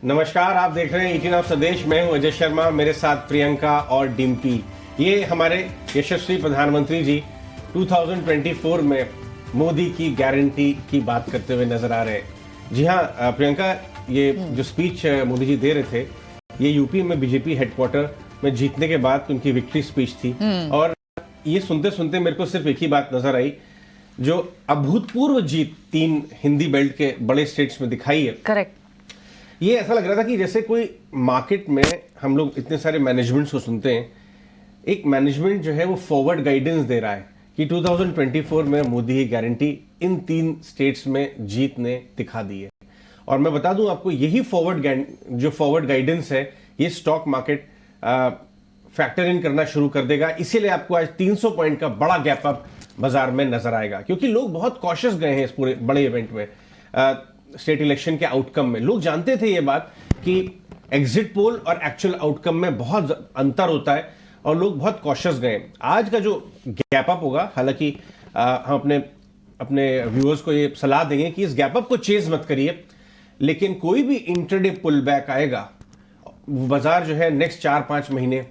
नमस्कार, आप देख रहे हैं 18 ऑफ स्वदेश। मैं हूं अजय शर्मा, मेरे साथ प्रियंका और डिम्पी। ये हमारे यशस्वी प्रधानमंत्री जी 2024 में मोदी की गारंटी की बात करते हुए नजर आ रहे हैं। जी हाँ प्रियंका, ये जो स्पीच मोदी जी दे रहे थे, ये यूपी में बीजेपी हेडक्वार्टर में जीतने के बाद उनकी विक्ट्री स्पीच थी। और ये सुनते सुनते मेरे को सिर्फ एक ही बात नजर आई, जो अभूतपूर्व जीत 3 हिंदी बेल्ट के बड़े स्टेट्स में दिखाई है। करेक्ट। ये ऐसा लग रहा था कि जैसे कोई मार्केट में हम लोग इतने सारे मैनेजमेंट्स को सुनते हैं, एक मैनेजमेंट जो है वो फॉरवर्ड गाइडेंस दे रहा है कि 2024 में मोदी की गारंटी इन 3 स्टेट्स में जीत ने दिखा दी है। और मैं बता दूं आपको, यही फॉरवर्ड गाइडेंस है, ये स्टॉक मार्केट फैक्टर इन करना शुरू कर देगा। इसीलिए आपको आज 300 पॉइंट का बड़ा गैप अप बाजार में नजर आएगा, क्योंकि लोग बहुत कॉशियस गए हैं इस पूरे बड़े इवेंट में। स्टेट इलेक्शन के आउटकम में लोग जानते थे ये बात कि एग्जिट पोल और एक्चुअल आउटकम में बहुत अंतर होता है, और लोग बहुत कॉशियस गए। आज का जो गैप अप होगा, हालांकि हम अपने व्यूअर्स को ये सलाह देंगे कि इस गैप अप को चेज मत करिए, लेकिन कोई भी इंटरडे पुल बैक आएगा, बाजार जो है नेक्स्ट 4-5 महीने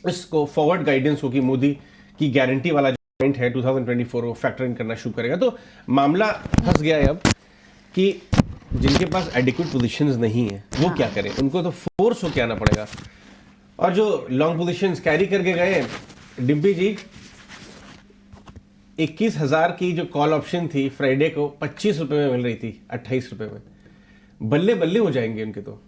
इसको फॉरवर्ड गाइडेंस होगी, मोदी की गारंटी वाला जो पॉइंट है 2024 को फैक्टर इन करना शुरू करेगा। तो मामला फंस गया है अब कि जिनके पास एडिक्वेट पोजीशंस नहीं है वो क्या करें, उनको तो फोर्स होके आना पड़ेगा। और जो लॉन्ग पोजीशंस कैरी करके गए डिम्पी जी, 21,000 की जो कॉल ऑप्शन थी फ्राइडे को 25 रुपए में मिल रही थी, 28 रुपए में। बल्ले बल्ले हो जाएंगे उनके तो।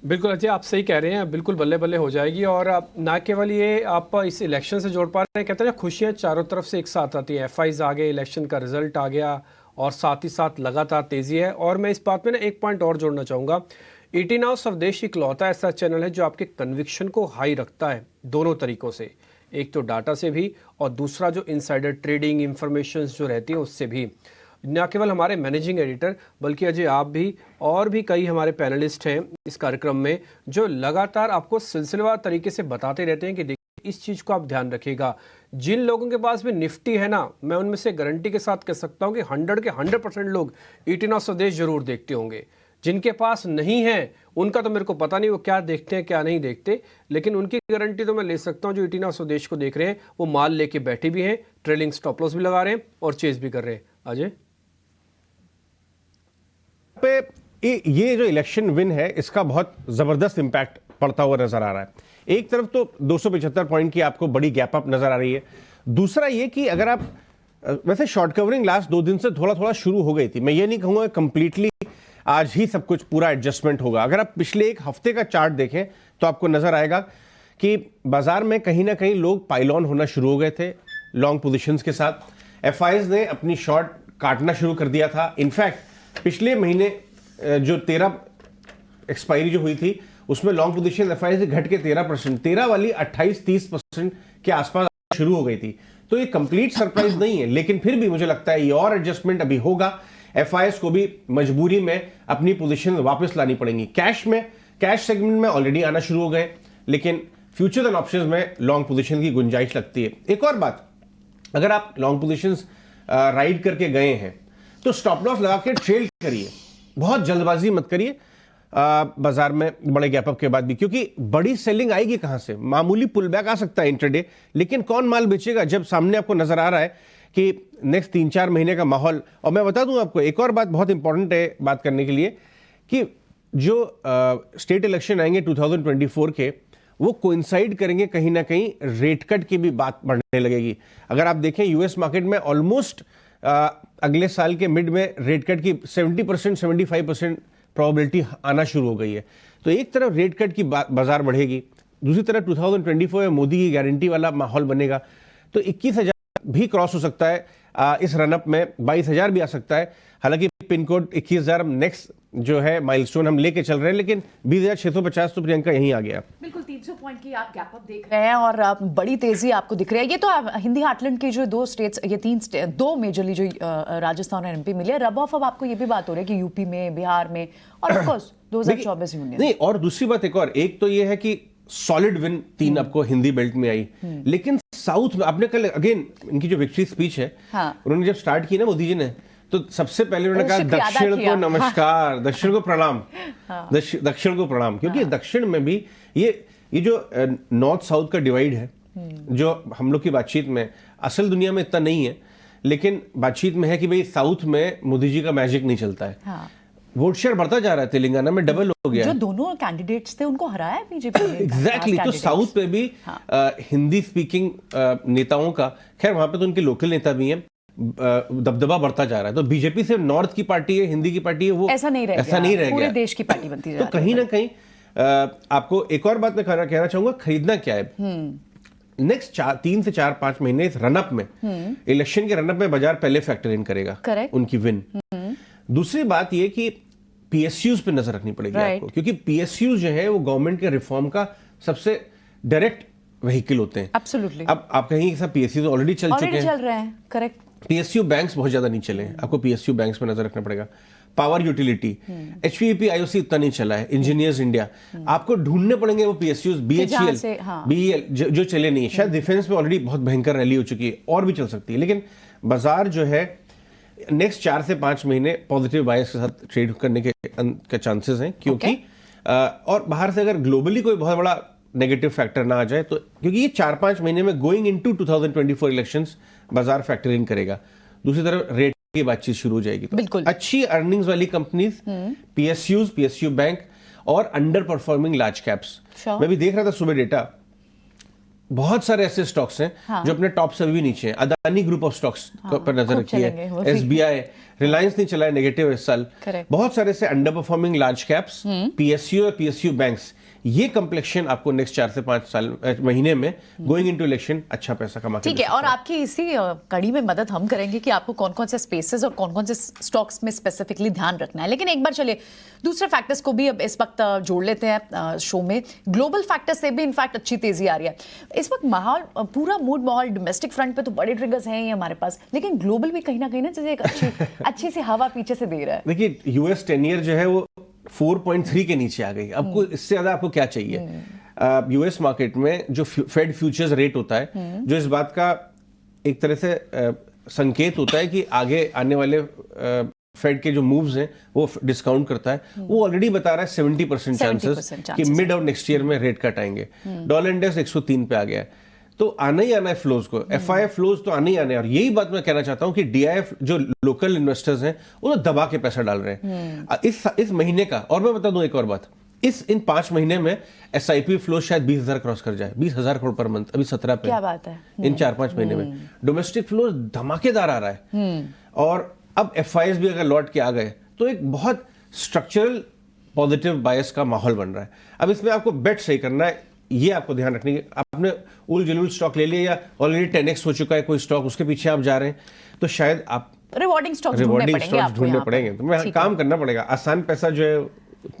बिल्कुल अजय, आप सही कह रहे हैं, बिल्कुल बल्ले बल्ले हो जाएगी। और आप ना केवल ये आप इस इलेक्शन से जोड़ पा रहे हैं, कहते हैं ना खुशियां चारों तरफ से एक साथ आती है। एफआईज आ गए, इलेक्शन का रिजल्ट आ गया, और साथ ही साथ लगातार तेजी है। और मैं इस बात में ना एक पॉइंट और जोड़ना चाहूँगा, 18 आवर स्वदेश इकलौता ऐसा चैनल है जो आपके कन्विक्शन को हाई रखता है दोनों तरीकों से, एक तो डाटा से भी, और दूसरा जो इनसाइडर ट्रेडिंग इंफॉर्मेशन जो रहती है उससे भी। न केवल हमारे मैनेजिंग एडिटर, बल्कि अजय आप भी और भी कई हमारे पैनलिस्ट हैं इस कार्यक्रम में, जो लगातार आपको सिलसिलेवार तरीके से बताते रहते हैं कि देखिए इस चीज़ को आप ध्यान रखिएगा। जिन लोगों के पास भी निफ्टी है ना, मैं उनमें से गारंटी के साथ कह सकता हूं कि 100 के 100% लोग 18 ऑफ स्वदेश जरूर देखते होंगे। जिनके पास नहीं है उनका तो मेरे को पता नहीं वो क्या देखते हैं क्या नहीं देखते, लेकिन उनकी गारंटी तो मैं ले सकता हूं। जो 18 ऑफ स्वदेश को देख रहे हैं वो माल लेके बैठे भी हैं, ट्रेलिंग स्टॉप लॉस भी लगा रहे हैं और चेज भी कर रहे हैं। अजय पे ये जो इलेक्शन विन है, इसका बहुत जबरदस्त इंपैक्ट पड़ता हुआ नजर आ रहा है। एक तरफ तो 275 पॉइंट की आपको बड़ी गैप अप नजर आ रही है, दूसरा ये कि अगर आप वैसे शॉर्ट कवरिंग लास्ट 2 दिन से थोड़ा थोड़ा शुरू हो गई थी। मैं ये नहीं कहूंगा कंप्लीटली आज ही सब कुछ पूरा एडजस्टमेंट होगा। अगर आप पिछले एक हफ्ते का चार्ट देखें तो आपको नजर आएगा कि बाजार में कहीं ना कहीं लोग पाइल ऑन होना शुरू हो गए थे लॉन्ग पोजिशंस के साथ। एफआईज ने अपनी शॉर्ट काटना शुरू कर दिया था। इनफैक्ट पिछले महीने जो 13 एक्सपायरी जो हुई थी उसमें लॉन्ग पोजीशन एफआई से घट के 13%, 13 वाली 28-30% के आसपास शुरू हो गई थी। तो ये कंप्लीट सरप्राइज नहीं है, लेकिन फिर भी मुझे लगता है ये और एडजस्टमेंट अभी होगा। एफआईएस को भी मजबूरी में अपनी पोजीशन वापस लानी पड़ेंगी। कैश सेगमेंट में ऑलरेडी आना शुरू हो गए, लेकिन फ्यूचर एंड ऑप्शंस में लॉन्ग पोजीशन की गुंजाइश लगती है। एक और बात, अगर आप लॉन्ग पोजीशंस राइड करके गए हैं तो स्टॉप लॉस लगा के ट्रेल करिए, बहुत जल्दबाजी मत करिए बाजार में बड़े गैप अप के बाद भी, क्योंकि बड़ी सेलिंग आएगी कहां से। मामूली पुल बैक आ सकता है इंटरडे, लेकिन कौन माल बेचेगा जब सामने आपको नजर आ रहा है कि नेक्स्ट 3-4 महीने का माहौल। और मैं बता दूं आपको एक और बात बहुत इंपॉर्टेंट है बात करने के लिए, कि जो स्टेट इलेक्शन आएंगे 2024 के, वो कोइंसाइड करेंगे कहीं ना कहीं रेट कट की भी बात बढ़ने लगेगी। अगर आप देखें यूएस मार्केट में ऑलमोस्ट अगले साल के मिड में रेट कट की 70% 75% प्रोबेबिलिटी आना शुरू हो गई है। तो एक तरफ रेट कट की बाजार बढ़ेगी, दूसरी तरफ 2024 में मोदी की गारंटी वाला माहौल बनेगा। तो 21,000 भी क्रॉस हो सकता है, इस रनअप में 22,000 भी आ सकता है। हालांकि पिन कोड 21,000 नेक्स्ट जो है माइलस्टोन हम लेके चल रहे हैं, लेकिन 20,650 तो प्रियंका यहीं आ गया। बिल्कुल 300 पॉइंट की आप गैप अप देख रहे हैं और बड़ी तेजी आपको दिख रही है। ये तो हिंदी हार्टलैंड की जो 2 स्टेट्स, ये 2 मेजरली जो राजस्थान और एमपी मिले, रब ऑफ अब आपको ये भी बात हो रही है कि यूपी में, बिहार में, और ऑफ कोर्स 2024 यूनियन नहीं। और दूसरी बात एक तो ये है कि सॉलिड विन 3 आपको हिंदी बेल्ट में आई, लेकिन साउथ में आपने कल अगेन इनकी जो विक्ट्री स्पीच है, उन्होंने जब स्टार्ट की ना मोदी जी ने, तो सबसे पहले उन्होंने कहा शिफ्ट याद दक्षिण किया। को नमस्कार, दक्षिण को प्रणाम, दक्षिण को प्रणाम, क्योंकि दक्षिण में भी ये जो नॉर्थ साउथ का डिवाइड है, जो हम लोग की बातचीत में असल दुनिया में इतना नहीं है, लेकिन बातचीत में है कि भाई साउथ में मोदी जी का मैजिक नहीं चलता है। हाँ। वोट शेयर बढ़ता जा रहा है, तेलंगाना में डबल हो गया जो है। दोनों कैंडिडेट्स थे उनको हराया है बीजेपी ने। एग्जैक्टली, तो साउथ पे भी हिंदी स्पीकिंग नेताओं का, खैर वहां पे तो उनके लोकल नेता भी हैं, दबदबा बढ़ता जा रहा है। तो बीजेपी से नॉर्थ की पार्टी है, हिंदी की पार्टी है, वो ऐसा नहीं रह गया, पूरे देश की पार्टी बनती जा तो रही है। कहीं ना कहीं आपको एक और बात मैं कहना चाहूंगा, खरीदना क्या है नेक्स्ट 3 से 4-5 महीने इस रनअप में, इलेक्शन के रनअप में बाजार पहले फैक्टर इन करेगा Correct. उनकी विन। दूसरी बात ये कि पीएसयूज पे नजर रखनी पड़ेगी Right. आपको, क्योंकि पीएसयूज जो है वो गवर्नमेंट के रिफॉर्म का सबसे डायरेक्ट व्हीकल होते हैं। Absolutely. अब आप कहेंगे कि पीएसयूज ऑलरेडी चल चुके ऑलरेडी हैं, चल रहे हैं, करेक्ट। पीएसयू बैंक्स बहुत ज्यादा नहीं चले हैं, आपको पीएसयू बैंक्स पे नजर रखना पड़ेगा। पावर यूटिलिटी, एचपीईपी आईओसी इतना नहीं चला है, इंजीनियर्स इंडिया, आपको ढूंढने पड़ेंगे वो पीएसयूज, बीएचईएल, से, हाँ। बीईएल जो चले नहीं है। शायद डिफेंस में ऑलरेडी बहुत भयंकर रैली हो चुकी है और भी चल सकती है, लेकिन बाजार जो है नेक्स्ट 4 से 5 महीने पॉजिटिव बायस के साथ ट्रेड करने के चांसेस हैं, क्योंकि और बाहर से अगर ग्लोबली कोई बहुत बड़ा नेगेटिव फैक्टर ना आ जाए तो, क्योंकि ये 4-5 महीने में गोइंग इनटू 2024 इलेक्शंस बाजार फैक्टर इन करेगा। दूसरी तरफ रेट की बातचीत शुरू हो जाएगी, तो बिल्कुल। अच्छी अर्निंग्स वाली कंपनीज, पीएसयूज, पीएसयू बैंक और under performing large caps. Sure. मैं भी देख रहा था सुबह डेटा, बहुत सारे ऐसे स्टॉक्स हैं जो अपने टॉप से भी नीचे हैं। अदानी ग्रुप ऑफ स्टॉक्स पर नजर खूब रखी चलेंगे वो है, भी। एसबीआई, रिलायंस नहीं चला है नेगेटिव इस साल। Correct. बहुत सारे से under performing large caps, PSU और पीएसयू बैंक्स, ये कम्प्लेक्शन आपको नेक्स्ट 4 से 5 महीने में गोइंग इनटू इलेक्शन अच्छा पैसा कमा के ठीक है, और आपकी इसी कड़ी में मदद हम करेंगे कि आपको कौन कौन से स्पेसेस और कौन कौन से स्टॉक्स में स्पेसिफिकली ध्यान रखना है। लेकिन एक बार चलिए दूसरे फैक्टर्स को भी अब इस वक्त जोड़ लेते हैं शो में। ग्लोबल फैक्टर्स से भी इनफैक्ट अच्छी तेजी आ रही है इस वक्त। माहौल, पूरा मूड माहौल डोमेस्टिक फ्रंट पे तो बड़े ट्रिगर्स हैं ही हमारे पास, लेकिन ग्लोबल भी कहीं ना जैसे एक अच्छी सी हवा पीछे से दे रहा है। देखिए, यूएस 10 ईयर जो है वो 4.3 के नीचे आ गई। आपको इससे ज्यादा आपको क्या चाहिए? यूएस मार्केट में जो फेड फ्यूचर्स रेट होता है, जो इस बात का एक तरह से संकेत होता है कि आगे आने वाले फेड के जो मूव्स हैं वो डिस्काउंट करता है, वो ऑलरेडी बता रहा है 70% चांसेस कि मिड ऑफ नेक्स्ट ईयर में रेट कट आएंगे। डॉलर इंडेक्स 103 पे आ गया है, तो आना ही आना है फ्लोज को, एफआईएफ फ्लोज तो आने ही आने हैं। और यही बात मैं कहना चाहता हूं कि डीआईएफ जो लोकल इन्वेस्टर्स हैं वो तो दबा के पैसा डाल रहे हैं इस महीने का। और मैं बता दूं एक और बात, इन 5 महीने में एसआईपी फ्लो शायद 20,000 क्रॉस कर जाए, 20,000 करोड़ पर मंथ, अभी 17 पे। क्या बात है। इन 4-5 महीने में डोमेस्टिक फ्लो धमाकेदार आ रहा है। और अब एफआईएस भी अगर लौट के आ गए तो एक बहुत स्ट्रक्चरल पॉजिटिव बायस का माहौल बन रहा है। अब इसमें आपको बेट सही करना है, ये आपको ध्यान रखनी है। आपने उल जलूल स्टॉक ले लिया या ऑलरेडी 10x हो चुका है कोई स्टॉक, उसके पीछे आप जा रहे हैं, तो शायद आप रिवॉर्डिंग स्टॉक्स ढूंढने पड़ेंगे। तो मैं काम करना पड़ेगा, आसान पैसा जो है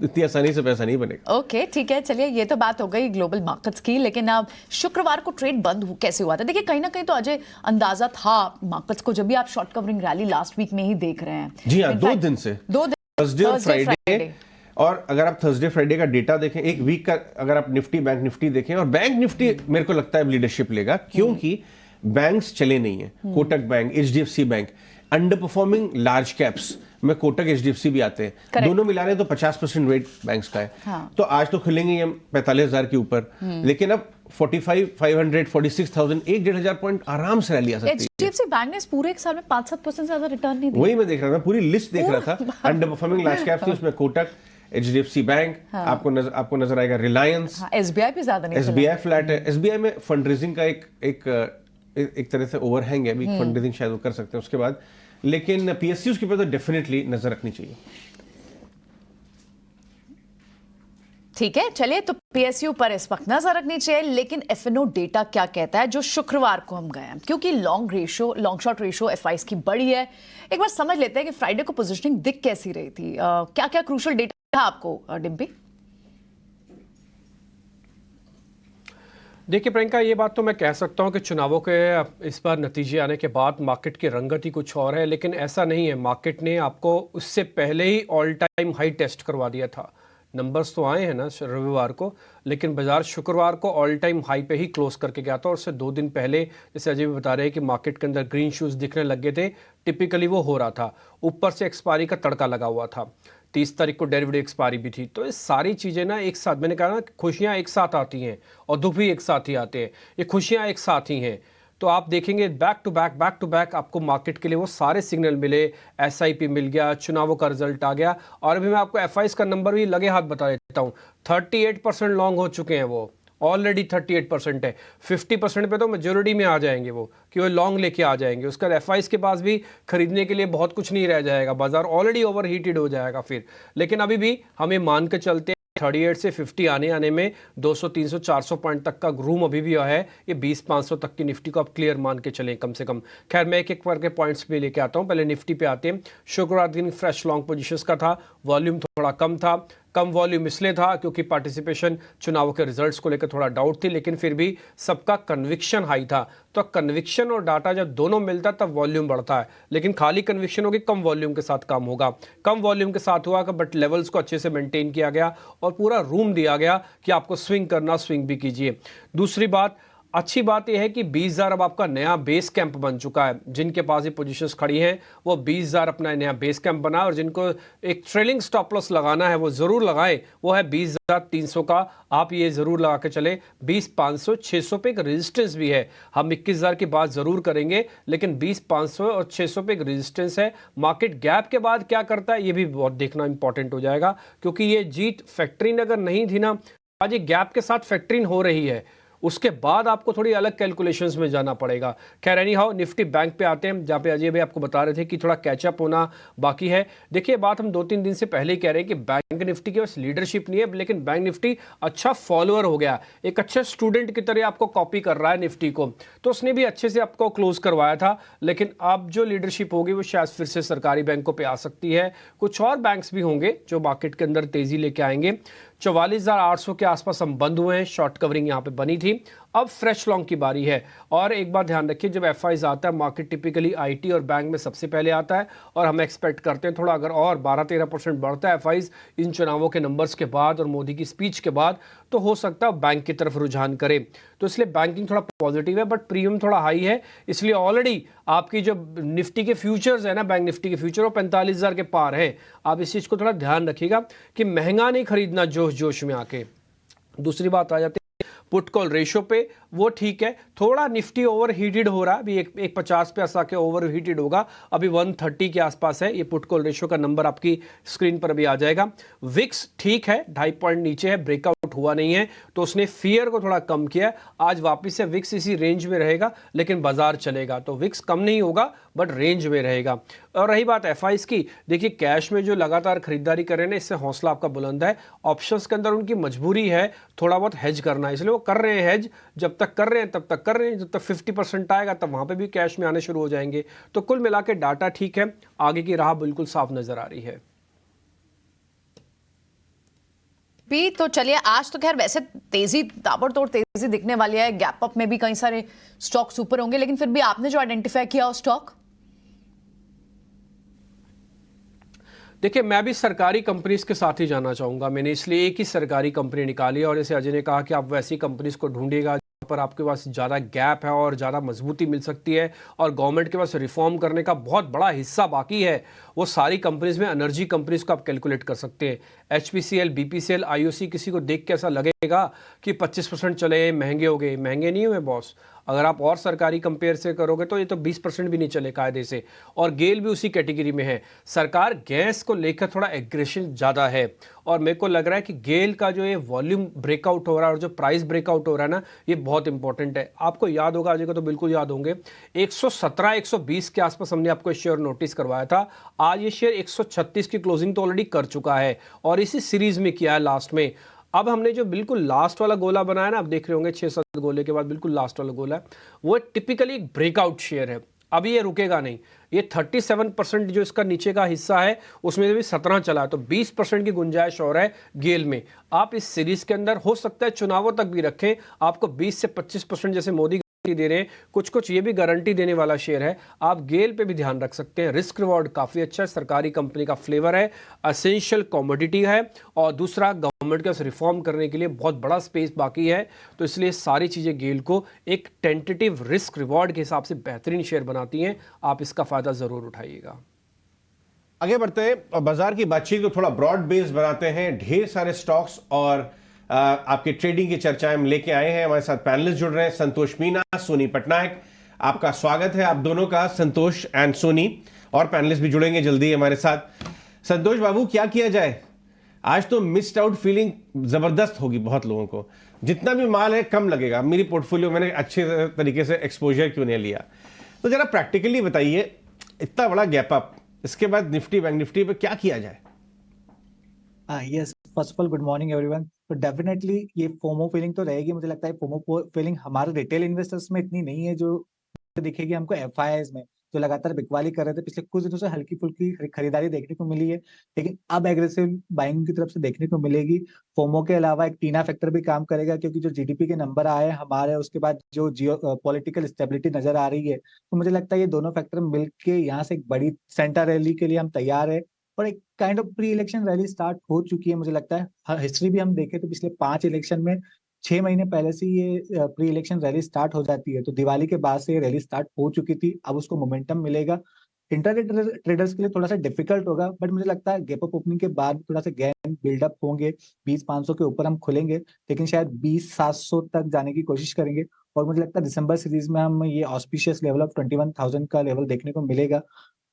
इतनी आसानी से पैसा नहीं बनेगा। ओके, ठीक है, चलिए ये तो बात हो गई ग्लोबल मार्केट्स की। लेकिन अब शुक्रवार को ट्रेड बंद कैसे हुआ था? देखिए कहीं ना कहीं तो अजय अंदाजा था मार्केट्स को, जब भी आप short covering rally last week में ही देख रहे हैं। जी हाँ, 2 दिन से, थर्सडे और फ्राइडे। और अगर आप थर्सडे फ्राइडे का डेटा देखें, एक वीक का, अगर आप निफ्टी बैंक निफ्टी देखें, और बैंक निफ्टी मेरे को लगता है लीडरशिप लेगा, क्योंकि बैंक्स चले नहीं है। Kotak bank, HDFC bank, under performing large caps में कोटक एचडीएफसी भी आते हैं, दोनों मिला रहे तो 50% वेट बैंक्स का है। हाँ। तो आज तो खुलेंगे हम 45,000 के ऊपर, लेकिन अब 45,500, 46,000, 1-1.5 पॉइंट आराम से रैली आ सकती है। एचडीएफसी बैंक ने पूरे एक साल में 5-7% ज्यादा रिटर्न नहीं दिया। वही मैं देख रहा था, पूरी लिस्ट देख रहा था, अंडर परफॉर्मिंग लार्ज कैप्स थी, उसमें कोटक, एचडीएफसी बैंक, आपको नजर आएगा रिलायंस, एसबीआई भी ज्यादा नहीं। एसबीआई फ्लैट है। एसबीआई में फंड रेजिंग का एक तरह से ओवरहैंग है, अभी फंड रेजिंग शायद वो कर सकते हैं उसके बाद, लेकिन पीएसयूज के ऊपर तो डेफिनेटली नजर रखनी चाहिए। ठीक है, चलिए तो पीएसयू पर इस वक्त नजर रखनी चाहिए। लेकिन एफएनओ डेटा क्या कहता है जो शुक्रवार को हम गए हैं, क्योंकि लॉन्ग शॉर्ट रेशियो एफआईस की बड़ी है। एक बार समझ लेते हैं कि फ्राइडे को पोजीशनिंग दिख कैसी रही थी, क्या क्या क्रूशियल डेटा था आपको डिम्पी? देखिए प्रियंका, ये बात तो मैं कह सकता हूं कि चुनावों के इस बार नतीजे आने के बाद मार्केट की रंगत ही कुछ और है, लेकिन ऐसा नहीं है। मार्केट ने आपको उससे पहले ही ऑल टाइम हाई टेस्ट करवा दिया था। नंबर्स तो आए हैं ना रविवार को, लेकिन बाजार शुक्रवार को ऑल टाइम हाई पे ही क्लोज करके गया था और उससे 2 दिन पहले जैसे अजय भी बता रहे हैं कि मार्केट के अंदर ग्रीन शूज दिखने लग गए थे, टिपिकली वो हो रहा था। ऊपर से एक्सपायरी का तड़का लगा हुआ था, 30 तारीख को डेरिवेटिव एक्सपायरी भी थी। तो ये सारी चीज़ें ना एक साथ, मैंने कहा ना खुशियाँ एक साथ आती हैं और दुख भी एक साथ ही आते हैं, ये खुशियाँ एक साथ ही हैं। तो आप देखेंगे बैक टू बैक आपको मार्केट के लिए वो सारे सिग्नल मिले, एसआईपी मिल गया, चुनावों का रिजल्ट आ गया, और अभी मैं आपको एफआईज का नंबर भी लगे हाथ बता देता हूँ। 38% लॉन्ग हो चुके हैं वो, ऑलरेडी 38% है। 50% पे तो मेजोरिटी में आ जाएंगे वो, कि वो लॉन्ग लेके आ जाएंगे। उसका एफआईज के पास भी खरीदने के लिए बहुत कुछ नहीं रह जाएगा, बाजार ऑलरेडी ओवर हीटेड हो जाएगा फिर। लेकिन अभी भी हमें मान के चलते 38 से 50 आने में 200 300 400 पॉइंट तक का रूम अभी भी है। ये 20-500 तक की निफ्टी को आप क्लियर मान के चलें कम से कम। खैर मैं एक एक करके पॉइंट्स भी लेके आता हूं, पहले निफ्टी पे आते हैं। शुक्रवार दिन फ्रेश लॉन्ग पोजीशंस का था, वॉल्यूम थोड़ा कम था। कम वॉल्यूम इसलिए था क्योंकि पार्टिसिपेशन चुनाव के रिजल्ट्स को लेकर थोड़ा डाउट थी, लेकिन फिर भी सबका कन्विक्शन हाई था। तो कन्विक्शन और डाटा जब दोनों मिलता है तब वॉल्यूम बढ़ता है, लेकिन खाली कन्विक्शन होगी कम वॉल्यूम के साथ काम होगा। कम वॉल्यूम के साथ हुआ, बट लेवल्स को अच्छे से मेंटेन किया गया और पूरा रूम दिया गया कि आपको स्विंग करना, स्विंग भी कीजिए। दूसरी बात, अच्छी बात यह है कि 20,000 अब आपका नया बेस कैंप बन चुका है। जिनके पास ये पोजीशंस खड़ी हैं वो 20,000 अपना नया बेस कैंप बना, और जिनको एक ट्रेलिंग स्टॉप लॉस लगाना है वो जरूर लगाएं। वो है 20,300 का, आप ये जरूर लगा के चले। 20,500 600 पे एक रेजिस्टेंस भी है। हम 21,000 की बात जरूर करेंगे, लेकिन 20,500 और 600 पे एक रेजिस्टेंस है। मार्केट गैप के बाद क्या करता है ये भी बहुत देखना इंपॉर्टेंट हो जाएगा, क्योंकि ये जीत फैक्टरी अगर नहीं थी ना, आज ये गैप के साथ फैक्टरी हो रही है, उसके बाद आपको थोड़ी अलग कैलकुलेशंस में जाना पड़ेगा। खैर एनी हाउ, निफ्टी बैंक पे आते हैं, जहाँ पे अजय भाई आपको बता रहे थे कि थोड़ा कैचअप होना बाकी है। देखिए बात हम 2-3 दिन से पहले ही कह रहे हैं कि बैंक निफ्टी के पास लीडरशिप नहीं है, लेकिन बैंक निफ्टी अच्छा फॉलोअर हो गया, एक अच्छे स्टूडेंट की तरह आपको कॉपी कर रहा है निफ्टी को। तो उसने भी अच्छे से आपको क्लोज करवाया था, लेकिन अब जो लीडरशिप होगी वो शायद फिर से सरकारी बैंकों पर आ सकती है। कुछ और बैंक्स भी होंगे जो मार्केट के अंदर तेजी लेके आएंगे। 44,800 के आसपास हम बंद हुए हैं, शॉर्ट कवरिंग यहाँ पे बनी थी। अब फ्रेश लॉन्ग की बारी है। और एक बात ध्यान रखिए, जब एफआईज आता है मार्केट टिपिकली आईटी और बैंक में सबसे पहले आता है, और हम एक्सपेक्ट करते हैं थोड़ा अगर और 12-13% बढ़ता है एफआईज इन चुनावों के नंबर्स के बाद और मोदी की स्पीच के बाद, तो हो सकता है बैंक की तरफ रुझान करे। तो इसलिए बैंकिंग थोड़ा पॉजिटिव है, बट प्रीमियम थोड़ा हाई है। इसलिए ऑलरेडी आपकी जो निफ्टी के फ्यूचर्स है ना, बैंक निफ्टी के फ्यूचर वो 45,000 के पार है। आप इस चीज़ को थोड़ा ध्यान रखिएगा कि महंगा नहीं खरीदना जोश में आके। दूसरी बात आ जाती है पुट कॉल रेशो पे, वो ठीक है, थोड़ा निफ्टी ओवर हीटेड हो रहा है। अभी एक 50 पे आके ओवर हीटेड होगा, अभी 130 के आसपास है। ये पुट कॉल रेशो का नंबर आपकी स्क्रीन पर अभी आ जाएगा। विक्स ठीक है, 2.5 पॉइंट नीचे है, ब्रेकआउट हुआ नहीं है, तो उसने फियर को थोड़ा कम किया। आज वापस से विक्स इसी रेंज में रहेगा, लेकिन बाजार चलेगा, तो विक्स कम नहीं होगा बट रेंज में रहेगा। और रही बात एफआईज की, देखिए कैश में जो लगातार खरीदारी कर रहे हैं, इससे हौसला आपका बुलंद है। ऑप्शंस के अंदर उनकी मजबूरी है थोड़ा बहुत हेज करना, इसलिए वो कर रहे हैं हेज। जब तक कर रहे हैं तब तक कर रहे हैं, जब तक 50% आएगा तब वहां पे भी कैश में आने शुरू हो जाएंगे। तो कुल मिला के डाटा ठीक है, आगे की राह बिल्कुल साफ नजर आ रही है। भी तो चलिए, आज तो खैर वैसे तेजी, ताबड़तोड़ तेजी दिखने वाली है। गैप अप में भी कई सारे स्टॉक ऊपर होंगे, लेकिन फिर भी आपने जो आइडेंटिफाई किया वो स्टॉक, देखिए मैं भी सरकारी कंपनीज के साथ ही जाना चाहूँगा। मैंने इसलिए एक ही सरकारी कंपनी निकाली है, और जैसे अजय ने कहा कि आप वैसी कंपनीज को ढूंढिएगा पर आपके पास ज़्यादा गैप है और ज़्यादा मजबूती मिल सकती है, और गवर्नमेंट के पास रिफॉर्म करने का बहुत बड़ा हिस्सा बाकी है। वो सारी कंपनीज में एनर्जी कंपनीज को आप कैलकुलेट कर सकते हैं। HPCL, BPCL, IOC, किसी को देख के ऐसा लगेगा कि 25% चले महंगे हो गए, महंगे नहीं हुए बॉस। अगर आप और सरकारी कंपेयर से करोगे तो ये तो 20% भी नहीं चले कायदे से। और गेल भी उसी कैटेगरी में है। सरकार गैस को लेकर थोड़ा एग्रेशन ज़्यादा है, और मेरे को लग रहा है कि गेल का जो ये वॉल्यूम ब्रेकआउट हो रहा है और जो प्राइस ब्रेकआउट हो रहा है ना, ये बहुत इंपॉर्टेंट है। आपको याद होगा, अजय को तो बिल्कुल याद होंगे, 117-120 के आसपास हमने आपको शेयर नोटिस करवाया था। आज ये शेयर 136 की क्लोजिंग तो ऑलरेडी कर चुका है, और इसी सीरीज में किया है लास्ट में। अब हमने जो बिल्कुल लास्ट वाला गोला बनाया ना, आप देख रहे होंगे 6-7 गोले के बाद बिल्कुल लास्ट वाला गोला है, वो टिपिकली एक ब्रेकआउट शेयर है। अभी ये रुकेगा नहीं। ये 37% जो इसका नीचे का हिस्सा है उसमें भी 17 चला है, तो 20% की गुंजाइश और है गेल में। आप इस सीरीज के अंदर हो सकता है चुनावों तक भी रखें, आपको 20 से 25% जैसे मोदी दे रहे हैं, कुछ कुछ ये भी गारंटी देने वाला शेयर है। आप गेल पे भी ध्यान रख सकते हैं, रिस्क रिवॉर्ड काफ़ी अच्छा है, सरकारी कंपनी का फ्लेवर है, असेंशियल कमोडिटी है, और दूसरा गवर्नमेंट के रिफॉर्म करने के लिए बहुत बड़ा स्पेस बाकी है। तो इसलिए सारी चीज़ें गेल को एक टेंटेटिव रिस्क रिवॉर्ड के हिसाब से बेहतरीन शेयर बनाती हैं। आप इसका फ़ायदा ज़रूर उठाइएगा। आगे बढ़ते हैं और बाजार की बातचीत को थोड़ा ब्रॉड बेस बनाते हैं। ढेर सारे स्टॉक्स और आपकी ट्रेडिंग की चर्चाएं हम लेके आए हैं। हमारे साथ पैनलिस्ट जुड़ रहे हैं, संतोष मीना, सोनी पटनायक। आपका स्वागत है आप दोनों का, संतोष एंड सोनी, और पैनलिस्ट भी जुड़ेंगे जल्दी हमारे साथ। संतोष बाबू, क्या किया जाए? आज तो मिस्ड आउट फीलिंग जबरदस्त होगी बहुत लोगों को। जितना भी माल है कम लगेगा, मेरी पोर्टफोलियो मैंने अच्छे तरीके से एक्सपोजर क्यों नहीं लिया? तो जरा प्रैक्टिकली बताइए, इतना बड़ा गैप अप, इसके बाद निफ्टी बैंक निफ्टी पे क्या किया जाए? Yes, first of all good morning everyone. तो डेफिनेटली ये फोमो फीलिंग तो रहेगी। मुझे लगता है फोमो फीलिंग हमारे रिटेल इन्वेस्टर्स में इतनी नहीं है जो दिखेगी हमको एफआईआईज में, जो लगातार बिकवाली कर रहे थे। पिछले कुछ दिनों से हल्की फुल्की खरीदारी देखने को मिली है, लेकिन अब एग्रेसिव बाइंग की तरफ से देखने को मिलेगी। फोमो के अलावा एक टीना फैक्टर भी काम करेगा, क्योंकि जो जीडीपी के नंबर आए हमारे, उसके बाद जो जियो पॉलिटिकल स्टेबिलिटी नजर आ रही है, तो मुझे लगता है ये दोनों फैक्टर मिलके यहाँ से एक बड़ी सेंटर रैली के लिए हम तैयार है। और एक kind of pre election rally start हो चुकी है। मुझे लगता है हिस्ट्री भी हम देखें तो पिछले 5 इलेक्शन में 6 महीने पहले से ये प्री इलेक्शन रैली स्टार्ट हो जाती है। तो दिवाली के बाद से ये रैली स्टार्ट हो चुकी थी, अब उसको मोमेंटम मिलेगा। इंटरडे ट्रेडर्स के लिए थोड़ा सा डिफिकल्ट होगा, बट मुझे लगता है गैप अप ओपनिंग के बाद थोड़ा सा गेन बिल्डअप होंगे। 20,500 के ऊपर हम खुलेंगे, लेकिन शायद 20,700 तक जाने की कोशिश करेंगे। और मुझे लगता है दिसंबर सीरीज में हम ये ऑस्पिशियस लेवल ऑफ 21,000 का लेवल देखने को मिलेगा।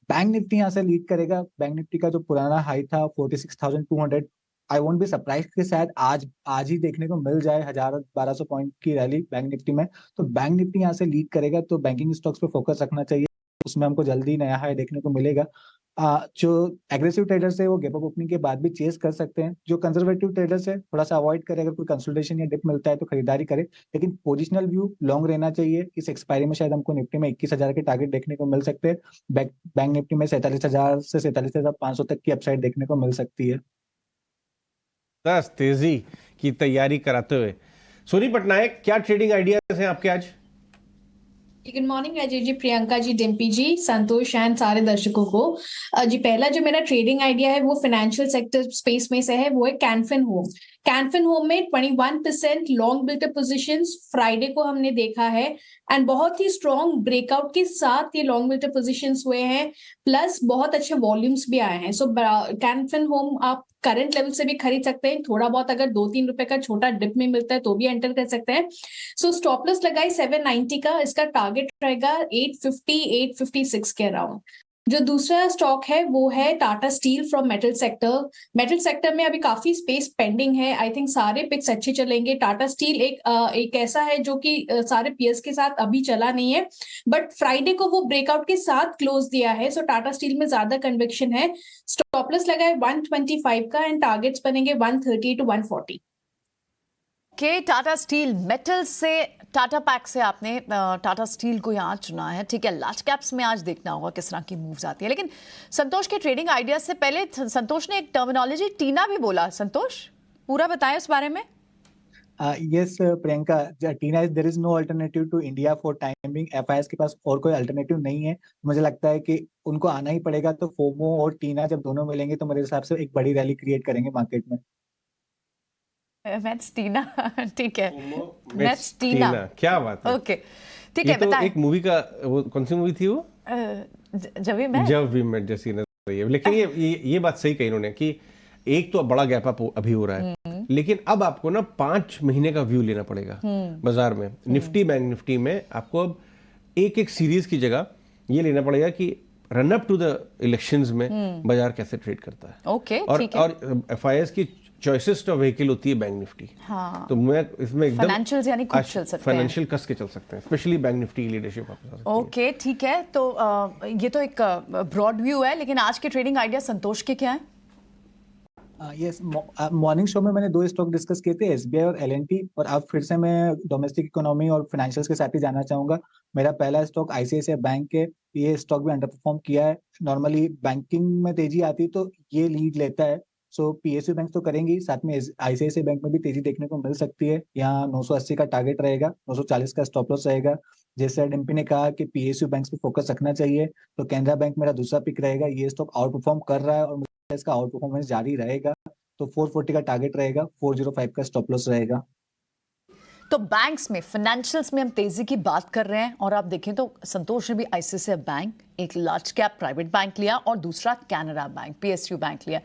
बैंक निफ्टी यहाँ से लीड करेगा। बैंक निफ्टी का जो पुराना हाई था 46,200, आई वोंट बी सरप्राइज कि शायद आज ही देखने को मिल जाए 1,000-1,200 पॉइंट की रैली बैंक निफ्टी में। तो बैंक निफ्टी यहाँ से लीड करेगा, तो बैंकिंग स्टॉक्स पे फोकस रखना चाहिए, उसमें हमको जल्दी नया हाई देखने को मिलेगा। जो एग्रेसिव ट्रेडर्स है वो गैप अप ओपनिंग के बाद भी चेस कर सकते हैं। जो कंजर्वेटिव ट्रेडर्स है थोड़ा सा अवॉइड करे, अगर कोई कंसोलिडेशन या डिप मिलता है तो खरीदारी करे, लेकिन पोजिशनल व्यू लॉन्ग रहना चाहिए। इस एक्सपायरी में शायद हमको निफ्टी में 21,000 के टारगेट देखने को मिल सकते हैं। बैंक निफ्टी में 47,000 से 47,500 तक की अपसाइड देखने को मिल सकती है। 10 तेजी की तैयारी कराते हुए सोनी पटनायक, क्या ट्रेडिंग आइडियाज हैं आपके आज? Good morning Ajay ji, Priyanka ji, Dimpy ji, Santosh and सारे दर्शकों को। जी, पहला जो मेरा ट्रेडिंग आइडिया है वो फाइनेंशियल सेक्टर स्पेस में से है, वो है कैनफिन होम। कैनफिन होम में 21% लॉन्ग बिल्टअप पोजीशंस फ्राइडे को हमने देखा है, एंड बहुत ही स्ट्रॉन्ग ब्रेकआउट के साथ ये लॉन्ग बिल्टअप पोजीशंस हुए हैं, प्लस बहुत अच्छे वॉल्यूम्स भी आए हैं। सो कैनफिन होम आप करंट लेवल से भी खरीद सकते हैं, थोड़ा बहुत अगर 2-3 रुपए का छोटा डिप में मिलता है तो भी एंटर कर सकते हैं। सो स्टॉप लॉस लगाई 790 का, इसका टारगेट रहेगा 850-856 के अराउंड। जो दूसरा स्टॉक है वो है Tata steel from metal sector. Metal sector में अभी काफी स्पेस पेंडिंग है, आई थिंक सारे पिक्स अच्छे चलेंगे। टाटा स्टील एक ऐसा है जो कि सारे पीएस के साथ अभी चला नहीं है, बट फ्राइडे को वो ब्रेकआउट के साथ क्लोज दिया है, सो टाटा स्टील में ज्यादा कन्विक्शन है। स्टॉप लॉस लगाए 125 का, एंड टारगेट्स बनेंगे 130 to 140। के टाटा स्टील मेटल से, टाटा पैक से आपने टाटा स्टील को यहाँ चुना है, ठीक है। लार्ज कैप्स में आज देखना होगा किस तरह की मूव्स आती है। लेकिन संतोष के ट्रेडिंग आइडियाज से पहले संतोष ने एक टर्मिनोलॉजी टीना भी बोला, संतोष पूरा बताएं उस बारे में। Yes Priyanka, TINA is there is no alternative to India for time being. FIIs के पास और कोई अल्टरनेटिव नहीं है। मुझे लगता है कि उनको आना ही पड़ेगा। तो फोमो और टीना जब दोनों मिलेंगे तो मेरे हिसाब से एक बड़ी रैली क्रिएट करेंगे मार्केट में। मैट्स टीना, ठीक है, मैट्स टीना, क्या बात है। ओके, ठीक है, तो बताएं। एक मूवी का, वो कौन सी मूवी थी वो? जब भी मैं जैसी नजर आई है। लेकिन ये बात सही कही इन्होंने कि एक तो बड़ा गैप अप अभी हो रहा है, लेकिन अब आपको ना 5 महीने का व्यू लेना पड़ेगा बाजार में। निफ्टी बैंक निफ्टी में आपको अब एक सीरीज की जगह ये लेना पड़ेगा कि run up to the elections में बाजार कैसे ट्रेड करता है। ओके, और एफआईएस की चॉइसेस ऑफ व्हीकल होती है बैंक निफ्टी। हाँ, तो मैं इसमें एकदम फाइनेंशियल्स यानी कुछ चल सकते हैं, फाइनेंशियल कस के चल सकते हैं, स्पेशली बैंक निफ्टी की लीडरशिप वापस आ सकती है। ओके, ठीक है। तो ये तो एक ब्रॉड व्यू है, लेकिन आज के ट्रेडिंग आइडिया संतोष के क्या है? यस, मॉर्निंग शो में मैंने 2 स्टॉक डिस्कस किए थे, एसबीआई और एलएनटी, और अब फिर से मैं डोमेस्टिक इकोनॉमी और फाइनेंशियल्स के साथ ही जाना चाहूंगा। मेरा पहला स्टॉक आईसीआईसीआई बैंक है। ये स्टॉक भी अंडर परफॉर्म किया है। नॉर्मली बैंकिंग में तेजी आती है तो ये लीड लेता है। सो पीएसयू बैंक तो करेंगी, साथ में आईसीआईसीआई बैंक में भी तेजी देखने को मिल सकती है। यहाँ 980 का टारगेट रहेगा, 940 का स्टॉप लॉस रहेगा। जैसे डिम्पी ने कहा कि पीएसयू बैंक पे फोकस रखना चाहिए, तो कैनरा बैंक मेरा दूसरा पिक रहेगा। ये स्टॉक आउट परफॉर्म कर रहा है और मुझे इसका आउट परफॉर्मेंस जारी रहेगा, तो 440 का टारगेट रहेगा, 405 का स्टॉप लॉस रहेगा। तो बैंक्स में, फाइनेंशियल्स में हम तेजी की बात कर रहे हैं और आप देखें तो संतोष ने भी आईसीआईसीआई बैंक, एक लार्ज कैप प्राइवेट बैंक लिया और दूसरा कैनरा बैंक, पीएसयू बैंक लिया।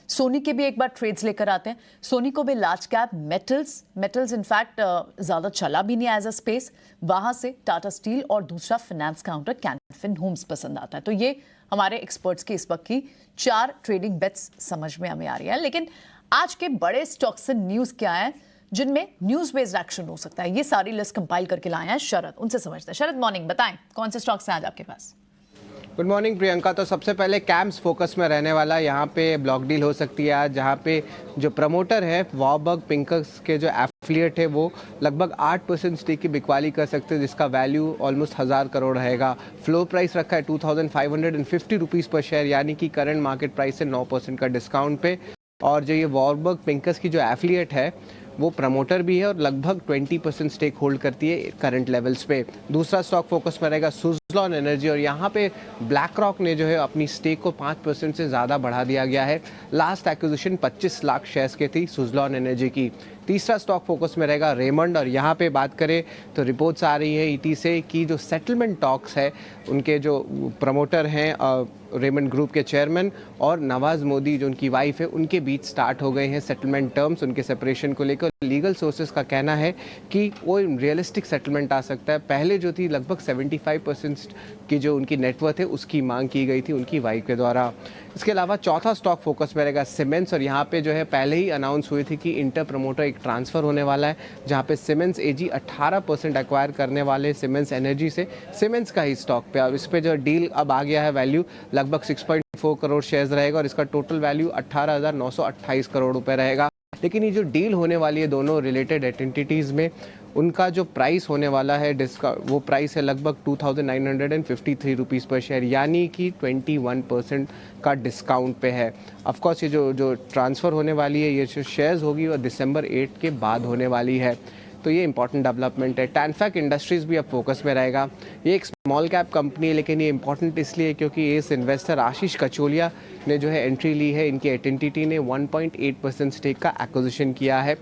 सोनी के भी एक बार ट्रेड्स लेकर आते हैं। सोनी को भी लार्ज कैप मेटल्स इनफैक्ट ज़्यादा चला भी नहीं एज अ स्पेस, वहाँ से टाटा स्टील और दूसरा फाइनेंस काउंटर कैनफिन होम्स पसंद आता है। तो ये हमारे एक्सपर्ट्स की इस वक्त की 4 ट्रेडिंग बेट्स समझ में हमें आ रही है। लेकिन आज के बड़े स्टॉक्स से न्यूज़ क्या है जिनमें न्यूज़ बेस्ड एक्शन हो सकता है, ये सारी लिस्ट कंपाइल करके लाए हैं शरद, उनसे समझते हैं। शरद मॉर्निंग, बताएं कौन से स्टॉक्स हैं आज आपके पास? Good morning Priyanka. तो सबसे पहले कैम्स फोकस में रहने वाला, यहाँ पे ब्लॉक डील हो सकती है आज, जहाँ पे जो प्रमोटर है वॉरबर्ग पिंकस के जो एफिलिएट है वो लगभग 8% स्टेक की बिकवाली कर सकते हैं, जिसका वैल्यू ऑलमोस्ट 1000 करोड़ रहेगा। फ्लोर प्राइस रखा है 2550 रुपीज़ पर शेयर, यानी कि करंट मार्केट प्राइस से 9% का डिस्काउंट पे। और जो ये वॉरबर्ग पिंकस की जो एफिलिएट है वो प्रमोटर भी है और लगभग 20% स्टेक होल्ड करती है करंट लेवल्स पे। दूसरा स्टॉक फोकस में रहेगा सुज़लॉन एनर्जी, और यहाँ पे ब्लैक रॉक ने जो है अपनी स्टेक को 5% से ज़्यादा बढ़ा दिया गया है। लास्ट एक्विजिशन 25 लाख शेयर्स की थी सुज़लॉन एनर्जी की। तीसरा स्टॉक फोकस में रहेगा रेमंड, और यहाँ पे बात करें तो रिपोर्ट्स आ रही है ईटी से कि जो सेटलमेंट टॉक्स है उनके जो प्रमोटर हैं रेमंड ग्रुप के चेयरमैन और नवाज मोदी जो उनकी वाइफ है उनके बीच स्टार्ट हो गए हैं सेटलमेंट टर्म्स उनके सेपरेशन को लेकर। लीगल सोर्सेज का कहना है कि वो रियलिस्टिक सेटलमेंट आ सकता है। पहले जो थी लगभग 75% की जो उनकी नेटवर्थ है उसकी मांग की गई थी उनकी वाइफ के द्वारा। इसके अलावा चौथा स्टॉक फोकस में रहेगा सीमेंस, और यहाँ पे जो है पहले ही अनाउंस हुई थी कि इंटर प्रमोटर एक ट्रांसफ़र होने वाला है, जहाँ पे सीमेंस एजी 18% एक्वायर करने वाले सीमेंस एनर्जी से सीमेंस का ही स्टॉक पे। अब इस पे जो डील अब आ गया है, वैल्यू लगभग 6.4 करोड़ शेयर्स रहेगा और इसका टोटल वैल्यू 18,928 करोड़ रुपए रहेगा। लेकिन ये जो डील होने वाली है दोनों रिलेटेड एंटिटीज़ में, उनका जो प्राइस होने वाला है वो प्राइस है लगभग 2,953 रुपीज़ पर शेयर, यानी कि 21% का डिस्काउंट पे है। ऑफ कोर्स ये जो ट्रांसफ़र होने वाली है, ये जो शेयर्स होगी वो दिसंबर 8 के बाद होने वाली है, तो ये इंपॉर्टेंट डेवलपमेंट है। टैनफैक इंडस्ट्रीज़ भी अब फोकस में रहेगा। ये एक स्मॉल कैप कंपनी है, लेकिन ये इंपॉर्टेंट इसलिए क्योंकि इस इन्वेस्टर आशीष कचोलिया ने जो है एंट्री ली है। इनकी एंटिटी ने 1.8% स्टेक का एक्विजिशन किया है।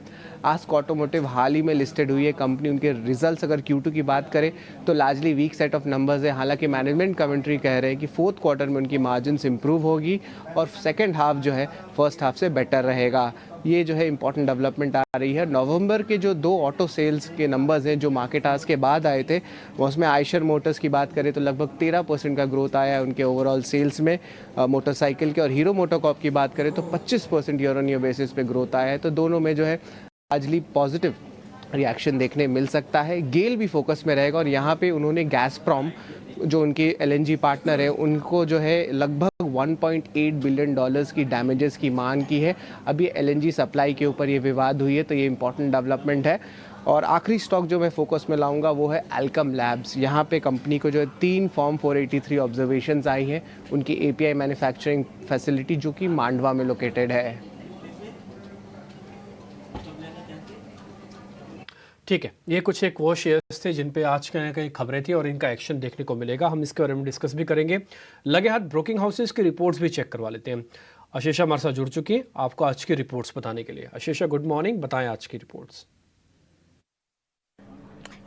आस्क ऑटोमोटिव हाल ही में लिस्टेड हुई है कंपनी। उनके रिजल्ट्स अगर Q2 की बात करें तो largely weak set of numbers है। हालांकि मैनेजमेंट कमेंट्री कह रहे हैं कि फोर्थ क्वार्टर में उनकी मार्जिन्स इंप्रूव होगी और सेकेंड हाफ जो है फर्स्ट हाफ से बेटर रहेगा। ये जो है इंपॉर्टेंट डेवलपमेंट आ रही है। नवंबर के जो 2 ऑटो सेल्स के नंबर्स हैं जो मार्केट आज के बाद आए थे, उसमें आयशर मोटर्स की बात करें तो लगभग 13% का ग्रोथ आया है उनके ओवरऑल सेल्स में मोटरसाइकिल के, और हीरो मोटोकॉर्प की बात करें तो 25% ईयर ऑन ईयर बेसिस पे ग्रोथ आया है। तो दोनों में जो है आजली पॉजिटिव रिएक्शन देखने मिल सकता है। गेल भी फोकस में रहेगा और यहाँ पे उन्होंने गैसप्रॉम जो उनके LNG पार्टनर है उनको जो है लगभग 1.8 बिलियन डॉलर्स की डैमेजेस की मांग की है। अभी LNG सप्लाई के ऊपर ये विवाद हुई है, तो ये इंपॉर्टेंट डेवलपमेंट है। और आखिरी स्टॉक जो मैं फोकस में लाऊंगा वो है एल्कम लैब्स। यहाँ पे कंपनी को जो है 3 फॉर्म 483 ऑब्जर्वेशंस आई हैं उनकी API मैन्युफैक्चरिंग फैसिलिटी जो कि मांडवा में लोकेटेड है। ठीक है, ये कुछ एक वो शेयर्स थे जिन पे आज कहीं कहीं खबरें थी और इनका एक्शन देखने को मिलेगा। हम इसके बारे में डिस्कस भी करेंगे। लगे हाथ ब्रोकिंग हाउसेस की रिपोर्ट्स भी चेक करवा लेते हैं। आशीषा हमारे साथ जुड़ चुकी है आपको आज की रिपोर्ट्स बताने के लिए। आशीषा गुड मॉर्निंग, बताएं आज की रिपोर्ट्स।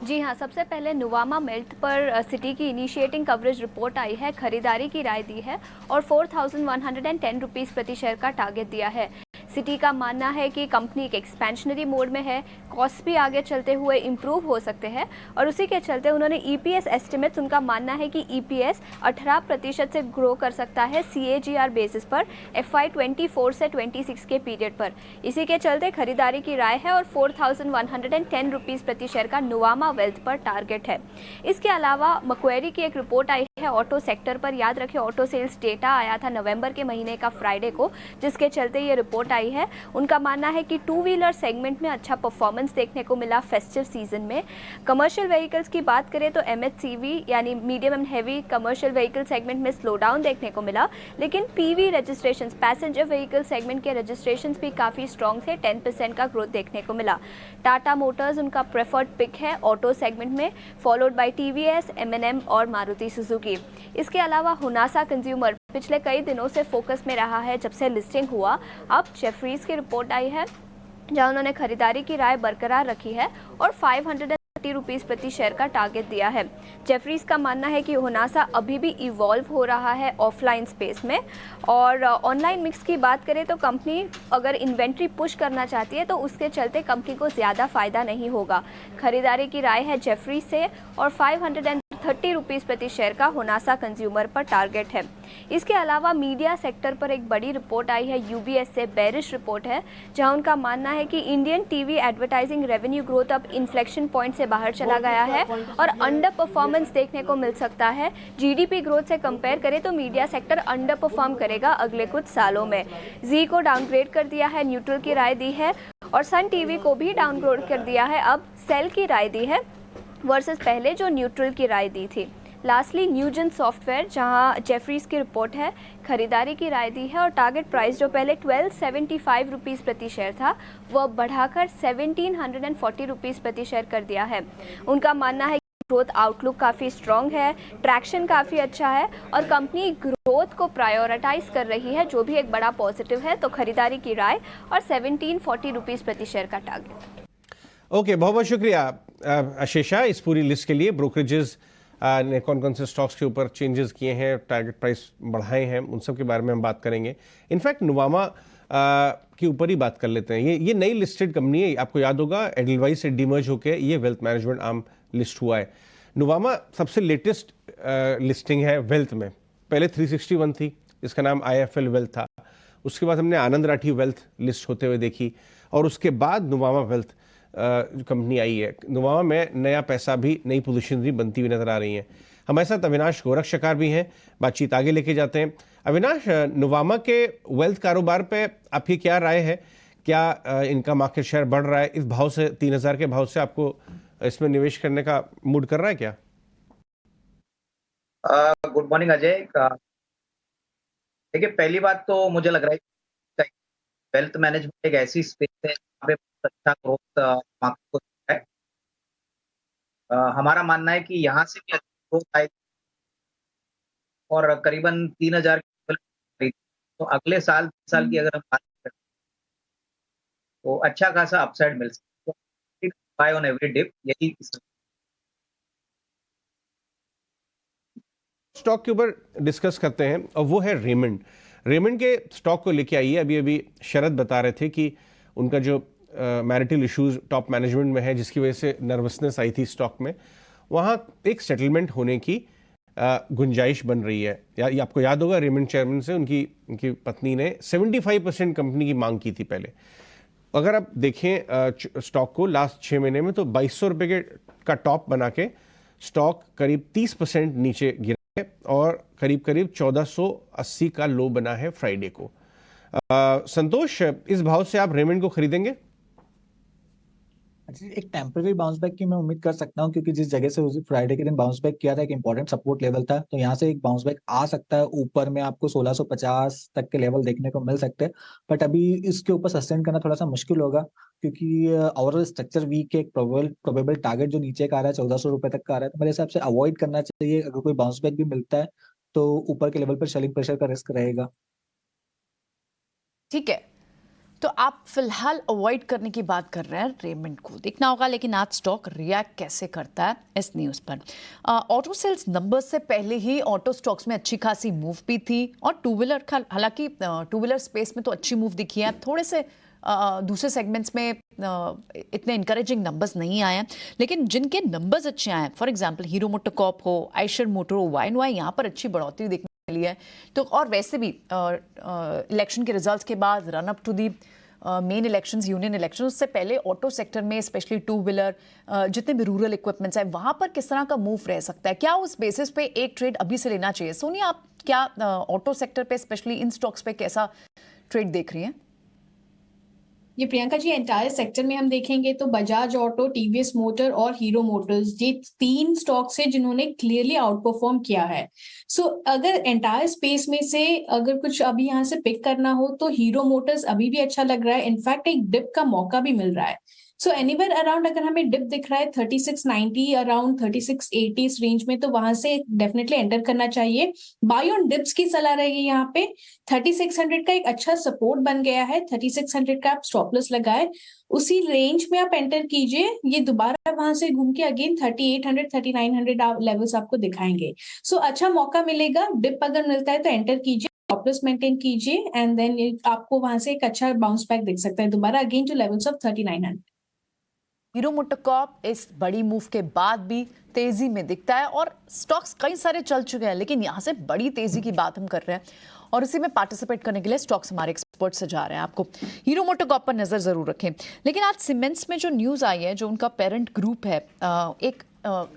जी हाँ, सबसे पहले नुवामा मेल्ट पर सिटी की इनिशिएटिंग कवरेज रिपोर्ट आई है, खरीदारी की राय दी है और 4,110 रुपीज़ प्रति शेयर का टारगेट दिया है। सिटी का मानना है कि कंपनी एक एक्सपेंशनरी मोड में है, कॉस्ट भी आगे चलते हुए इम्प्रूव हो सकते हैं और उसी के चलते उन्होंने EPS एस्टिमेट्स, उनका मानना है कि EPS 18% से ग्रो कर सकता है CAGR बेसिस पर FY 24 से 26 के पीरियड पर। इसी के चलते खरीदारी की राय है और 4,110 रुपीज़ प्रति शेयर का नुवामा वेल्थ पर टारगेट है। इसके अलावा मक्वेरी की एक रिपोर्ट आई है ऑटो सेक्टर पर। याद रखें ऑटो सेल्स डेटा आया था नवंबर के महीने का फ्राइडे को, जिसके चलते ये रिपोर्ट आई है। उनका मानना है कि टू व्हीलर सेगमेंट में अच्छा परफॉर्मेंस देखने को मिला फेस्टिव सीजन में। कमर्शियल व्हीकल्स की बात करें तो MHCV यानी medium and heavy commercial vehicle segment में स्लो डाउन देखने को मिला, लेकिन PV registrations passenger vehicle segment के रजिस्ट्रेशंस भी काफ़ी स्ट्रॉन्ग थे, 10% का ग्रोथ देखने को मिला। टाटा मोटर्स उनका प्रेफर्ड पिक है ऑटो सेगमेंट में, फॉलोड बाय TVS, M&M और मारुति सुजुकी। इसके अलावा हुनासा कंज्यूमर पिछले कई दिनों से फोकस में रहा है जब से लिस्टिंग हुआ। अब जेफरीज की रिपोर्ट आई है जहां उन्होंने खरीदारी की राय बरकरार रखी है और 530 रुपीस प्रति शेयर का टारगेट दिया है। जेफरीज का मानना है कि हुनासा अभी भी इवॉल्व हो रहा है ऑफलाइन स्पेस में, और ऑनलाइन मिक्स की बात करें तो कंपनी अगर इन्वेंट्री पुश करना चाहती है तो उसके चलते कंपनी को ज़्यादा फायदा नहीं होगा। खरीदारी की राय है जेफरीज से और 530 रुपीस प्रति शेयर का हुनासा कंज्यूमर पर टारगेट है। इसके अलावा मीडिया सेक्टर पर एक बड़ी रिपोर्ट आई है, UBS से बेरिश रिपोर्ट है, जहां उनका मानना है कि Indian TV advertising revenue growth अब इन्फ्लेक्शन पॉइंट से बाहर चला गया है और अंडर परफॉर्मेंस देखने को मिल सकता है। GDP ग्रोथ से कंपेयर करें तो मीडिया सेक्टर अंडर परफॉर्म करेगा अगले कुछ सालों में। जी को डाउनग्रेड कर दिया है, न्यूट्रल की राय दी है, और सन टीवी को भी डाउनग्रेड कर दिया है, अब सेल की राय दी है वर्सेस पहले जो न्यूट्रल की राय दी थी। लास्टली न्यूजन सॉफ्टवेयर, जहां जेफरीज की रिपोर्ट है, खरीदारी की राय दी है और टारगेट प्राइस जो पहले 1275 रुपीस प्रति शेयर था वह बढ़ाकर 1740 रुपीस प्रति शेयर कर दिया है। उनका मानना है कि ग्रोथ आउटलुक काफ़ी स्ट्रॉन्ग है, ट्रैक्शन काफ़ी अच्छा है और कंपनी ग्रोथ को प्रायोरिटाइज कर रही है, जो भी एक बड़ा पॉजिटिव है। तो खरीदारी की राय और 1740 रुपीस प्रति शेयर का टारगेट। ओके, बहुत बहुत शुक्रिया आशीषा इस पूरी लिस्ट के लिए। ब्रोकरेजेस ने कौन कौन से स्टॉक्स के ऊपर चेंजेस किए हैं, टारगेट प्राइस बढ़ाए हैं, उन सब के बारे में हम बात करेंगे। इनफैक्ट नुवामा के ऊपर ही बात कर लेते हैं। ये नई लिस्टेड कंपनी है, आपको याद होगा एडलवाइस से डीमर्ज होकर ये वेल्थ मैनेजमेंट आर्म लिस्ट हुआ है। नुवामा सबसे लेटेस्ट लिस्टिंग है वेल्थ में। पहले 361 थी, इसका नाम IFL वेल्थ था। उसके बाद हमने आनंद राठी वेल्थ लिस्ट होते हुए देखी और उसके बाद नुवामा वेल्थ जो कंपनी आई है। नुवामा में नया पैसा भी, नई पोजीशन भी बनती हुई नजर आ रही हैं। हमारे साथ अविनाश गोरक्षकार भी हैं, बातचीत आगे लेके जाते हैं। अविनाश, नुवामा के वेल्थ कारोबार पे आपकी क्या राय है? क्या इनका मार्केट शेयर बढ़ रहा है? इस भाव से, 3000 के भाव से आपको इसमें निवेश करने का मूड कर रहा है क्या? Good morning Ajay. देखिए, पहली बात तो मुझे लग रहा है वेल्थ मैनेजमेंट एक ऐसी स्पेस है जहाँ पे बहुत अच्छा ग्रोथ मार्केट को दिख रहा है। हमारा मानना है कि यहाँ से भी अच्छा ग्रोथ आएगी और करीबन 3000 तो अगले साल की अगर हम बात करें तो अच्छा खासा अपसाइड मिल सकता है। बाय ऑन एवरी डिप, यही स्टॉक के ऊपर डिस्कस करते हैं और वो है रेमंड। रेमंड के स्टॉक को लेके आइए। अभी शरद बता रहे थे कि उनका जो मैरिटल इश्यूज टॉप मैनेजमेंट में है, जिसकी वजह से नर्वसनेस आई थी स्टॉक में, वहाँ एक सेटलमेंट होने की गुंजाइश बन रही है। या आपको याद होगा रेमंड चेयरमैन से उनकी पत्नी ने 75% कंपनी की मांग की थी पहले। अगर आप देखें स्टॉक को लास्ट 6 महीने में तो 2200 रुपये का टॉप बना के स्टॉक करीब 30% नीचे गिरा है और करीब 1480 का लो बना है फ्राइडे को। संतोष, इस भाव से आप रेमंड को खरीदेंगे? एक टेम्पररी बाउंस बैक की मैं उम्मीद कर सकता हूँ, क्योंकि जिस जगह से उस फ्राइडे के दिन बाउंस बैक किया था एक इंपॉर्टेंट सपोर्ट लेवल था, तो यहाँ से एक बाउंस बैक आ सकता है। ऊपर में आपको 1650 तक के लेवल देखने को मिल सकते हैं, बट अभी इसके ऊपर सस्टेन करना थोड़ा सा मुश्किल होगा, क्योंकि ओवरऑल स्ट्रक्चर वीक है। एक प्रोबेबल टारगेट जो नीचे का आ रहा है 1400 रुपए तक का आ रहा है, तो मेरे हिसाब से अवॉइड करना चाहिए। अगर कोई बाउंस बैक भी मिलता है तो ऊपर के लेवल पर सेलिंग प्रेशर का रिस्क रहेगा। ठीक है, तो आप फिलहाल अवॉइड करने की बात कर रहे हैं रेमंड को। देखना होगा लेकिन आज स्टॉक रिएक्ट कैसे करता है इस न्यूज़ पर। ऑटो सेल्स नंबर्स से पहले ही ऑटो स्टॉक्स में अच्छी खासी मूव भी थी और टू व्हीलर का, हालांकि टू व्हीलर स्पेस में तो अच्छी मूव दिखी है, थोड़े से दूसरे सेगमेंट्स में इतने इंकरेजिंग नंबर्स नहीं आए हैं, लेकिन जिनके नंबर्स अच्छे आए हैं, फॉर एग्जांपल हीरो मोटोकॉर्प हो, आयशर मोटर हो, वाई यहाँ पर अच्छी बढ़ोतरी देखने के लिए है। तो और वैसे भी इलेक्शन के रिजल्ट्स के बाद run up to the main elections, union election, उससे पहले ऑटो सेक्टर में स्पेशली टू व्हीलर, जितने भी रूरल इक्विपमेंट्स हैं, वहाँ पर किस तरह का मूव रह सकता है? क्या उस बेसिस पे एक ट्रेड अभी से लेना चाहिए? सोनिया, आप क्या ऑटो सेक्टर पे स्पेशली इन स्टॉक्स पे कैसा ट्रेड देख रही हैं? ये प्रियंका जी, एंटायर सेक्टर में हम देखेंगे तो बजाज ऑटो, टीवीएस मोटर और हीरो मोटर्स, ये 3 स्टॉक्स है जिन्होंने क्लियरली आउट परफॉर्म किया है। सो अगर एंटायर स्पेस में से अगर कुछ अभी यहाँ से पिक करना हो तो हीरो मोटर्स अभी भी अच्छा लग रहा है, इनफैक्ट एक डिप का मौका भी मिल रहा है। सो एनीवेयर अराउंड अगर हमें डिप दिख रहा है 3690 अराउंड 3680 इस रेंज में, तो वहां से डेफिनेटली एंटर करना चाहिए। बाय ऑन डिप्स की सलाह रहेगी यहाँ पे। 3600 का एक अच्छा सपोर्ट बन गया है, 3600 का आप स्टॉप लॉस लगाए, उसी रेंज में आप एंटर कीजिए। ये दोबारा वहां से घूम के अगेन 3800 3900 लेवल्स आपको दिखाएंगे। सो अच्छा मौका मिलेगा, डिप अगर मिलता है तो एंटर कीजिए, स्टॉप लॉस मेंटेन कीजिए, एंड देन आपको वहां से एक अच्छा बाउंस बैक दिख सकता है दोबारा again two levels of 3900। Hero MotoCorp इस बड़ी मूव के बाद भी तेजी में दिखता है, और स्टॉक्स कई सारे चल चुके हैं, लेकिन यहाँ से बड़ी तेजी की बात हम कर रहे हैं, और इसी में पार्टिसिपेट करने के लिए स्टॉक्स हमारे एक्सपर्ट से जा रहे हैं। आपको हीरो मोटोकॉर्प पर नजर जरूर रखें। लेकिन आज सीमेंट्स में जो न्यूज आई है, जो उनका पेरेंट ग्रुप है, एक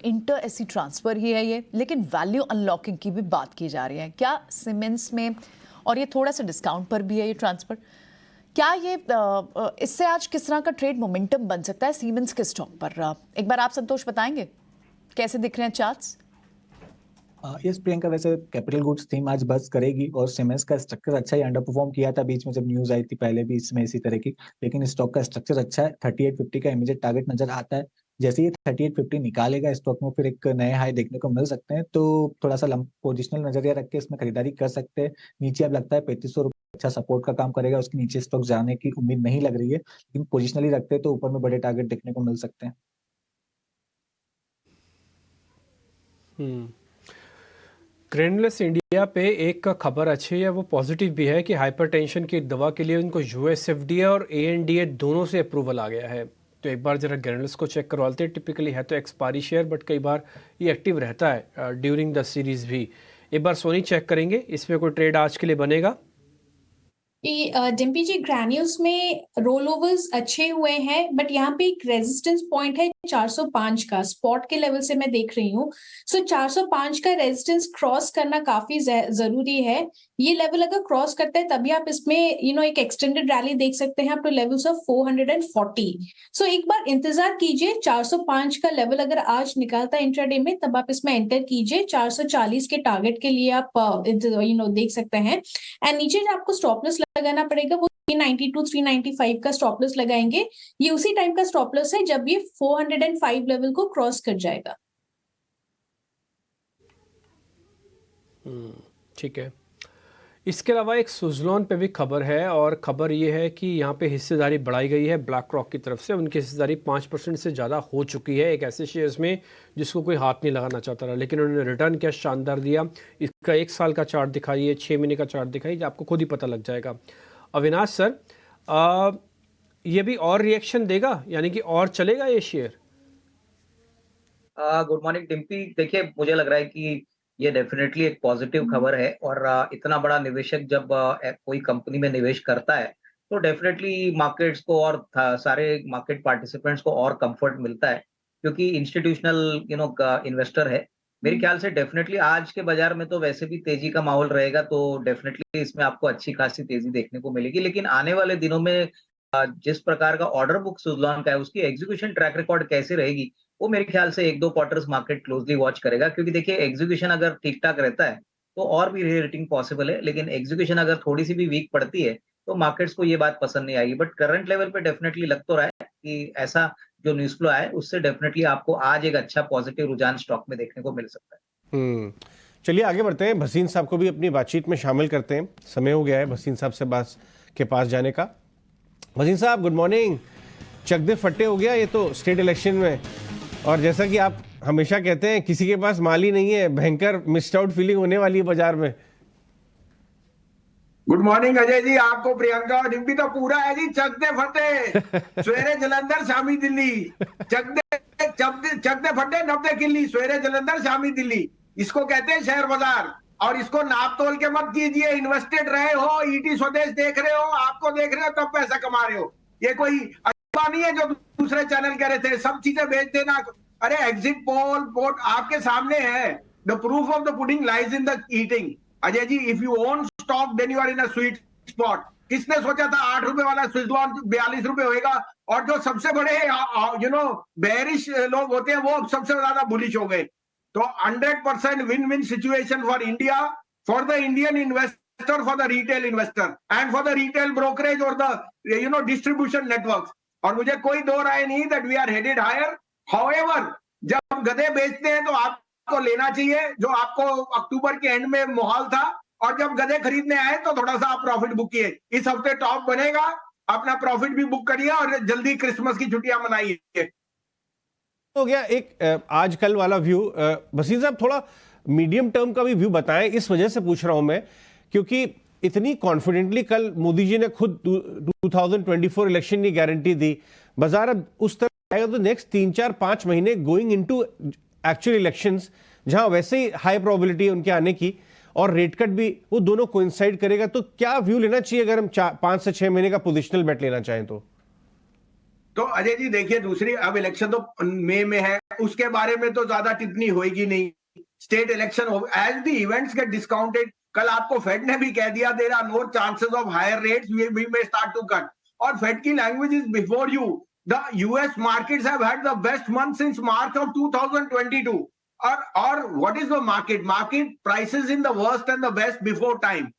इंटर एसी ट्रांसफर ही है ये, लेकिन वैल्यू अनलॉकिंग की भी बात की जा रही है। क्या सीमेंट्स में, और ये थोड़ा सा डिस्काउंट पर भी है ये ट्रांसफर, क्या ये इससे आज किस तरह का ट्रेड मोमेंटम बन सकता है सीमेंस के स्टॉक पर? एक बार आप संतोष बताएंगे कैसे दिख रहे हैं चार्ट्स? यस प्रियंका, वैसे कैपिटल गुड्स थीम आज बस करेगी, और सीमेंस का स्ट्रक्चर अच्छा ही अंडर परफॉर्म किया था बीच में जब न्यूज आई थी, पहले भी इसमें इसी तरह की, लेकिन स्टॉक का स्ट्रक्चर अच्छा है। 3850 का इमीडिएट टारगेट नजर आता है। जैसे ये 3850 निकालेगा स्टॉक में, फिर एक नए हाई देखने को मिल सकते हैं, तो थोड़ा सा पोजिशनल नजरिया रख के इसमें खरीदारी कर सकते हैं। नीचे अब लगता है 3500 अच्छा सपोर्ट का काम करेगा, उसके नीचे स्टॉक जाने की उम्मीद नहीं लग रही है, लेकिन पोजिशनली रखते हैं तो ऊपर में बड़े टारगेट देखने को मिल सकते हैं। ग्रैन्युलस इंडिया पे एक खबर अच्छी है, वो पॉजिटिव भी है कि हाइपरटेंशन की दवा के लिए उनको यूएसएफडीए और एएनडीए दोनों से अप्रूवल आ गया है। तो एक बार जरा ग्रैन्युलस को चेक करवाते हैं। टिपिकली है तो एक्सपायरी शेयर, बट कई बार ये एक्टिव रहता है ड्यूरिंग द सीरीज भी। एक बार सोनी चेक करेंगे, इसमें कोई ट्रेड आज के लिए बनेगा? डिम्पी जी, ग्रैन्यूल्स में रोल ओवर्स अच्छे हुए हैं, बट यहाँ पे एक रेजिस्टेंस पॉइंट है 405 का, स्पॉट के लेवल से मैं देख रही हूँ। सो 405 का रेजिस्टेंस क्रॉस करना काफी जरूरी है। ये लेवल अगर क्रॉस करता है तभी आप इसमें एक एक्सटेंडेड रैली देख सकते हैं अप टू लेवल्स ऑफ 440। सो एक बार इंतजार कीजिए, 405 का लेवल अगर आज निकालता है इंट्राडे में, तब आप इसमें एंटर कीजिए। 440 के टारगेट के लिए आप देख सकते हैं। एंड नीचे जो आपको स्टॉप लॉस लगाना पड़ेगा वो 392 395 का स्टॉप लॉस लगाएंगे। ये उसी टाइम का स्टॉप लॉस है जब ये 405 लेवल को क्रॉस कर जाएगा। ठीक है। इसके अलावा एक सुज़लॉन पे भी खबर है, और खबर ये है कि यहाँ पे हिस्सेदारी बढ़ाई गई है ब्लैक रॉक की तरफ से। उनकी हिस्सेदारी 5% से ज़्यादा हो चुकी है एक ऐसे शेयर्स में जिसको कोई हाथ नहीं लगाना चाहता रहा, लेकिन उन्होंने रिटर्न क्या शानदार दिया। इसका 1 साल का चार्ट दिखाइए, 6 महीने का चार्ट दिखाइए, आपको खुद ही पता लग जाएगा। अविनाश सर, ये भी और रिएक्शन देगा, यानी कि और चलेगा ये शेयर? Good morning Dimpy. देखिए, मुझे लग रहा है कि ये डेफिनेटली एक पॉजिटिव खबर है, और इतना बड़ा निवेशक जब कोई कंपनी में निवेश करता है तो डेफिनेटली मार्केट्स को और सारे मार्केट पार्टिसिपेंट्स को और कंफर्ट मिलता है, क्योंकि इंस्टीट्यूशनल इन्वेस्टर है। मेरे ख्याल से डेफिनेटली आज के बाजार में तो वैसे भी तेजी का माहौल रहेगा, तो डेफिनेटली इसमें आपको अच्छी खासी तेजी देखने को मिलेगी। लेकिन आने वाले दिनों में जिस प्रकार का ऑर्डर बुक सुज़लॉन का है, उसकी एग्जीक्यूशन ट्रैक रिकॉर्ड कैसे रहेगी, वो मेरे ख्याल से 1-2 क्वार्टर्स मार्केट क्लोजली वॉच करेगा। क्योंकि देखिए, एग्जीक्यूशन अगर ठीक ठाक रहता है तो और भी रेटिंग पॉसिबल है, लेकिन एग्जीक्यूशन अगर थोड़ी सी भी वीक पड़ती है तो मार्केट्स को ये बात पसंद नहीं आएगी। बट करंट लेवल पे डेफिनेटली लग तो रहा है कि ऐसा जो न्यूज फ्लो आया उससे डेफिनेटली आपको आज एक अच्छा पॉजिटिव रुझान स्टॉक में देखने को मिल सकता है। चलिए आगे बढ़ते हैं, भसीन साहब को भी अपनी बातचीत में शामिल करते हैं। समय हो गया है भसीन साहब से बात के पास जाने का। भसीन साहब, गुड मॉर्निंग। चक दे फट्टे हो गया ये तो स्टेट इलेक्शन में, और जैसा कि आप हमेशा कहते हैं किसी के पास माल ही नहीं है, भयंकर मिस्ड आउट फीलिंग होने वाली है बाजार में। गुड मॉर्निंग अजय जी, आपको प्रियंका और डिम्पी तो पूरा है जी। चक दे फटे सवेरे जलंधर शामी दिल्ली, चक दे फटे 90 किल्ली, सवेरे जलंधर शामी दिल्ली, इसको कहते हैं शेयर बाजार। और इसको नाप तोल के मत कीजिए। इन्वेस्टेड रहे हो, ईटी स्वदेश देख रहे हो, आपको देख रहे हो, तब पैसा कमा रहे हो। ये कोई अच्छा नहीं है जो दूसरे चैनल कह रहे थे सब चीजें बेच देना। अरे एग्जिट पोल पोर्ट आपके सामने है। The proof of the pudding lies in the eating. Ajay ji, if you own stock then you are in a sweet spot. किसने सोचा था 8 रुपए वाला स्विट्जरलैंड 42 रुपए होएगा? और जो सबसे बड़े बेरिश लोग होते हैं वो सबसे ज्यादा बुलिश हो गए। तो 100% win win situation for India, for the Indian investor, for the retail investor and for the retail brokerage और द डिस्ट्रीब्यूशन नेटवर्क। और मुझे कोई दो राय नहीं that we are headed higher. However, जब गधे बेचते हैं तो आपको लेना चाहिए जो आपको अक्टूबर के एंड में माहौल था, और जब गधे खरीदने आए तो थोड़ा सा आप प्रॉफिट बुक किए। इस हफ्ते टॉप बनेगा, अपना प्रॉफिट भी बुक करिए और जल्दी क्रिसमस की छुट्टियां मनाइए। हो गया एक आज कल वाला व्यू। वसीम साहब, थोड़ा मीडियम टर्म का भी व्यू बताएं। इस वजह से पूछ रहा हूं मैं क्योंकि इतनी कॉन्फिडेंटली कल मोदी जी ने खुद 2024 इलेक्शन की गारंटी दी। बाजार अब उस तरह आएगा तो नेक्स्ट 3-4-5 महीने गोइंग इनटू एक्चुअल इलेक्शंस, जहां वैसे ही हाई प्रोबेबिलिटी है उनके आने की, और रेट कट भी, वो दोनों कोइंसाइड करेगा। तो क्या व्यू लेना चाहिए अगर हम 5 से 6 महीने का पोजिशनल बेट लेना चाहें तो अजय जी देखिए, दूसरी अब इलेक्शन तो मई में है, उसके बारे में तो ज्यादा टिप्पणी होगी नहीं। State election as the events get discounted. कल आपको फेड ने भी कह दिया there are no chances of higher rates, we may start to cut. और फेड की language is before you. The US markets have had the best month since March of 2022। और what is the market prices in the worst and the best before time.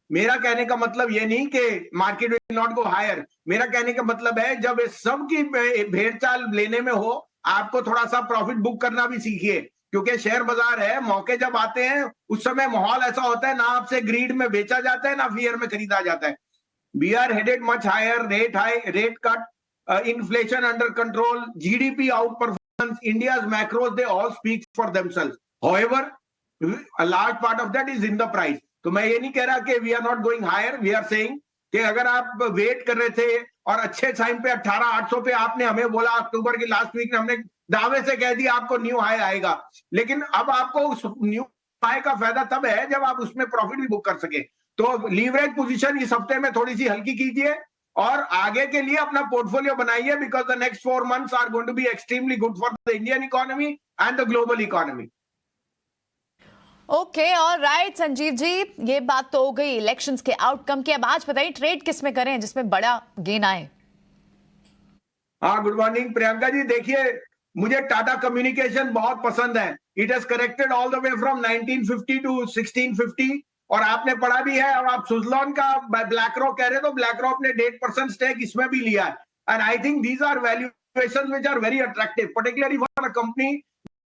मेरा कहने का मतलब ये नहीं कि market will not go higher. मेरा कहने का मतलब है जब सब की भेड़चाल लेने में हो, आपको थोड़ा सा प्रॉफिट बुक करना भी सीखिए, क्योंकि शेयर बाजार है। मौके जब आते हैं उस समय माहौल ऐसा होता है, ना आपसे ग्रीड में बेचा जाता है ना फियर में खरीदा जाता है। We are headed much higher, rate cut, inflation under control, GDP outperformance, India's macros, they all speak for themselves. However, a large part of that is in the price। तो मैं ये नहीं कह रहा कि we are not going higher, we are saying कि अगर आप वेट कर रहे थे और अच्छे टाइम पे 18,800 पे आपने हमें बोला, अक्टूबर की लास्ट वीक में हमने दावे से कह दिया आपको न्यू हाई आएगा, लेकिन अब आपको उस न्यू हाई का फायदा तब है जब आप उसमें प्रॉफिट भी बुक कर सके। तो लीवरेज पोजीशन इस हफ्ते में थोड़ी सी हल्की कीजिए और आगे के लिए अपना पोर्टफोलियो बनाइए, because the next 4 months are going to be extremely good for the Indian economy and the global economy. Okay, और राइट संजीव जी, ये बात तो हो गई इलेक्शंस के आउटकम की। अब आज बताइए ट्रेड किस में करें जिसमें बड़ा गेन आए। हाँ, गुड मॉर्निंग प्रियंका जी। देखिए, मुझे टाटा कम्युनिकेशन बहुत पसंद है। It has corrected all the way from 1950 to 1650, और आपने पढ़ा भी है। और आप सुजलॉन का ब्लैक रॉक कह रहे तो ब्लैक रॉक ने 8% स्टेक इसमें भी लिया है। And I think these are valuations which are very attractive, particularly for a company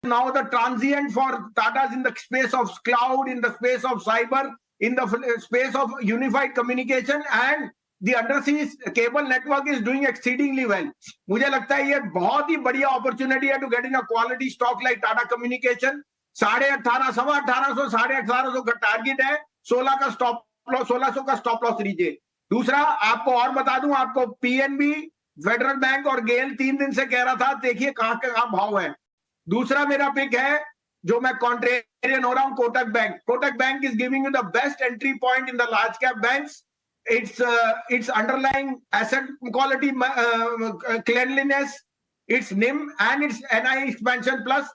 now the transient for Tata's in the space of cloud, in the space of cyber, in the space of unified communication, and the undersea cable network is doing exceedingly well। मुझे लगता है ये बहुत ही बढ़िया opportunity है to get in a quality stock like Tata communication. 18,500, 18,500, 18,500 का target है। 16 का स्टॉप लॉस, 1600 का स्टॉप लॉस लीजिए। दूसरा आपको और बता दूं, आपको पीएनबी, फेडरल बैंक और गेल 3 दिन से कह रहा था, देखिए कहां भाव है। दूसरा मेरा पिक है जो मैं कॉन्ट्रेरियन हो रहा हूं, Kotak bank. Kotak bank is giving you the best entry point in the large cap banks. Its underlying asset quality, cleanliness, its NIM and its NI expansion plus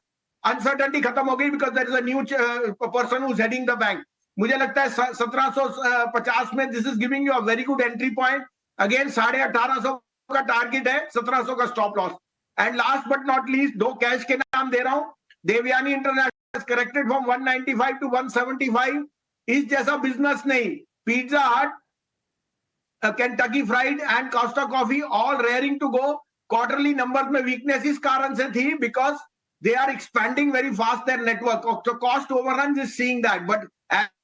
uncertainty खत्म हो गई because there is a new person who's heading the bank। मुझे लगता है 1750 में this is giving you a very good entry point। Again 1850 का target है, 1700 का stop loss. And last but not least, 2 cash के नाम दे रहा हूं। Devyani international corrected from 195 to 175। इस जैसा बिजनेस नहीं, Pizza Hut, Kentucky Fried and Costa Coffee all raring to go. Quarterly numbers में वीकनेस इस कारण से थी because they are expanding very fast their network, so cost overruns is seeing that, but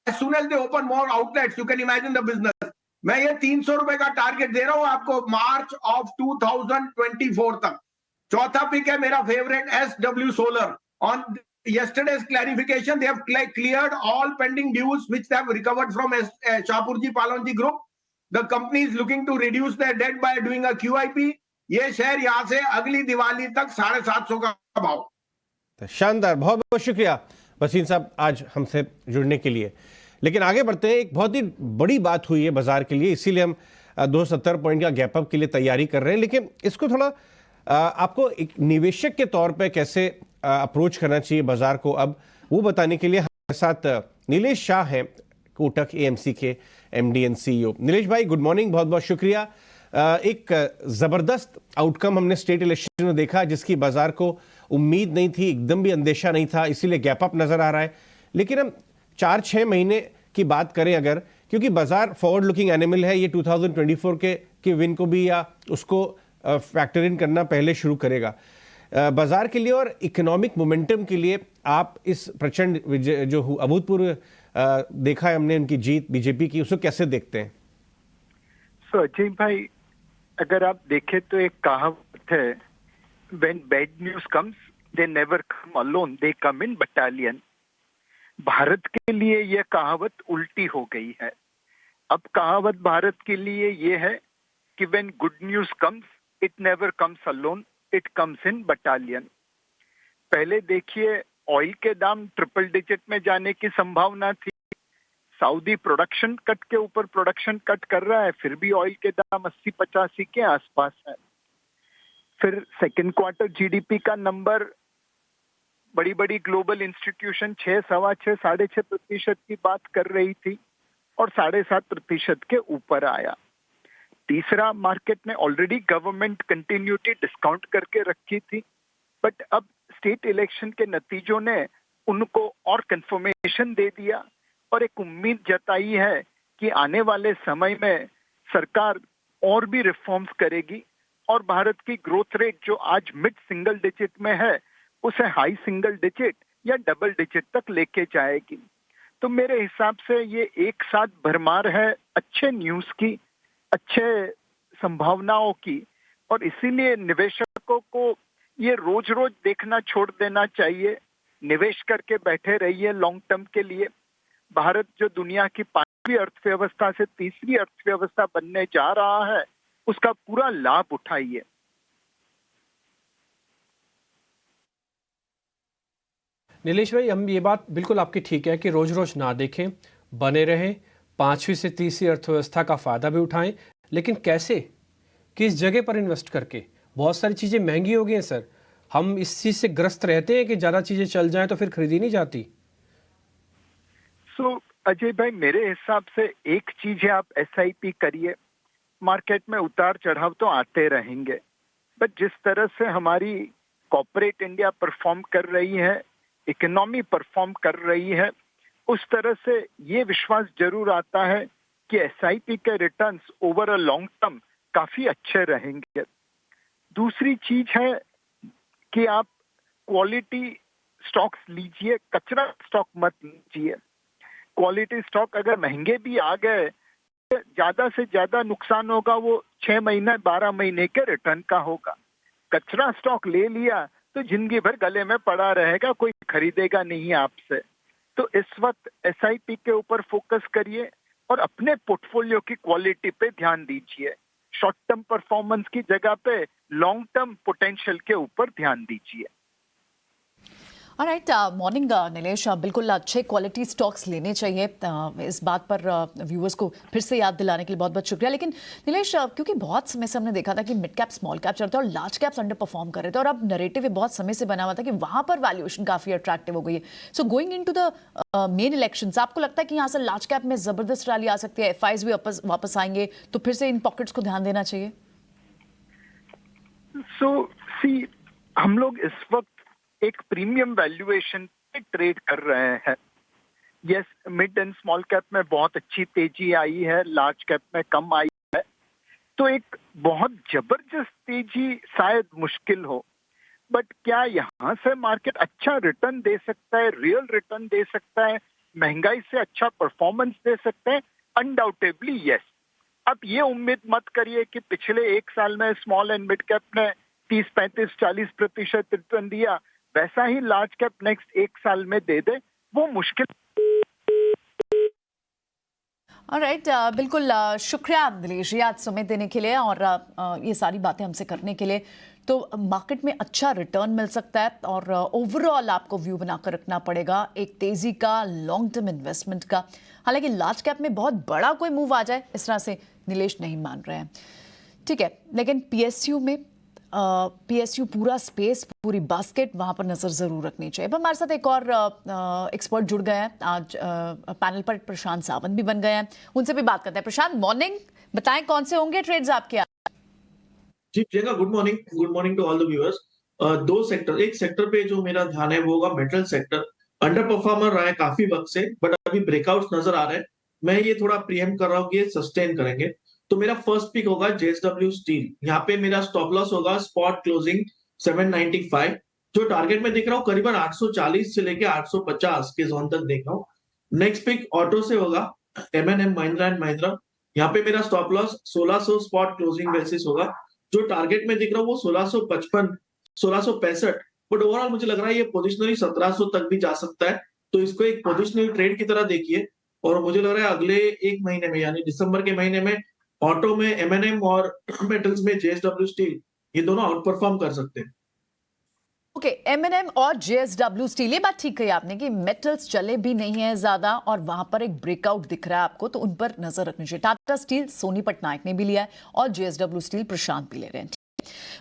as soon as they open more outlets you can imagine the business। मैं ये 300 रुपए का target दे रहा हूं आपको मार्च ऑफ 2024 तक। चौथा पिक है मेरा favourite SW solar. On yesterday's clarification they have cleared all pending dues which they have recovered from Shapurji Palonji group। the company is looking to reduce their debt by doing a QIP। ये share यहां से अगली दिवाली तक 750 का भाव। शानदार, बहुत बहुत शुक्रिया वसीम साहब आज हमसे जुड़ने के लिए। लेकिन आगे बढ़ते हैं, एक बहुत ही बड़ी बात हुई है बाजार के लिए, इसीलिए हम 270 पॉइंट का गैप अप के लिए तैयारी कर रहे हैं। लेकिन इसको थोड़ा आपको एक निवेशक के तौर पे कैसे अप्रोच करना चाहिए बाजार को, अब वो बताने के लिए हमारे साथ नीलेश शाह हैं, कोटक एएमसी के एमडी एंड सीईओ। नीलेश भाई गुड मॉर्निंग, बहुत बहुत शुक्रिया। एक ज़बरदस्त आउटकम हमने स्टेट इलेक्शन में देखा, जिसकी बाजार को उम्मीद नहीं थी, एकदम भी अंदेशा नहीं था, इसीलिए गैप अप नजर आ रहा है। लेकिन हम 4-6 महीने की बात करें अगर, क्योंकि बाजार फॉरवर्ड लुकिंग एनिमल है, ये 2024 के विन को भी या उसको फैक्टर इन करना पहले शुरू करेगा। बाजार के लिए और इकोनॉमिक मोमेंटम के लिए आप इस प्रचंड जो अभूतपूर्व देखा है हमने उनकी जीत बीजेपी की, उसको कैसे देखते हैं? अजय भाई, अगर आप देखें तो एक कहावत है, when bad news comes they never come alone, they come in battalion। Bharat के लिए यह कहावत उल्टी हो गई है। अब कहावत भारत के लिए यह है कि when good news comes it never comes alone, it comes in battalion। पहले देखिए, ऑयल के दाम ट्रिपल डिजिट में जाने की संभावना थी, सऊदी प्रोडक्शन कट के ऊपर प्रोडक्शन कट कर रहा है, फिर भी ऑयल के दाम 80-85 के आसपास है। फिर सेकेंड क्वार्टर जीडीपी का नंबर बड़ी बड़ी ग्लोबल इंस्टीट्यूशन 6, 6.25, 6.5% की बात कर रही थी और 7.5% के ऊपर आया। तीसरा, मार्केट ने ऑलरेडी गवर्नमेंट कंटिन्यूटी डिस्काउंट करके रखी थी, बट अब स्टेट इलेक्शन के नतीजों ने उनको और कंफर्मेशन दे दिया और एक उम्मीद जताई है कि आने वाले समय में सरकार और भी रिफॉर्म्स करेगी और भारत की ग्रोथ रेट जो आज मिड सिंगल डिजिट में है उसे हाई सिंगल डिजिट या डबल डिजिट तक लेके जाएगी। तो मेरे हिसाब से ये एक साथ भरमार है अच्छे न्यूज़ की, अच्छे संभावनाओं की, और इसीलिए निवेशकों को ये रोज रोज देखना छोड़ देना चाहिए। निवेश करके बैठे रहिए लॉन्ग टर्म के लिए। भारत जो दुनिया की 5वीं अर्थव्यवस्था से 3री अर्थव्यवस्था बनने जा रहा है, उसका पूरा लाभ उठाइए। नीलेश भाई, हम ये बात बिल्कुल आपकी ठीक है कि रोज रोज ना देखें, बने रहें, 5वीं से 3री अर्थव्यवस्था का फायदा भी उठाएं, लेकिन कैसे, किस जगह पर इन्वेस्ट करके? बहुत सारी चीज़ें महंगी हो गई हैं सर, हम इस चीज़ से ग्रस्त रहते हैं कि ज़्यादा चीज़ें चल जाएं तो फिर खरीदी नहीं जाती। अजय भाई, मेरे हिसाब से एक चीज है, आप SIP करिए। मार्केट में उतार चढ़ाव तो आते रहेंगे, बट जिस तरह से हमारी कॉर्पोरेट इंडिया परफॉर्म कर रही है, इकोनॉमी परफॉर्म कर रही है, उस तरह से ये विश्वास जरूर आता है कि SIP के returns over a long term काफी अच्छे रहेंगे। दूसरी चीज है कि आप क्वालिटी स्टॉक्स लीजिए, कचरा स्टॉक मत लीजिए। क्वालिटी स्टॉक अगर महंगे भी आ गए, ज्यादा से ज्यादा नुकसान होगा वो 6 महीने 12 महीने के रिटर्न का होगा। कचरा स्टॉक ले लिया तो जिंदगी भर गले में पड़ा रहेगा, कोई खरीदेगा नहीं आपसे। तो इस वक्त SIP के ऊपर फोकस करिए और अपने पोर्टफोलियो की क्वालिटी पे ध्यान दीजिए। शॉर्ट टर्म परफॉर्मेंस की जगह पे लॉन्ग टर्म पोटेंशियल के ऊपर ध्यान दीजिए। ऑलराइट, मॉर्निंग नीलेश, बिल्कुल अच्छे क्वालिटी स्टॉक्स लेने चाहिए। इस बात पर व्यूअर्स को फिर से याद दिलाने के लिए बहुत बहुत शुक्रिया। लेकिन नीलेश, क्योंकि बहुत समय से हमने देखा था कि मिड कैप स्मॉल कैप चलते और लार्ज कैप्स अंडर परफॉर्म कर रहे थे, और अब नरेटिव बहुत समय से बना हुआ था कि वहां पर वैल्यूएशन काफी अट्रैक्टिव हो गई है। So going into the main elections, आपको लगता है कि यहाँ से लार्ज कैप में जबरदस्त रैली आ सकती है, FIs भी वापस आएंगे, तो फिर से इन पॉकेट्स को ध्यान देना चाहिए? हम लोग इस वक्त एक प्रीमियम वैल्यूएशन पे ट्रेड कर रहे हैं। Yes, mid and small cap में बहुत अच्छी तेजी आई है, लार्ज कैप में कम आई है, तो एक बहुत जबरदस्त तेजी शायद मुश्किल हो, बट क्या यहाँ से मार्केट अच्छा रिटर्न दे सकता है, रियल रिटर्न दे सकता है, महंगाई से अच्छा परफॉर्मेंस दे सकता है? Undoubtedly yes. अब ये उम्मीद मत करिए कि पिछले 1 साल में स्मॉल एंड मिड कैप ने 30, 35, 40% रिटर्न दिया, वैसा ही लार्ज कैप नेक्स्ट 1 साल में दे दे, वो मुश्किल। ऑलराइट, बिल्कुल शुक्रिया दिलेश जी आज समय देने के लिए और ये सारी बातें हमसे करने के लिए। तो मार्केट में अच्छा रिटर्न मिल सकता है और ओवरऑल आपको व्यू बनाकर रखना पड़ेगा एक तेजी का, लॉन्ग टर्म इन्वेस्टमेंट का। हालांकि लार्ज कैप में बहुत बड़ा कोई मूव आ जाए इस तरह से नीलेश नहीं मान रहे हैं, ठीक है। लेकिन पीएसयू में पीएसयू पूरा स्पेस, पूरी बास्केट, वहां पर नजर जरूर रखनी चाहिए। अब हमारे साथ एक और एक्सपर्ट जुड़ गए हैं आज पैनल पर, प्रशांत सावंत भी बन गए हैं, उनसे भी बात करते हैं। प्रशांत, मॉर्निंग, बताएं कौन से होंगे ट्रेड्स आपके? जी Priyanka, good morning to all the viewers. दो सेक्टर, एक सेक्टर पे जो मेरा ध्यान है वो होगा मेटल सेक्टर। अंडर परफॉर्मर रहा है काफी वक्त से, बट अभी ब्रेकआउट्स नजर आ रहे हैं। मैं ये थोड़ा प्रीएम्प्ट कर रहा हूँ कि ये सस्टेन करेंगे। तो मेरा फर्स्ट पिक होगा जेएसडब्ल्यू स्टील। यहाँ पे मेरा स्टॉप लॉस होगा स्पॉट क्लोजिंग 795। जो टारगेट में देख रहा हूँ करीबन 840 से लेके 850 के जोन तक देख रहा हूँ। नेक्स्ट पिक ऑटो से होगा एमएनएम, महिंद्रा एंड महिंद्रा। यहाँ पे मेरा stop loss 1600 spot closing basis होगा। जो टारगेट में दिख रहा हूँ वो 1655, 1665, बट ओवरऑल मुझे लग रहा है ये पोजिशनली 1700 तक भी जा सकता है। तो इसको एक पोजिशनल ट्रेड की तरह देखिए। और मुझे लग रहा है अगले एक महीने में, यानी दिसंबर के महीने में, ऑटो में एमएनएम और मेटल्स में जेएसडब्ल्यू स्टील, ये दोनों आउट परफॉर्म कर सकते हैं। ओके, एमएनएम और जेएसडब्ल्यू स्टील, ये बात ठीक कही आपने कि मेटल्स चले भी नहीं है ज्यादा और वहां पर एक ब्रेकआउट दिख रहा है आपको, तो उन पर नजर रखनी चाहिए। टाटा स्टील सोनी पटनायक ने भी लिया है और जेएसडब्ल्यू स्टील प्रशांत भी ले रहे हैं।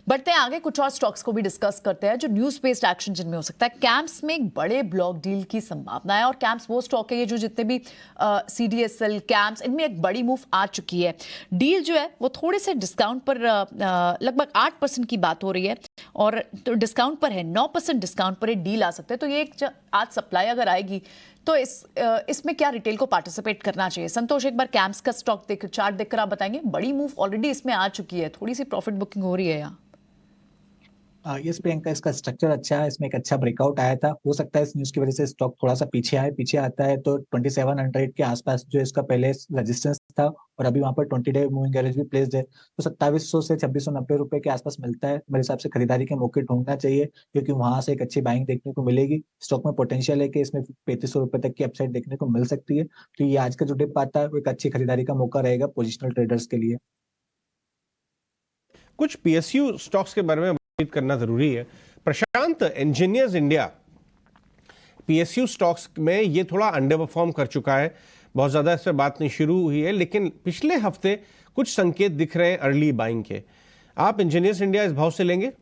बढ़ते हैं आगे, कुछ और स्टॉक्स को भी डिस्कस करते हैं जो न्यूज बेस्ड एक्शन जिनमें हो सकता है। कैंप्स में एक बड़े ब्लॉक डील की संभावना है और कैंप्स वो स्टॉक है ये जो जितने भी सीडीएसएल, कैंप्स, इनमें एक बड़ी मूव आ चुकी है। डील जो है वो थोड़े से डिस्काउंट पर, लगभग 8% की बात हो रही है और तो डिस्काउंट पर है, 9% डिस्काउंट पर ये डील आ सकते हैं। तो ये आज सप्लाई अगर आएगी तो इसमें क्या रिटेल को पार्टिसिपेट करना चाहिए? संतोष, एक बार कैंप्स का स्टॉक चार्ट देखकर आप बताएंगे। बड़ी मूव ऑलरेडी इसमें आ चुकी है, थोड़ी सी प्रॉफिट बुकिंग हो रही है यहाँ। यस प्रियंका, इसका स्ट्रक्चर अच्छा है, इसमें एक अच्छा ब्रेकआउट आया था। हो सकता है इस न्यूज की वजह से स्टॉक थोड़ा सा पीछे आता है तो 2700 के आसपास जो इसका पहले रेजिस्टेंस था, और अभी वहां पर 20 डे मूविंग एवरेज भी प्लेस्ड है, तो 2700 से 2690 रुपए के आसपास मिलता है। मेरे हिसाब से खरीदारी के मौके ढूंढना चाहिए, क्योंकि वहां से एक अच्छी बाइंग देखने को मिलेगी। स्टॉक में पोटेंशियल है कि इसमें 3500 रुपए तक की अपसाइड देखने को मिल सकती है। तो ये आज का जो डिप आता है वो एक अच्छी खरीदारी का मौका रहेगा पोजिशनल ट्रेडर्स के लिए। कुछ पीएसयू स्टॉक्स के बारे में बात करना जरूरी है। प्रशांत, इंजीनियर्स इंडिया पीएसयू स्टॉक्स में ये थोड़ा अंडर परफॉर्म कर चुका है, बहुत ज्यादा इस पर बात नहीं शुरू हुई है, लेकिन पिछले हफ्ते कुछ संकेत दिख रहे हैं अर्ली बाइंग के। आप इंजीनियर्स इंडिया इस भाव से लेंगे?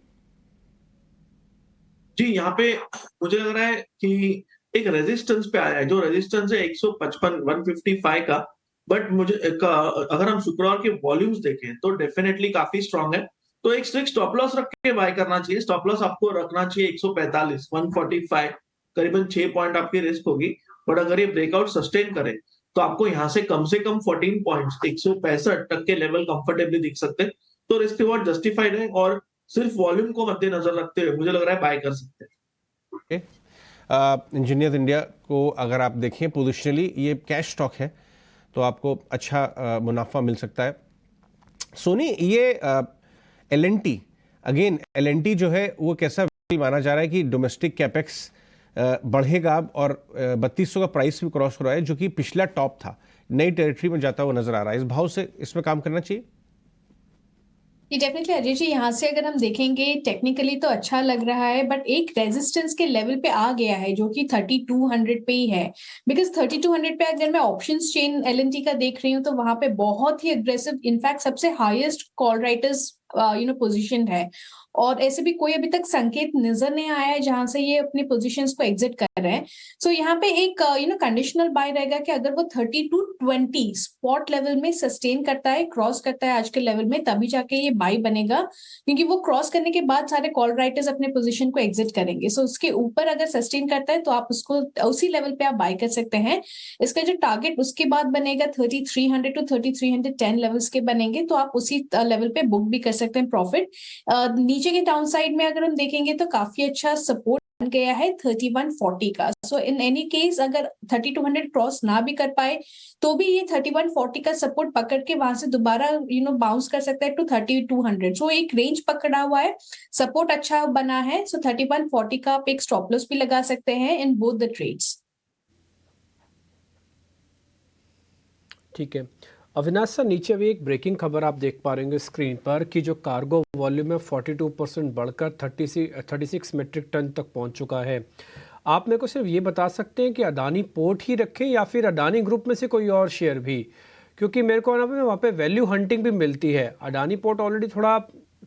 जी, यहाँ पे मुझे लग रहा है कि एक रेजिस्टेंस पे आया है, जो रेजिस्टेंस है 155, 155 का। बट अगर हम शुक्रवार के वॉल्यूम्स देखें तो डेफिनेटली काफी स्ट्रांग है। तो एक स्ट्रिक्ट स्टॉप लॉस रख के बाय करना चाहिए। स्टॉप लॉस आपको रखना चाहिए 145, 145, करीबन 6 पॉइंट आपकी रिस्क होगी। बट अगर ये ब्रेकआउट सस्टेन करे तो आपको यहाँ से कम 14 पॉइंट्स, 165 तक के लेवल कंफर्टेबली दिख सकते हैं। तो रिस्क रिवॉर्ड जस्टिफाइड है और सिर्फ वॉल्यूम को मद्देनजर रखते हुए मुझे लग रहा है बाय कर सकते हैं। इंजीनियर्स इंडिया को अगर आप देखें पोजिशनली, ये कैश स्टॉक है तो आपको अच्छा मुनाफा मिल सकता है। सोनी, ये एलएनटी, अगेन एलएनटी जो है वो कैसा माना जा रहा है कि डोमेस्टिक कैपेक्स बढ़ेगा और 3200 का प्राइस भी क्रॉस हो रहा है, जो कि पिछला टॉप था, नई टेरिटरी में जाता हुआ नजर आ रहा है। इस भाव से इसमें काम करना चाहिए? ये डेफिनेटली अजय जी, यहाँ से अगर हम देखेंगे टेक्निकली तो अच्छा लग रहा है, बट एक रेजिस्टेंस के लेवल पे आ गया है जो कि 3200 पे ही है। बिकॉज 3200 पे अगर मैं ऑप्शंस चेन एलएनटी का देख रही हूँ तो वहां पे बहुत ही अग्रेसिव, इनफैक्ट सबसे हाईएस्ट कॉल राइटर्स पोजीशन है, और ऐसे भी कोई अभी तक संकेत नजर नहीं आया है जहां से ये अपनी पोजीशंस को एग्जिट कर रहे हैं। सो यहाँ पे एक कंडीशनल बाय रहेगा कि अगर वो 3220 स्पॉट लेवल में सस्टेन करता है, क्रॉस करता है आज के लेवल में, तभी जाके ये बाय बनेगा, क्योंकि वो क्रॉस करने के बाद सारे कॉल राइटर्स अपने पोजीशन को एग्जिट करेंगे। सो उसके ऊपर अगर सस्टेन करता है तो आप उसको उसी लेवल पे आप बाय कर सकते हैं। इसका जो टारगेट उसके बाद बनेगा 3300 टू 3310 लेवल्स के बनेंगे, तो आप उसी लेवल पे बुक भी कर सकते हैं प्रॉफिट। नीचे के डाउन साइड में अगर हम देखेंगे तो काफी अच्छा सपोर्ट बन गया है 3140 का। सो इन एनी केस अगर 3200 क्रॉस ना भी कर पाए तो भी ये 3140 का सपोर्ट पकड़ के वहां से दोबारा बाउंस कर सकता है टू 3200। सो एक रेंज पकड़ा हुआ है, सपोर्ट अच्छा बना है। सो 3140 का आप एक स्टॉप लॉस भी लगा सकते हैं इन बोथ द ट्रेड्स। ठीक है अविनाश सर, नीचे अभी एक ब्रेकिंग खबर आप देख पा रहे होंगे स्क्रीन पर कि जो कार्गो वॉल्यूम है 42% बढ़कर 36 मीट्रिक टन तक पहुंच चुका है। आप मेरे को सिर्फ ये बता सकते हैं कि अडानी पोर्ट ही रखें या फिर अडानी ग्रुप में से कोई और शेयर भी, क्योंकि मेरे को ना वहाँ पे वैल्यू हंटिंग भी मिलती है। अडानी पोर्ट ऑलरेडी थोड़ा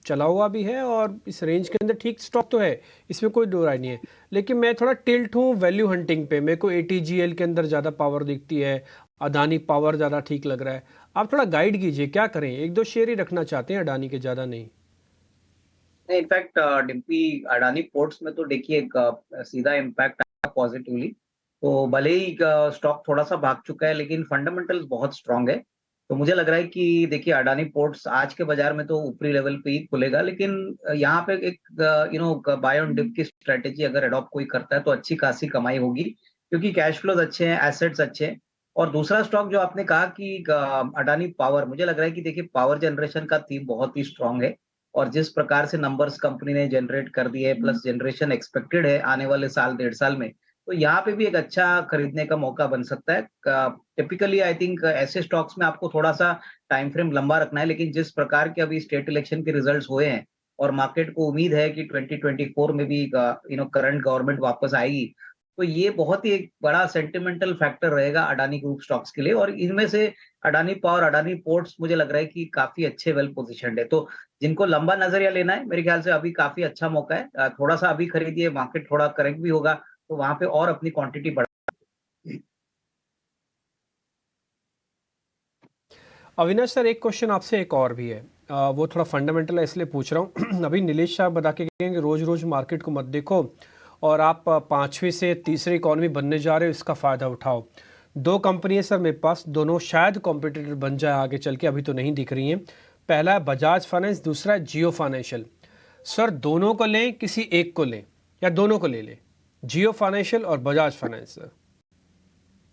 चला हुआ भी है और इस रेंज के अंदर ठीक स्टॉक तो है, इसमें कोई दो राय नहीं है, लेकिन मैं थोड़ा टिल्ट हूँ वैल्यू हंटिंग पे। मेरे को ATGL के अंदर ज़्यादा पावर दिखती है, अडानी पावर ज़्यादा ठीक लग रहा है। आप थोड़ा गाइड कीजिए क्या करें, एक दो शेयर ही रखना चाहते हैं अडानी के, ज़्यादा नहीं। इनफैक्ट डिम्पी अडानी पोर्ट्स में तो देखिए एक सीधा इम्पैक्ट आया पॉजिटिवली। तो भले ही स्टॉक थोड़ा सा भाग चुका है लेकिन फंडामेंटल्स बहुत स्ट्रांग है। तो मुझे लग रहा है कि देखिए अडानी पोर्ट्स आज के बाजार में तो ऊपरी लेवल पे ही खुलेगा, लेकिन यहाँ पे एक बाय ऑन डिप की स्ट्रेटेजी अगर अडॉप्ट कोई करता है तो अच्छी खासी कमाई होगी, क्योंकि कैश फ्लोज अच्छे हैं, एसेट्स अच्छे हैं। और दूसरा स्टॉक जो आपने कहा कि अडानी पावर, मुझे लग रहा है कि देखिए पावर जनरेशन का थीम बहुत ही स्ट्रांग है और जिस प्रकार से नंबर्स कंपनी ने जनरेट कर दिए प्लस जनरेशन एक्सपेक्टेड है आने वाले साल 1.5 साल में, तो यहाँ पे भी एक अच्छा खरीदने का मौका बन सकता है। टिपिकली आई थिंक ऐसे स्टॉक्स में आपको थोड़ा सा टाइम फ्रेम लंबा रखना है, लेकिन जिस प्रकार के अभी स्टेट इलेक्शन के रिजल्ट्स हुए हैं और मार्केट को उम्मीद है कि 2024 में भी करंट गवर्नमेंट वापस आएगी, तो ये बहुत ही एक बड़ा सेंटिमेंटल फैक्टर रहेगा अडानी ग्रुप स्टॉक्स के लिए। और इनमें से अडानी पावर, अडानी पोर्ट्स मुझे लग रहा है कि काफी अच्छे वेल पोजिशन्ड है। तो जिनको लंबा नजरिया लेना है मेरे ख्याल से अभी काफी अच्छा मौका है, थोड़ा सा अभी खरीदिए, मार्केट थोड़ा करेक्ट भी होगा तो वहां पे और अपनी क्वांटिटी बढ़ा। अविनाश सर, एक क्वेश्चन आपसे एक और भी है, वो थोड़ा फंडामेंटल है इसलिए पूछ रहा हूँ। अभी नीलेश शाह बता के गए कि रोज रोज मार्केट को मत देखो और आप 5वीं से तीसरी इकॉनमी बनने जा रहे हो, इसका फ़ायदा उठाओ। दो कंपनी है सर मेरे पास, दोनों शायद कॉम्पिटिटर बन जाए आगे चल के, अभी तो नहीं दिख रही हैं। पहला है बजाज फाइनेंस, दूसरा है जियो फाइनेंशियल। सर दोनों को लें, किसी एक को लें या दोनों को ले लें, जियो फाइनेंशियल और बजाज फाइनेंस?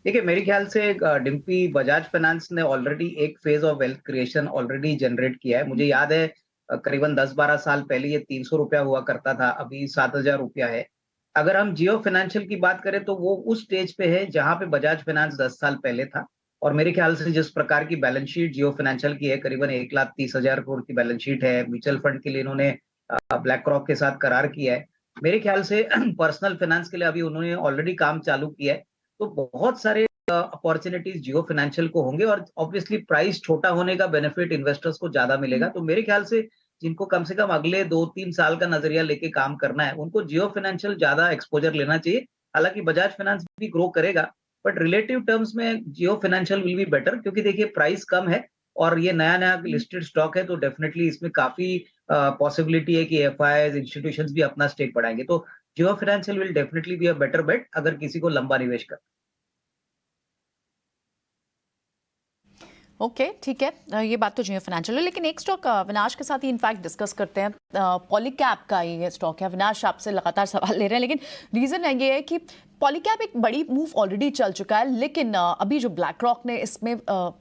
देखिए मेरे ख्याल से डिम्पी, बजाज फाइनेंस ने ऑलरेडी एक phase of wealth creation already generate किया है। मुझे याद है करीबन 10-12 साल पहले ये 300 रुपया हुआ करता था, अभी 7,000 रुपया है। अगर हम जियो फाइनेंशियल की बात करें तो वो उस स्टेज पे है जहां पे बजाज फाइनेंस 10 साल पहले था। और मेरे ख्याल से जिस प्रकार की बैलेंस शीट जियो फाइनेंशियल की है, करीबन 1,30,000 करोड़ की बैलेंस शीट है। म्यूचुअल फंड के लिए इन्होंने ब्लैक रॉक के साथ करार किया है। मेरे ख्याल से पर्सनल फाइनेंस के लिए अभी उन्होंने ऑलरेडी काम चालू किया है। तो बहुत सारे अपॉर्चुनिटीज जियो फाइनेंशियल को होंगे और ऑब्वियसली प्राइस छोटा होने का बेनिफिट इन्वेस्टर्स को ज्यादा मिलेगा। तो मेरे ख्याल से जिनको कम से कम अगले 2-3 साल का नजरिया लेके काम करना है, उनको जियो फाइनेंशियल ज्यादा एक्सपोजर लेना चाहिए। हालांकि बजाज फाइनेंस भी ग्रो करेगा, बट रिलेटिव टर्म्स में जियो फाइनेंशियल विल बी बेटर, क्योंकि देखिए प्राइस कम है और ये नया नया लिस्टेड स्टॉक है, तो डेफिनेटली इसमें काफी पॉसिबिलिटी है कि एफआईआईज, इंस्टीट्यूशंस भी अपना स्टेक बढ़ाएंगे। तो Jio financial will definitely be a better bet अगर किसी को लंबा निवेश कर। ओके ठीक है, ये बात तो जियो फाइनेंशियल है, लेकिन एक स्टॉक अविनाश के साथ ही इनफैक्ट डिस्कस करते हैं। पॉलीकैब का ये स्टॉक है। अविनाश आपसे लगातार सवाल ले रहे हैं, लेकिन रीज़न ये है कि पॉलीकैब एक बड़ी मूव ऑलरेडी चल चुका है, लेकिन अभी जो ब्लैक रॉक ने इसमें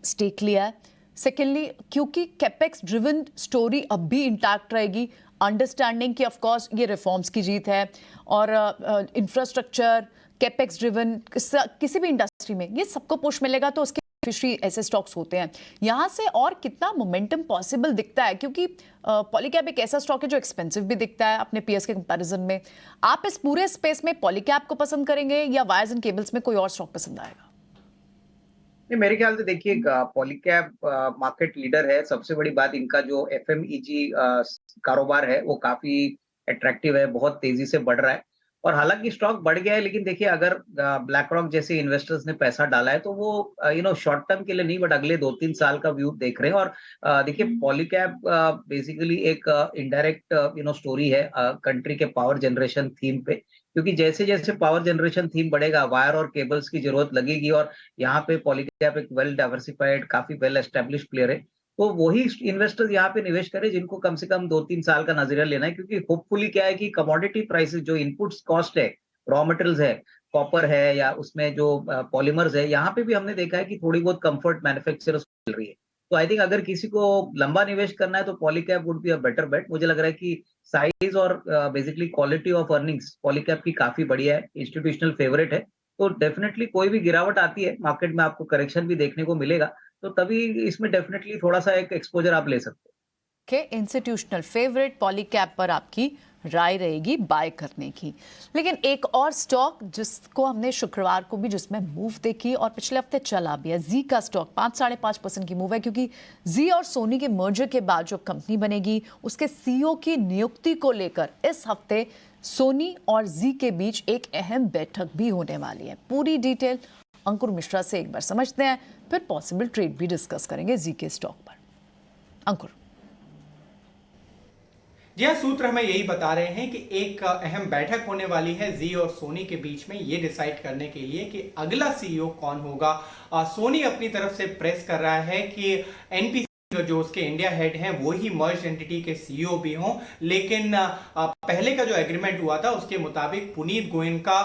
स्टेक लिया है, सेकेंडली क्योंकि कैपेक्स ड्रिवन स्टोरी अब भी इंटैक्ट रहेगी, अंडरस्टैंडिंग कि ऑफकोर्स ये रिफॉर्म्स की जीत है और इंफ्रास्ट्रक्चर कैपेक्स ड्रिवन किसी भी इंडस्ट्री में ये सबको पुश मिलेगा, तो उसके बेनिफिशियरी ऐसे स्टॉक्स होते हैं। यहाँ से और कितना मोमेंटम पॉसिबल दिखता है, क्योंकि पॉलीकैब एक ऐसा स्टॉक है जो एक्सपेंसिव भी दिखता है अपने पीएस के कंपैरिजन में। आप इस पूरे स्पेस में पॉलीकैब को पसंद करेंगे या वायर्स एंड केबल्स में कोई और स्टॉक पसंद आएगा? नहीं, मेरे ख्याल से देखिए पॉलीकैब मार्केट लीडर है। सबसे बड़ी बात, इनका जो एफएमईजी कारोबार है वो काफी अट्रैक्टिव है, बहुत तेजी से बढ़ रहा है। और हालांकि स्टॉक बढ़ गया है, लेकिन देखिए अगर ब्लैक रॉक जैसे इन्वेस्टर्स ने पैसा डाला है तो वो शॉर्ट टर्म के लिए नहीं, बट अगले 2-3 साल का व्यू देख रहे हैं। और देखिए पॉलीकैब बेसिकली एक इनडायरेक्ट स्टोरी है कंट्री के पावर जनरेशन थीम पे, क्योंकि जैसे जैसे पावर जनरेशन थीम बढ़ेगा वायर और केबल्स की जरूरत लगेगी। और यहाँ पे पॉलीकैब एक वेल डाइवर्सिफाइड, काफी वेल एस्टेब्लिश प्लेयर है। तो वही इन्वेस्टर्स यहाँ पे निवेश करें जिनको कम से कम 2-3 साल का नजरिया लेना है, क्योंकि होपफुली क्या है कि कमोडिटी प्राइसेस, जो इनपुट्स कॉस्ट है, रॉ मटेरियल्स है, कॉपर है या उसमें जो पॉलीमर्स है, यहाँ पे भी हमने देखा है कि थोड़ी बहुत कंफर्ट मैन्युफैक्चरर्स को मिल रही है। तो आई थिंक अगर किसी को लंबा निवेश करना है तो Polycab would be a better bet. मुझे लग रहा है कि साइज और basically quality of earnings Polycab की काफी बढ़िया है, इंस्टीट्यूशनल फेवरेट है। तो डेफिनेटली कोई भी गिरावट आती है मार्केट में, आपको करेक्शन भी देखने को मिलेगा, तो तभी इसमें डेफिनेटली थोड़ा सा एक एक्सपोजर आप ले सकते हो। के इंस्टीट्यूशनल फेवरेट पॉलीकैप पर आपकी राय रहेगी बाय करने की। लेकिन एक और स्टॉक जिसको हमने शुक्रवार को भी जिसमें मूव देखी और पिछले हफ्ते चला भी है, जी का स्टॉक 5-5.5% की मूव है, क्योंकि जी और सोनी के मर्जर के बाद जो कंपनी बनेगी उसके सीईओ की नियुक्ति को लेकर इस हफ्ते सोनी और जी के बीच एक अहम बैठक भी होने वाली है। पूरी डिटेल अंकुर मिश्रा से एक बार समझते हैं, फिर पॉसिबल ट्रेड भी डिस्कस करेंगे जी के स्टॉक पर। अंकुर। जी हाँ, सूत्र हमें यही बता रहे हैं कि एक अहम बैठक होने वाली है जी और सोनी के बीच में, ये डिसाइड करने के लिए कि अगला सीईओ कौन होगा। सोनी अपनी तरफ से प्रेस कर रहा है कि एनपीसी जो उसके इंडिया हेड हैं वो ही मर्ज एंटिटी के सीईओ भी हों, लेकिन पहले का जो एग्रीमेंट हुआ था उसके मुताबिक पुनीत गोयनका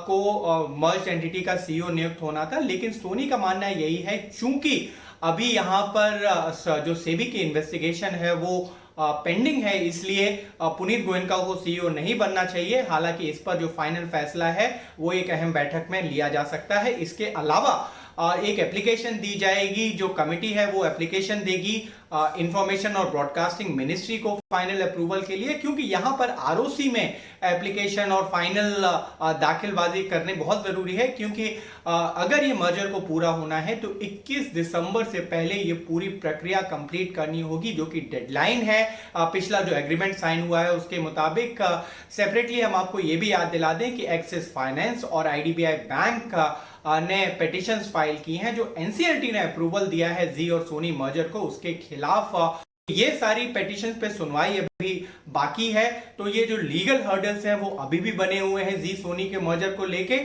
को मर्ज एंटिटी का सीईओ नियुक्त होना था। लेकिन सोनी का मानना यही है, चूंकि अभी यहाँ पर जो सेबी की इन्वेस्टिगेशन है वो पेंडिंग है, इसलिए पुनीत गोयनका को सीईओ नहीं बनना चाहिए। हालांकि इस पर जो फाइनल फैसला है वो एक अहम बैठक में लिया जा सकता है। इसके अलावा एक एप्लीकेशन दी जाएगी, जो कमिटी है वो एप्लीकेशन देगी इंफॉर्मेशन और ब्रॉडकास्टिंग मिनिस्ट्री को फाइनल अप्रूवल के लिए, क्योंकि यहां पर आरओसी में एप्लीकेशन और फाइनल दाखिलबाजी करने बहुत जरूरी है, क्योंकि अगर ये मर्जर को पूरा होना है तो 21 दिसंबर से पहले ये पूरी प्रक्रिया कंप्लीट करनी होगी, जो कि डेडलाइन है पिछला जो एग्रीमेंट साइन हुआ है उसके मुताबिक। सेपरेटली हम आपको ये भी याद दिला दें कि एक्सिस फाइनेंस और आईडीबीआई बैंक ने पिटिशंस फाइल की हैं, जो एनसीएलटी ने अप्रूवल दिया है जी और सोनी मर्जर को, उसके खिलाफ ये सारी पिटिशंस पे सुनवाई अभी बाकी है। तो ये जो लीगल हर्डल्स हैं वो अभी भी बने हुए हैं जी सोनी के मर्जर को लेके।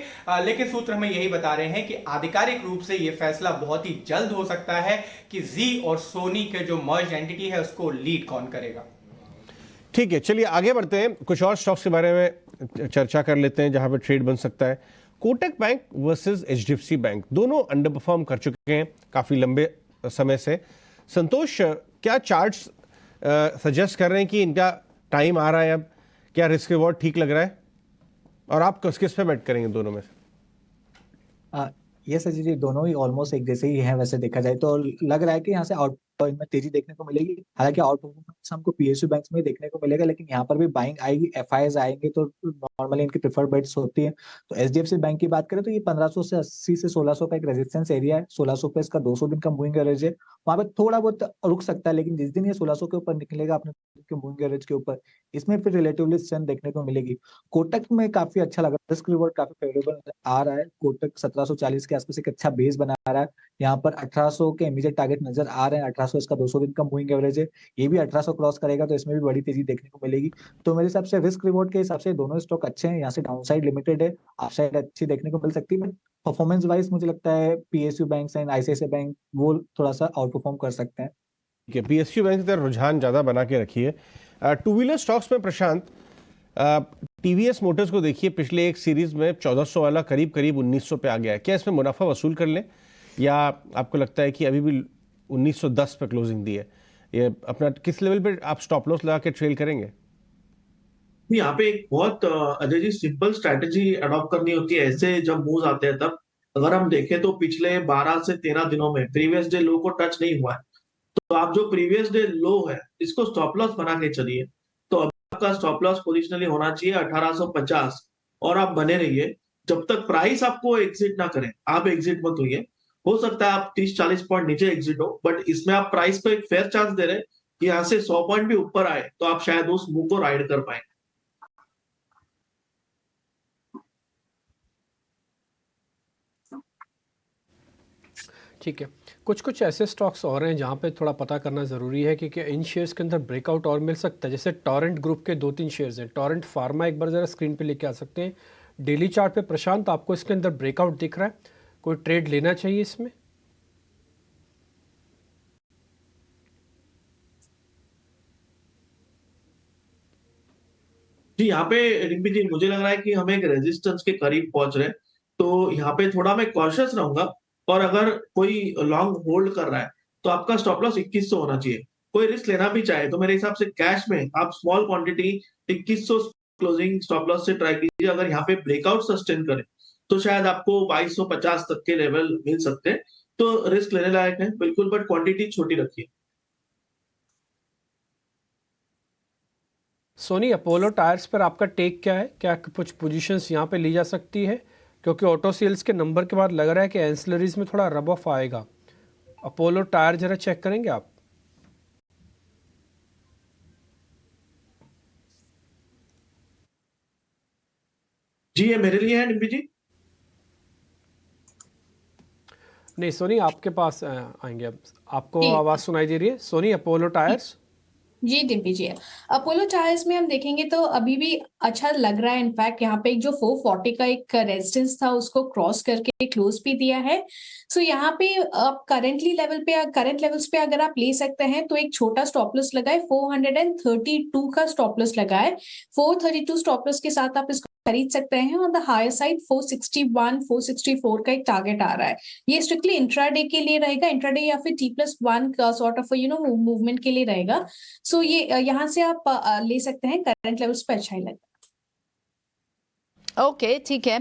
लेकिन सूत्र हमें यही बता रहे हैं कि आधिकारिक रूप से ये फैसला बहुत ही जल्द हो सकता है कि जी और सोनी के जो मर्ज एंटिटी है उसको लीड कौन करेगा। ठीक है, चलिए आगे बढ़ते हैं, कुछ और स्टॉक्स के बारे में चर्चा कर लेते हैं जहां पे ट्रेड बन सकता है। Kotak bank versus HDFC bank दोनों अंडर परफॉर्म कर चुके हैं काफी लंबे समय से। संतोष, क्या चार्ट्स सजेस्ट कर रहे हैं कि इनका टाइम आ रहा है अब? क्या रिस्क रिवॉर्ड ठीक लग रहा है और आप किस पे बेट करेंगे दोनों में से? यस अजय जी, दोनों ही ऑलमोस्ट एक जैसे ही हैं वैसे देखा जाए तो। लग रहा है कि यहाँ से आउट में तेजी देखने को मिलेगी। हालांकि आउट परफॉर्मेंस हमको पीएसयू बैंक्स में देखने को मिलेगा, लेकिन यहाँ पर भी बाइंग आएगी, एफआईएस आएंगे तो नॉर्मली इनकी प्रेफर्ड बेट्स होती है। तो एचडीएफसी बैंक की बात करें तो ये 1500 से 80 से 1600 का एक रेजिस्टेंस एरिया है। 1600 पे इसका 200 दिन का मूविंग एवरेज है, वहां पे थोड़ा बहुत रुक सकता है, लेकिन जिस दिन ये 1600 के ऊपर निकलेगा अपने मूविंग एवरेज के ऊपर, इसमें फिर रिलेटिवली स्ट्रेंथ देखने को मिलेगी। कोटक में काफी अच्छा लगा, रिस्क रिवॉर्ड काफी फेवरेबल आ रहा है। कोटक 1740 के आसपास एक अच्छा बेस बना रहा है। यहाँ पर 1800 के इमीडिएट टारगेट नजर आ रहे हैं। 1800 इसका 200 दिन का मूविंग एवरेज है, ये भी 1800 क्रॉस करेगा तो इसमें भी बड़ी तेजी देखने को मिलेगी। तो मेरे हिसाब से रिस्क रिवॉर्ड के हिसाब से दोनों स्टॉक अच्छे हैं। यहाँ से डाउनसाइड लिमिटेड है, अपसाइड अच्छी देखने को मिल सकती है। परफॉर्मेंस वाइज मुझे लगता है PSU bank and ICICI bank वो थोड़ा सा आउट परफॉर्म कर सकते हैं। ठीक है, पीएसयू बैंक की तरफ रुझान ज्यादा बना के रखिए। टू व्हीलर स्टॉक्स में प्रशांत, टीवीएस मोटर्स को देखिए, पिछले एक सीरीज में 1400 वाला करीब 1900 पे आ गया है। क्या इसमें मुनाफा वसूल कर लें या आपको लगता है कि अभी भी 1910 पे क्लोजिंग दी है? ये अपना किस लेवल पे आप स्टॉप लॉस लगा के ट्रेल करेंगे? यहाँ पे एक बहुत Ajay ji simple strategy adopt करनी होती है ऐसे जब मूव्स आते हैं तब। अगर हम देखें तो पिछले 12 से 13 दिनों में प्रीवियस डे लो को टच नहीं हुआ है, तो आप जो प्रीवियस डे लो है इसको स्टॉप लॉस बना के चलिए। तो अभी आपका स्टॉप लॉस पोजिशनली होना चाहिए 1850 और आप बने रहिए जब तक प्राइस आपको एग्जिट ना करे। आप एग्जिट मत होइए, हो सकता है आप 30-40 पॉइंट नीचे एग्जिट हो, बट इसमें आप प्राइस पे एक फेयर चांस दे रहे हैं कि यहाँ से 100 पॉइंट भी ऊपर आए तो आप शायद उस मूव को राइड कर पाए। ठीक है, कुछ ऐसे स्टॉक्स और हैं जहाँ पे थोड़ा पता करना ज़रूरी है कि इन शेयर्स के अंदर ब्रेकआउट और मिल सकता है। जैसे टॉरेंट ग्रुप के 2-3 शेयर्स हैं। टॉरेंट फार्मा एक बार ज़रा स्क्रीन पे लेके आ सकते हैं। डेली चार्ट पे प्रशांत आपको इसके अंदर ब्रेकआउट दिख रहा है, कोई ट्रेड लेना चाहिए इसमें? जी, यहाँ पे रिम्पी जी मुझे लग रहा है कि हम एक रेजिस्टेंस के करीब पहुंच रहे हैं, तो यहाँ पे थोड़ा मैं कॉशियस रहूंगा। और अगर कोई लॉन्ग होल्ड कर रहा है तो आपका स्टॉप लॉस 2100 होना चाहिए। कोई रिस्क लेना भी चाहे तो मेरे हिसाब से कैश में आप small quantity 2100 closing stop loss से ट्राई कीजिए। अगर यहाँ पे ब्रेकआउट सस्टेन करे तो शायद आपको 2250 तक के लेवल मिल सकते हैं, तो रिस्क लेने लायक है बिल्कुल, बट क्वांटिटी छोटी रखिए। सोनी, अपोलो टायर्स पर आपका टेक क्या है? क्या कुछ पोजीशंस यहाँ पे ली जा सकती है? क्योंकि ऑटो सेल्स के नंबर के बाद लग रहा है कि एंसिलरीज में थोड़ा रब ऑफ आएगा। अपोलो टायर जरा चेक करेंगे आप? जी ये मेरे लिए है डिम्पी जी। नहीं सोनी, आपके पास आएंगे अब। आपको जी आवाज सुनाई दे रही है? सोनी, अपोलो टायर्स। जी डिम्पी जी, अपोलो टायर्स में हम देखेंगे तो अभी भी अच्छा लग रहा है। इनफैक्ट यहाँ पे एक जो 440 का एक रेजिस्टेंस था उसको क्रॉस करके क्लोज भी दिया है। सो यहाँ पे आप करंट लेवल्स पे अगर आप ले सकते हैं तो एक छोटा स्टॉप लॉस लगाए, 432 का स्टॉप लॉस लगाए। 432 स्टॉप लॉस के साथ आप इसको खरीद सकते हैं। ऑन द हायर साइड 461 464 का एक टारगेट आ रहा है। ये स्ट्रिक्टली इंट्राडे के लिए रहेगा, इंट्राडे या फिर T+1 का सॉर्ट ऑफ मूवमेंट के लिए रहेगा। सो ये यहाँ से आप ले सकते हैं, करंट लेवल्स पे अच्छा ही लगता है। ओके ठीक है,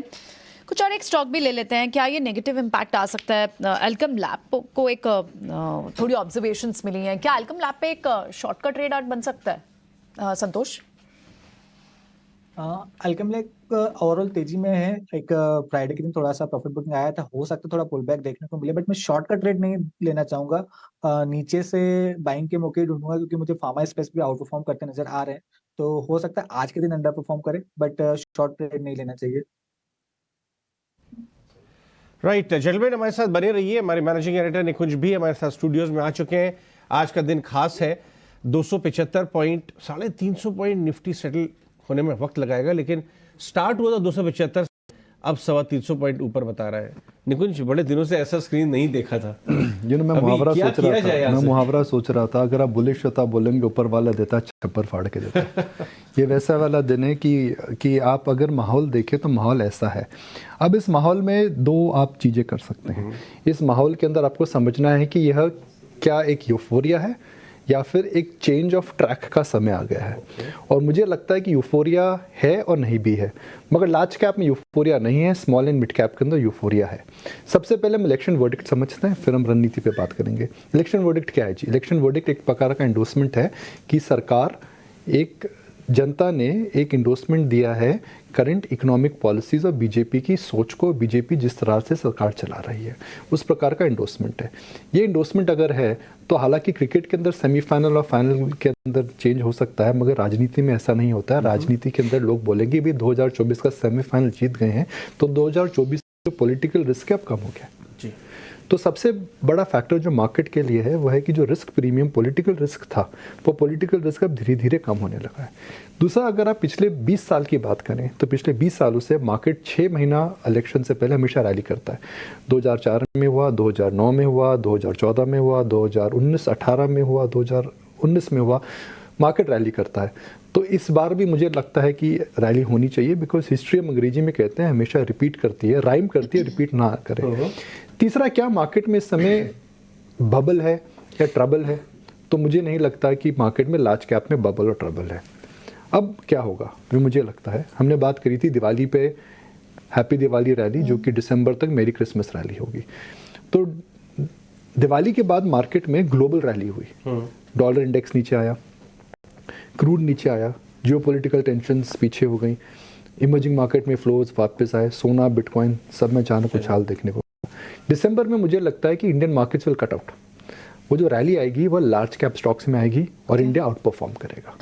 कुछ और एक स्टॉक भी ले लेते हैं। क्या ये नेगेटिव इम्पैक्ट आ सकता है? एल्कम लैब को एक थोड़ी ऑब्जर्वेशंस मिली हैं, क्या एल्कम लैब पे एक शॉर्टकट ट्रेड आउट बन सकता है? संतोष, एल्केम लैब ओवरऑल तेजी में है। एक फ्राइडे के दिन थोड़ा सा प्रॉफिट बुकिंग आया था, हो सकता है थोड़ा पुल बैक देखने को मिले, बट मैं शॉर्टकट ट्रेड नहीं लेना चाहूंगा। नीचे से बाइंग के मौके ढूंढूंगा, क्योंकि मुझे फार्मा स्पेस भी आउट परफॉर्म करते नजर आ रहे हैं। तो हो सकता है आज के दिन अंडर परफॉर्म करे, बट शॉर्ट ट्रेड नहीं लेना चाहिए। राइट जेंटलमैन, हमारे साथ बने रहिए। हमारे मैनेजिंग एडिटर निकुंज भी हमारे साथ स्टूडियोज में आ चुके हैं। आज का दिन खास है, 275 पॉइंट, 350 पॉइंट निफ्टी सेटल होने में वक्त लगाएगा, लेकिन स्टार्ट हुआ था 275, अब 325 पॉइंट ऊपर बता रहा है। निकुंज, बड़े दिनों से ऐसा स्क्रीन नहीं देखा था। मैं मुहावरा सोच रहा था, अगर आप बुलिश होता बोलेंगे ऊपर वाला देता छप्पर फाड़ के देता। ये वैसा वाला दिन है कि आप अगर माहौल देखें तो माहौल ऐसा है। अब इस माहौल में दो आप चीज़ें कर सकते हैं। इस माहौल के अंदर आपको समझना है कि यह क्या एक यूफोरिया है या फिर एक चेंज ऑफ ट्रैक का समय आ गया है। और मुझे लगता है कि यूफोरिया है और नहीं भी है, मगर लार्ज कैप में यूफोरिया नहीं है, स्मॉल एंड मिड कैप के अंदर यूफोरिया है। सबसे पहले हम इलेक्शन वर्डिक्ट समझते हैं, फिर हम रणनीति पे बात करेंगे। इलेक्शन वर्डिक्ट क्या है जी? इलेक्शन वर्डिक्ट एक प्रकार का एंडोर्समेंट है कि सरकार, एक जनता ने एक इंडोर्समेंट दिया है करंट इकोनॉमिक पॉलिसीज़ और बीजेपी की सोच को, बीजेपी जिस तरह से सरकार चला रही है उस प्रकार का इंडोर्समेंट है। ये इंडोर्समेंट अगर है तो हालांकि क्रिकेट के अंदर सेमीफाइनल और फाइनल के अंदर चेंज हो सकता है, मगर राजनीति में ऐसा नहीं होता है। राजनीति के अंदर लोग बोलेंगे भी 2024 का सेमीफाइनल जीत गए हैं तो 2024 जो पॉलिटिकल रिस्क है अब कम हो गया जी। तो सबसे बड़ा फैक्टर जो मार्केट के लिए है वह है कि जो रिस्क प्रीमियम पॉलिटिकल रिस्क था, वो पॉलिटिकल रिस्क अब धीरे धीरे कम होने लगा है। दूसरा, अगर आप पिछले 20 साल की बात करें तो पिछले 20 सालों से मार्केट 6 महीना इलेक्शन से पहले हमेशा रैली करता है। 2004 में हुआ, 2009 में हुआ, 2014 में हुआ, 2019-18 में हुआ, 2019 में हुआ, मार्केट रैली करता है। तो इस बार भी मुझे लगता है कि रैली होनी चाहिए, बिकॉज हिस्ट्री हम अंग्रेजी में कहते हैं हमेशा रिपीट करती है, राइम करती है, रिपीट ना करे। तीसरा, क्या मार्केट में इस समय बबल है या ट्रबल है? तो मुझे नहीं लगता कि मार्केट में लार्ज कैप में बबल और ट्रबल है। अब क्या होगा जो मुझे लगता है, हमने बात करी थी दिवाली पे हैप्पी दिवाली रैली, जो कि दिसंबर तक मेरी क्रिसमस रैली होगी। तो दिवाली के बाद मार्केट में ग्लोबल रैली हुई, डॉलर इंडेक्स नीचे आया, क्रूड नीचे आया, जियोपॉलिटिकल टेंशन्स पीछे हो गई, इमर्जिंग मार्केट में फ्लोज वापस आए, सोना बिटकॉइन सब में अचानक उछाल देखने को। दिसंबर में मुझे लगता है कि Indian markets will cut out. वो जो रैली आएगी वो लार्ज कैप स्टॉक्स में आएगी और इंडिया आउट परफॉर्म करेगा।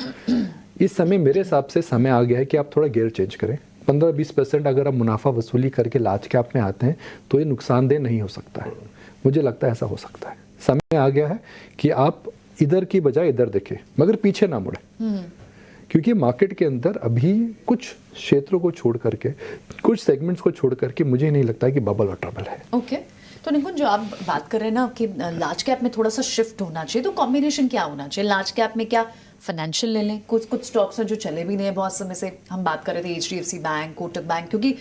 इस समय मेरे हिसाब से समय आ गया है कि आप थोड़ा गियर चेंज करें। 15-20% अगर आप मुनाफा वसूली करके लार्ज कैप में आते हैं तो ये नुकसानदेह नहीं हो सकता है। मुझे लगता है ऐसा हो सकता है। समय आ गया है कि आप इधर की बजाय इधर देखें, मगर पीछे ना मुड़े, क्योंकि मार्केट के अंदर अभी कुछ क्षेत्रों को छोड़ करके, कुछ सेगमेंट्स को छोड़ करके मुझे नहीं लगता है कि बबल और ट्रबल है। ओके तो निकुंज, जो आप बात कर रहे हैं ना कि लार्ज कैप में थोड़ा सा शिफ्ट होना चाहिए, तो कॉम्बिनेशन क्या होना चाहिए? लार्ज कैप में क्या फाइनेंशियल ले लें? कुछ स्टॉक्स हैं जो चले भी नहीं है बहुत समय से, हम बात कर रहे थे HDFC बैंक, कोटक बैंक, क्योंकि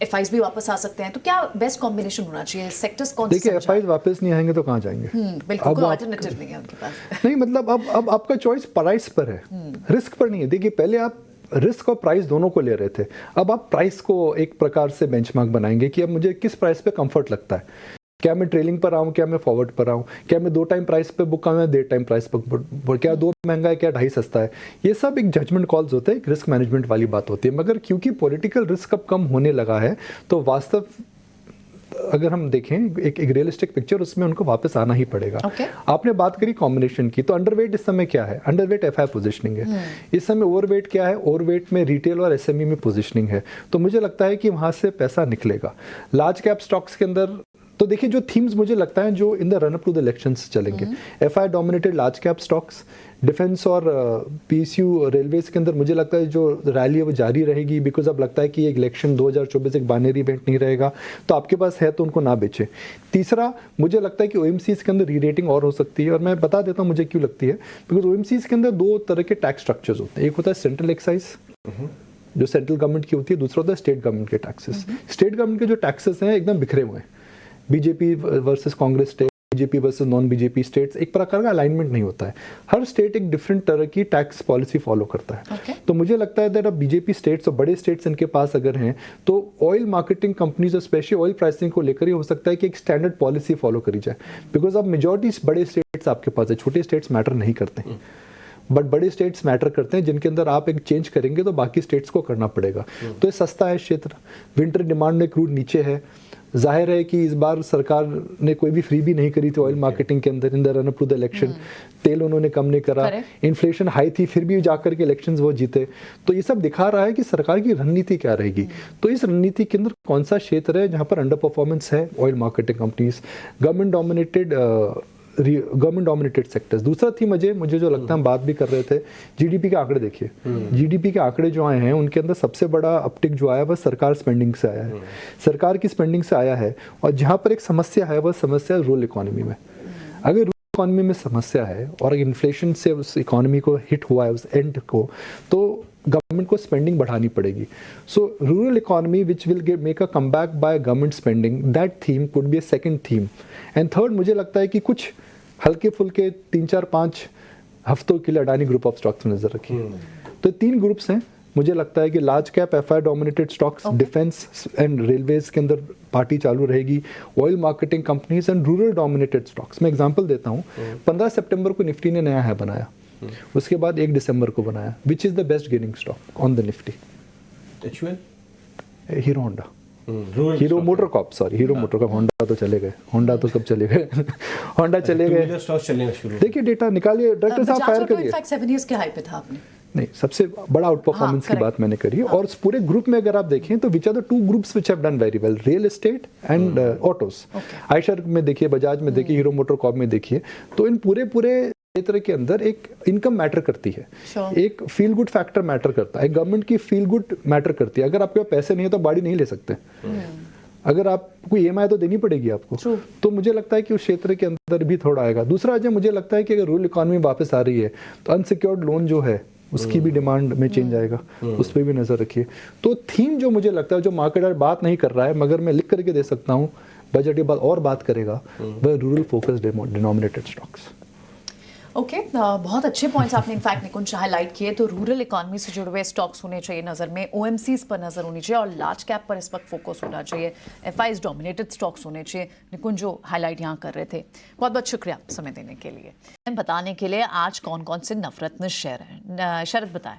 FIs भी वापस आ सकते हैं, तो क्या बेस्ट कॉम्बिनेशन होना चाहिए? सेक्टर्स कौन से? देखिए, FIs वापस नहीं आएंगे तो कहाँ जाएंगे? बिल्कुल, कोई अल्टरनेटिव नहीं है उनके पास। नहीं, मतलब अब आपका चॉइस प्राइस पर है, रिस्क पर नहीं है। देखिए, पहले आप रिस्क और प्राइस दोनों को ले रहे थे, अब आप प्राइस को एक प्रकार से बेंचमार्क बनाएंगे कि अब मुझे किस प्राइस पे कंफर्ट लगता है। क्या मैं ट्रेलिंग पर आऊँ, क्या मैं फॉरवर्ड पर आऊँ, क्या मैं 2 टाइम प्राइस पे बुक आऊँ या 1.5 टाइम प्राइस पर, क्या 2 महंगा है क्या 2.5 सस्ता है। ये सब एक जजमेंट कॉल्स होते हैं, एक रिस्क मैनेजमेंट वाली बात होती है। मगर क्योंकि पॉलिटिकल रिस्क अब कम होने लगा है तो वास्तव अगर हम देखें एक रियलिस्टिक पिक्चर, उसमें उनको वापस आना ही पड़ेगा। आपने बात करी कॉम्बिनेशन की, तो अंडरवेट इस समय क्या है, अंडरवेट एफआई पोजीशनिंग है। इस समय ओवरवेट क्या है, ओवरवेट में रिटेल और एसएमई में पोजीशनिंग है। तो मुझे लगता है कि वहां से पैसा निकलेगा। लार्ज कैप स्टॉक्स के अंदर तो देखिए जो थीम्स मुझे लगता है जो in the run up to the elections चलेंगे, FI dominated large cap stocks, defence और पीएसयू रेलवेज के अंदर मुझे लगता है जो रैली है वो जारी रहेगी, बिकॉज अब लगता है कि एक इलेक्शन 2024 एक बाइनरी इवेंट नहीं रहेगा, तो आपके पास है तो उनको ना बेचें। तीसरा मुझे लगता है कि ओएमसीज के अंदर री रेटिंग और हो सकती है, और मैं बता देता हूँ मुझे क्यों लगती है। बिकॉज ओएमसीज के अंदर 2 तरह के टैक्स स्ट्रक्चर्स होते हैं, एक होता है सेंट्रल एक्साइज जो सेंट्रल गवर्नमेंट की होती है, दूसरा होता है स्टेट गवर्नमेंट के टैक्सेस। स्टेट गवर्नमेंट के जो टैक्सेस हैं एकदम बिखरे हुए हैं, BJP versus Congress state, BJP versus non BJP states, एक प्रकार का अलाइनमेंट नहीं होता है। हर स्टेट एक डिफरेंट तरह की टैक्स पॉलिसी फॉलो करता है। तो मुझे लगता है दैट अब बीजेपी स्टेट्स और बड़े स्टेट्स इनके पास अगर हैं तो ऑयल मार्केटिंग कंपनीज और स्पेशली ऑयल प्राइसिंग को लेकर ही हो सकता है कि एक स्टैंडर्ड पॉलिसी फॉलो करी जाए। बिकॉज अब मेजॉरिटी बड़े स्टेट्स आपके पास है, छोटे स्टेट्स मैटर नहीं करते हैं, बट बड़े स्टेट्स मैटर करते हैं जिनके अंदर आप एक चेंज करेंगे तो बाकी स्टेट्स को करना पड़ेगा। तो ये सस्ता है क्षेत्र, विंटर डिमांड में क्रूड नीचे है। जाहिर है कि इस बार सरकार ने कोई भी फ्री भी नहीं करी थी ऑयल मार्केटिंग के अंदर in the run up to the election. तेल उन्होंने कम नहीं करा, इन्फ्लेशन हाई थी फिर भी जाकर के इलेक्शंस वो जीते। तो ये सब दिखा रहा है कि सरकार की रणनीति क्या रहेगी। तो इस रणनीति के अंदर कौन सा क्षेत्र है जहां पर अंडर परफॉर्मेंस है, oil marketing companies, government dominated sectors. दूसरा थी मुझे जो लगता है हम बात भी कर रहे थे, जीडीपी के आंकड़े देखिए। जीडीपी के आंकड़े जो आए हैं उनके अंदर सबसे बड़ा अपटिक जो आया वह सरकार स्पेंडिंग से आया है, सरकार की स्पेंडिंग से आया है। और जहां पर एक समस्या है वह समस्या रूरल इकोनॉमी में। अगर रूरल इकोनॉमी में समस्या है और इन्फ्लेशन से उस इकोनॉमी को हिट हुआ है उस एंड को, तो गवर्नमेंट को स्पेंडिंग बढ़ानी पड़ेगी। सो rural economy which will make a comeback by government spending, that theme could be a second theme. And third मुझे लगता है कि कुछ हल्के फुल्के 3-4-5 हफ्तों के लिए अडानी ग्रुप ऑफ स्टॉक्स नजर रखिए। तो 3 ग्रुप्स हैं। मुझे लगता है कि large cap FI dominated stocks, defence and railways के अंदर पार्टी चालू रहेगी, oil marketing companies and rural dominated stocks. मैं एग्जांपल देता हूँ, 15 सितंबर को निफ्टी ने नया है बनाया, उसके बाद 1 दिसंबर को बनाया। Which is the best gaining stock on the Nifty? Hero Honda, Hero MotoCorp, sorry Hero MotoCorp. Honda तो चले गए, होंडा तो कब चले गए होंडा चले गए। देखिए डेटा निकालिए, डायरेक्टर साहब फायर करिए। 7 years के हाई पे था आपने। नहीं, सबसे बड़ा आउट परफॉर्मेंस की बात मैंने करी है। और उस पूरे ग्रुप में अगर आप देखें तो which are the 2 groups which have done very well, real estate and autos. Eicher में देखिए, बजाज में देखिए, हीरो मोटर कॉप में देखिए, तो इन पूरे क्षेत्र के अंदर एक इनकम मैटर करती है, एक फील गुड फैक्टर मैटर करता है, गवर्नमेंट की फील गुड मैटर करती है। अगर आपके पास पैसे नहीं है तो गाड़ी नहीं ले सकते, अगर आपको ईएमआई तो देनी पड़ेगी आपको। तो मुझे लगता है कि उस क्षेत्र के अंदर भी थोड़ा आएगा। दूसरा जो मुझे लगता है कि अगर रूरल इकोनॉमी वापस आ रही है तो अनसिक्योर्ड लोन जो है उसकी भी डिमांड में चेंज आएगा, उस पर भी नजर रखिए। तो थीम जो मुझे लगता है, जो मार्केट बात नहीं कर रहा है मगर मैं लिख करके दे सकता हूँ, बजट के बाद और बात करेगा, वह rural focus denominated stocks. Okay, बहुत अच्छे पॉइंट्स आपने इनफैक्ट निकुंज हाईलाइट किए। तो रूरल इकोनॉमी से जुड़े हुए स्टॉक्स होने चाहिए नज़र में, ओएमसीज पर नज़र होनी चाहिए और लार्ज कैप पर इस वक्त फोकस होना चाहिए, एफआईज डोमिनेटेड स्टॉक्स होने चाहिए। निकुंज जो हाईलाइट यहाँ कर रहे थे, बहुत बहुत शुक्रिया समय देने के लिए। बताने के लिए आज कौन कौन से नवरत्न शेयर हैं, शरद बताएं।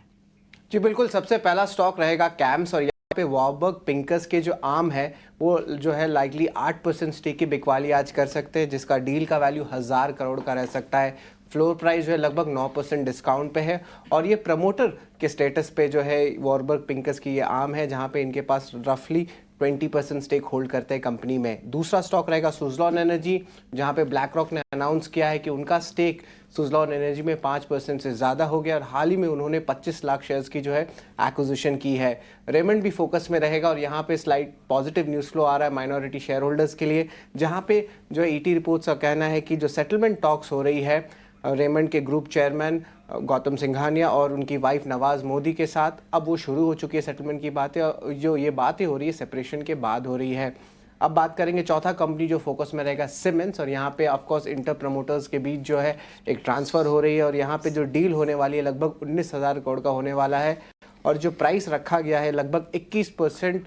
जी बिल्कुल, सबसे पहला स्टॉक रहेगा कैम्स, और यहाँ पे वॉरबर्ग पिंकस के जो आर्म है वो जो है लाइकली 8% स्टेक की बिकवाली आज कर सकते हैं, जिसका डील का वैल्यू 1000 करोड़ का रह सकता है। फ्लोर प्राइस जो है लगभग 9% डिस्काउंट पे है, और ये प्रमोटर के स्टेटस पे जो है वॉरबर्ग पिंकस की ये आर्म है, जहाँ पे इनके पास रफली 20% स्टेक होल्ड करते हैं कंपनी में। दूसरा स्टॉक रहेगा सुज़लॉन एनर्जी, जहाँ पे ब्लैक रॉक ने अनाउंस किया है कि उनका स्टेक सुज़लॉन एनर्जी में 5% से ज़्यादा हो गया, और हाल ही में उन्होंने 25 लाख शेयर्स की जो है एक्विजिशन की है। रेमंड भी फोकस में रहेगा, और यहाँ पे स्लाइड पॉजिटिव न्यूज़ फ्लो आ रहा है माइनॉरिटी शेयर होल्डर्स के लिए, जहाँ पे जो ईटी रिपोर्ट्स का कहना है कि जो सेटलमेंट टॉक्स हो रही है रेमंड के ग्रुप चेयरमैन गौतम सिंघानिया और उनकी वाइफ नवाज मोदी के साथ, अब वो शुरू हो चुकी है सेटलमेंट की बातें, और जो ये बातें हो रही है सेपरेशन के बाद हो रही है। अब बात करेंगे चौथा कंपनी जो फोकस में रहेगा, सीमेंस, और यहाँ पे ऑफ कोर्स इंटर प्रमोटर्स के बीच जो है एक ट्रांसफ़र हो रही है, और यहाँ पे जो डील होने वाली है लगभग 19,000 करोड़ का होने वाला है, और जो प्राइस रखा गया है लगभग 21%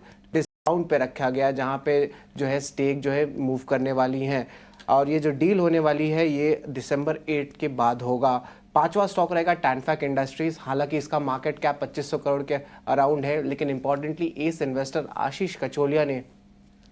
डिस्काउंट पे रखा गया, जहाँ पे जो है स्टेक जो है मूव करने वाली हैं। और ये जो डील होने वाली है ये दिसंबर 8 के बाद होगा। 5वां स्टॉक रहेगा टैनफैक इंडस्ट्रीज। हालांकि इसका मार्केट कैप 2500 करोड़ के अराउंड है, लेकिन इंपॉर्टेंटली एस इन्वेस्टर आशीष कचोलिया ने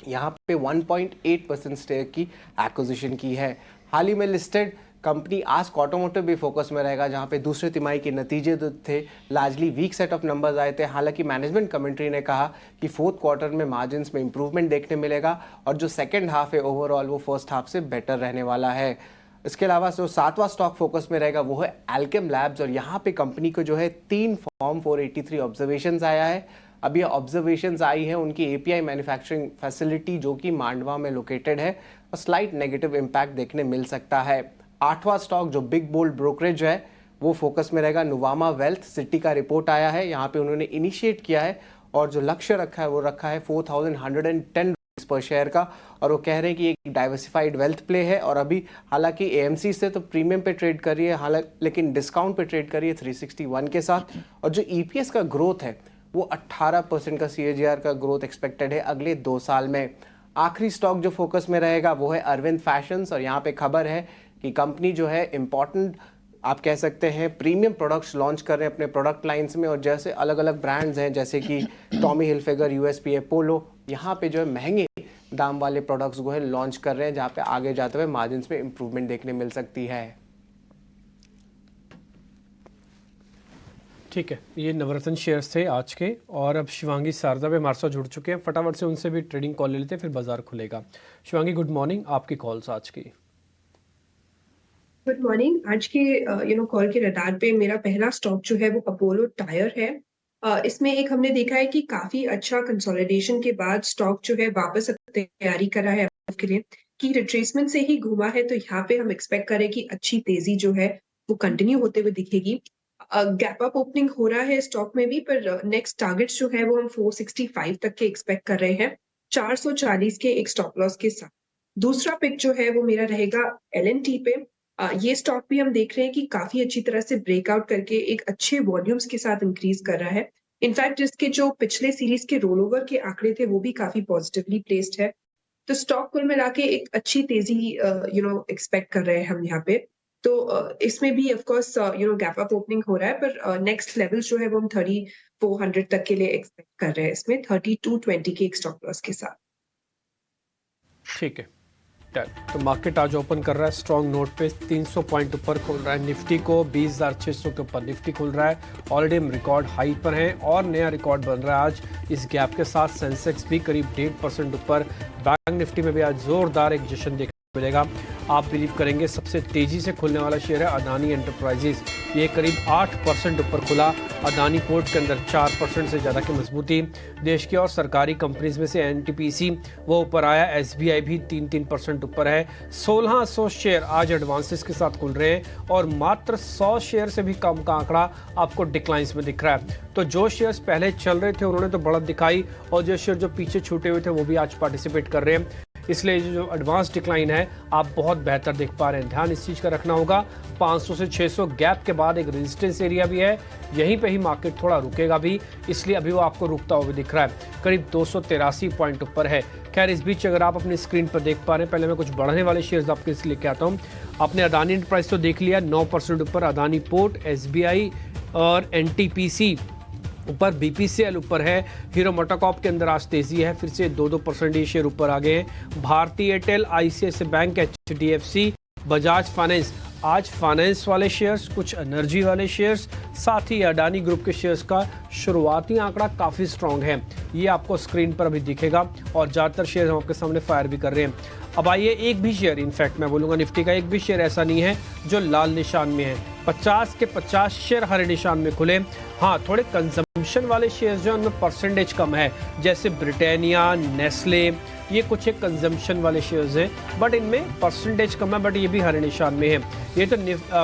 यहाँ पे 1.8% स्टेक की एक्विजिशन की है। हाल ही में लिस्टेड कंपनी आस्क ऑटोमोटिव भी फोकस में रहेगा, जहाँ पे दूसरे तिमाही के नतीजे तो थे largely weak set of numbers आए थे। हालांकि मैनेजमेंट कमेंट्री ने कहा कि फोर्थ क्वार्टर में मार्जिन्स में इंप्रूवमेंट देखने मिलेगा और जो सेकेंड हाफ है ओवरऑल वो फर्स्ट हाफ से बेटर रहने वाला है। इसके अलावा जो 7वां स्टॉक फोकस में रहेगा वो है एल्केम लैब्स, और यहाँ पे कंपनी को जो है 3 फॉर्म 483 ऑब्जर्वेशंस आया है। अब ये ऑब्जर्वेशंस आई है उनकी एपीआई मैन्युफैक्चरिंग फैसिलिटी जो कि मांडवा में लोकेटेड है, और स्लाइट नेगेटिव इम्पैक्ट देखने मिल सकता है। 8वां स्टॉक जो बिग बोल्ड ब्रोकरेज है वो फोकस में रहेगा नुवामा वेल्थ। सिटी का रिपोर्ट आया है, यहाँ पे उन्होंने इनिशिएट किया है और जो लक्ष्य रखा है वो रखा है 4110 पर शेयर का, और वो कह रहे हैं कि एक डाइवर्सिफाइड वेल्थ प्ले है। और अभी हालांकि एएमसी से तो प्रीमियम पे ट्रेड कर रही है, हालांकि लेकिन डिस्काउंट पे ट्रेड कर रही है 361 के साथ। और जो ईपीएस का ग्रोथ है वो 18% का CAGR का ग्रोथ एक्सपेक्टेड है अगले 2 साल में। आखिरी स्टॉक जो फोकस में रहेगा वो है अरविंद फैशंस, और यहाँ पे खबर है कि कंपनी जो है इंपॉर्टेंट आप कह सकते हैं प्रीमियम प्रोडक्ट्स लॉन्च कर रहे हैं अपने प्रोडक्ट लाइंस में, और जैसे अलग अलग ब्रांड्स हैं जैसे कि टॉमी हिलफिगर, यूएसपी, अपोलो, यहाँ पे जो है महंगे दाम वाले प्रोडक्ट्स जो है लॉन्च कर रहे हैं, जहाँ पे आगे जाते हुए मार्जिन्स में इंप्रूवमेंट देखने मिल सकती है। ठीक है, ये नवरत्न शेयर्स थे आज के, और अब शिवांगी शारदा भी हमारे साथ जुड़ चुके हैं। फटाफट से उनसे भी ट्रेडिंग कॉल ले लेते हैं, फिर बाजार खुलेगा। शिवांगी गुड मॉर्निंग, आपकी कॉल्स आज की। Good morning. आज के कॉल के रडार पे मेरा पहला स्टॉक जो है वो अपोलो टायर है। इसमें एक हमने देखा है कि काफी अच्छा कंसोलिडेशन के बाद स्टॉक जो है वापस तैयारी कर रहा है के लिए, कि रिट्रेसमेंट से ही घूमा है, तो यहाँ पे हम एक्सपेक्ट करें कि अच्छी तेजी जो है वो कंटिन्यू होते हुए दिखेगी। गैप अप ओपनिंग हो रहा है स्टॉक में भी, पर नेक्स्ट टारगेट्स जो है वो हम 465 तक के एक्सपेक्ट कर रहे हैं, 440 के एक स्टॉप लॉस के साथ। दूसरा पिक जो है वो मेरा रहेगा LNT पे। ये स्टॉक भी हम देख रहे हैं कि काफी अच्छी तरह से ब्रेकआउट करके एक अच्छे वॉल्यूम्स के साथ इंक्रीज कर रहा है। इनफैक्ट इसके जो पिछले सीरीज के रोल ओवर के आंकड़े थे वो भी काफी पॉजिटिवली प्लेस्ड है। तो स्टॉक कुल मिला के एक अच्छी तेजी एक्सपेक्ट कर रहे हैं हम यहाँ पे। तो इसमें भी of course gap up opening हो रहा है, पर नेक्स्ट लेवल जो है वो हम 3400 तक के लिए एक्सपेक्ट कर रहे हैं, इसमें 3220 के एक स्टॉप लॉस के साथ। ठीक है, तो मार्केट आज ओपन कर रहा है स्ट्रॉन्ग नोट पे, 300 पॉइंट ऊपर खोल रहा है। निफ्टी को 20,600 के ऊपर निफ्टी खुल रहा है, ऑलरेडी हम रिकॉर्ड हाई पर हैं और नया रिकॉर्ड बन रहा है आज। इस गैप के साथ सेंसेक्स भी करीब 1.5% ऊपर। बैंक निफ्टी में भी आज जोरदार एक जश्न देखने मिलेगा। आप बिलीव करेंगे सबसे तेजी से खुलने वाला शेयर है अदानी एंटरप्राइजेज, ये करीब 8% ऊपर खुला। अदानी पोर्ट के अंदर 4% से ज़्यादा की मजबूती। देश की और सरकारी कंपनीज में से NTPC वो ऊपर आया, SBI भी 3% ऊपर है। 1600 शेयर आज एडवांसेस के साथ खुल रहे हैं, और मात्र 100 शेयर से भी कम का आंकड़ा आपको डिक्लाइंस में दिख रहा है। तो जो शेयर्स पहले चल रहे थे उन्होंने तो बढ़त दिखाई, और जो शेयर जो पीछे छूटे हुए थे वो भी आज पार्टिसिपेट कर रहे हैं। इसलिए जो एडवांस डिक्लाइन है आप बहुत बेहतर देख पा रहे हैं। ध्यान इस चीज़ का रखना होगा, 500 से 600 गैप के बाद एक रेजिस्टेंस एरिया भी है, यहीं पे ही मार्केट थोड़ा रुकेगा भी, इसलिए अभी वो आपको रुकता हुआ दिख रहा है। करीब 283 पॉइंट ऊपर है। खैर इस बीच अगर आप अपनी स्क्रीन पर देख पा रहे हैं, पहले मैं कुछ बढ़ने वाले शेयर्स आपके इसलिए लेके आता हूँ। आपने अदानी एंटरप्राइज तो देख लिया 9% ऊपर, अदानी पोर्ट, SBI और NTPC ऊपर, BPCL ऊपर है। हीरो मोटोकॉर्प के अंदर आज तेजी है, फिर से 2% ये शेयर ऊपर आ गए हैं। भारतीय Airtel, ICICI bank, HDFC, Bajaj finance, आज फाइनेंस वाले शेयर्स, कुछ एनर्जी वाले शेयर्स, साथ ही अडानी ग्रुप के शेयर्स का शुरुआती आंकड़ा काफ़ी स्ट्रॉन्ग है, ये आपको स्क्रीन पर अभी दिखेगा, और ज़्यादातर शेयर हम आपके सामने फायर भी कर रहे हैं। अब आइए, एक भी शेयर, इनफैक्ट मैं बोलूँगा निफ्टी का एक भी शेयर ऐसा नहीं है जो लाल निशान में है। 50 के 50 शेयर हरे निशान में खुले। हाँ, थोड़े कंजम्पशन वाले शेयर्स जो हैं उनमें परसेंटेज कम है, जैसे ब्रिटानिया, नेस्ले, ये कुछ एक कंजम्पशन वाले शेयर्स हैं, बट इनमें परसेंटेज कम है, बट ये भी हरे निशान में है। ये तो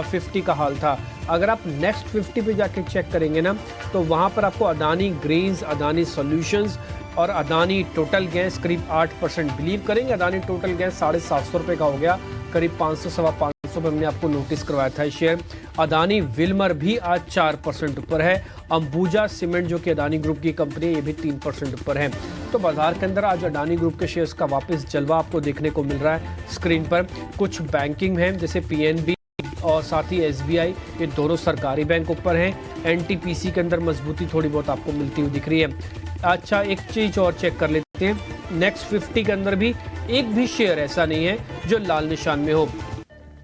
50 का हाल था। अगर आप नेक्स्ट 50 पे जाके चेक करेंगे ना, तो वहाँ पर आपको अदानी ग्रेन्स, अदानी सॉल्यूशंस और अदानी टोटल गैस करीब 8% बिलीव करेंगे। अदानी टोटल गैस 750 रुपये का हो गया, करीब 500 सवा 500 400 पे हमने आपको नोटिस करवाया था शेयर। अदानी विल्मर भी आज 4% ऊपर है। अंबुजा सीमेंट जो कि अदानी ग्रुप की कंपनी है, ये भी 3% ऊपर है। तो बाजार के अंदर आज अदानी ग्रुप के शेयर्स का वापस जलवा आपको देखने को मिल रहा है स्क्रीन पर। कुछ बैंकिंग है जैसे पीएनबी और साथ ही एसबीआई, ये दोनों सरकारी बैंक ऊपर हैं। एनटीपीसी के अंदर मजबूती थोड़ी बहुत आपको मिलती हुई दिख रही है। अच्छा, एक चीज और चेक कर लेते हैं, नेक्स्ट 50 के अंदर भी एक भी शेयर ऐसा नहीं है जो लाल निशान में हो।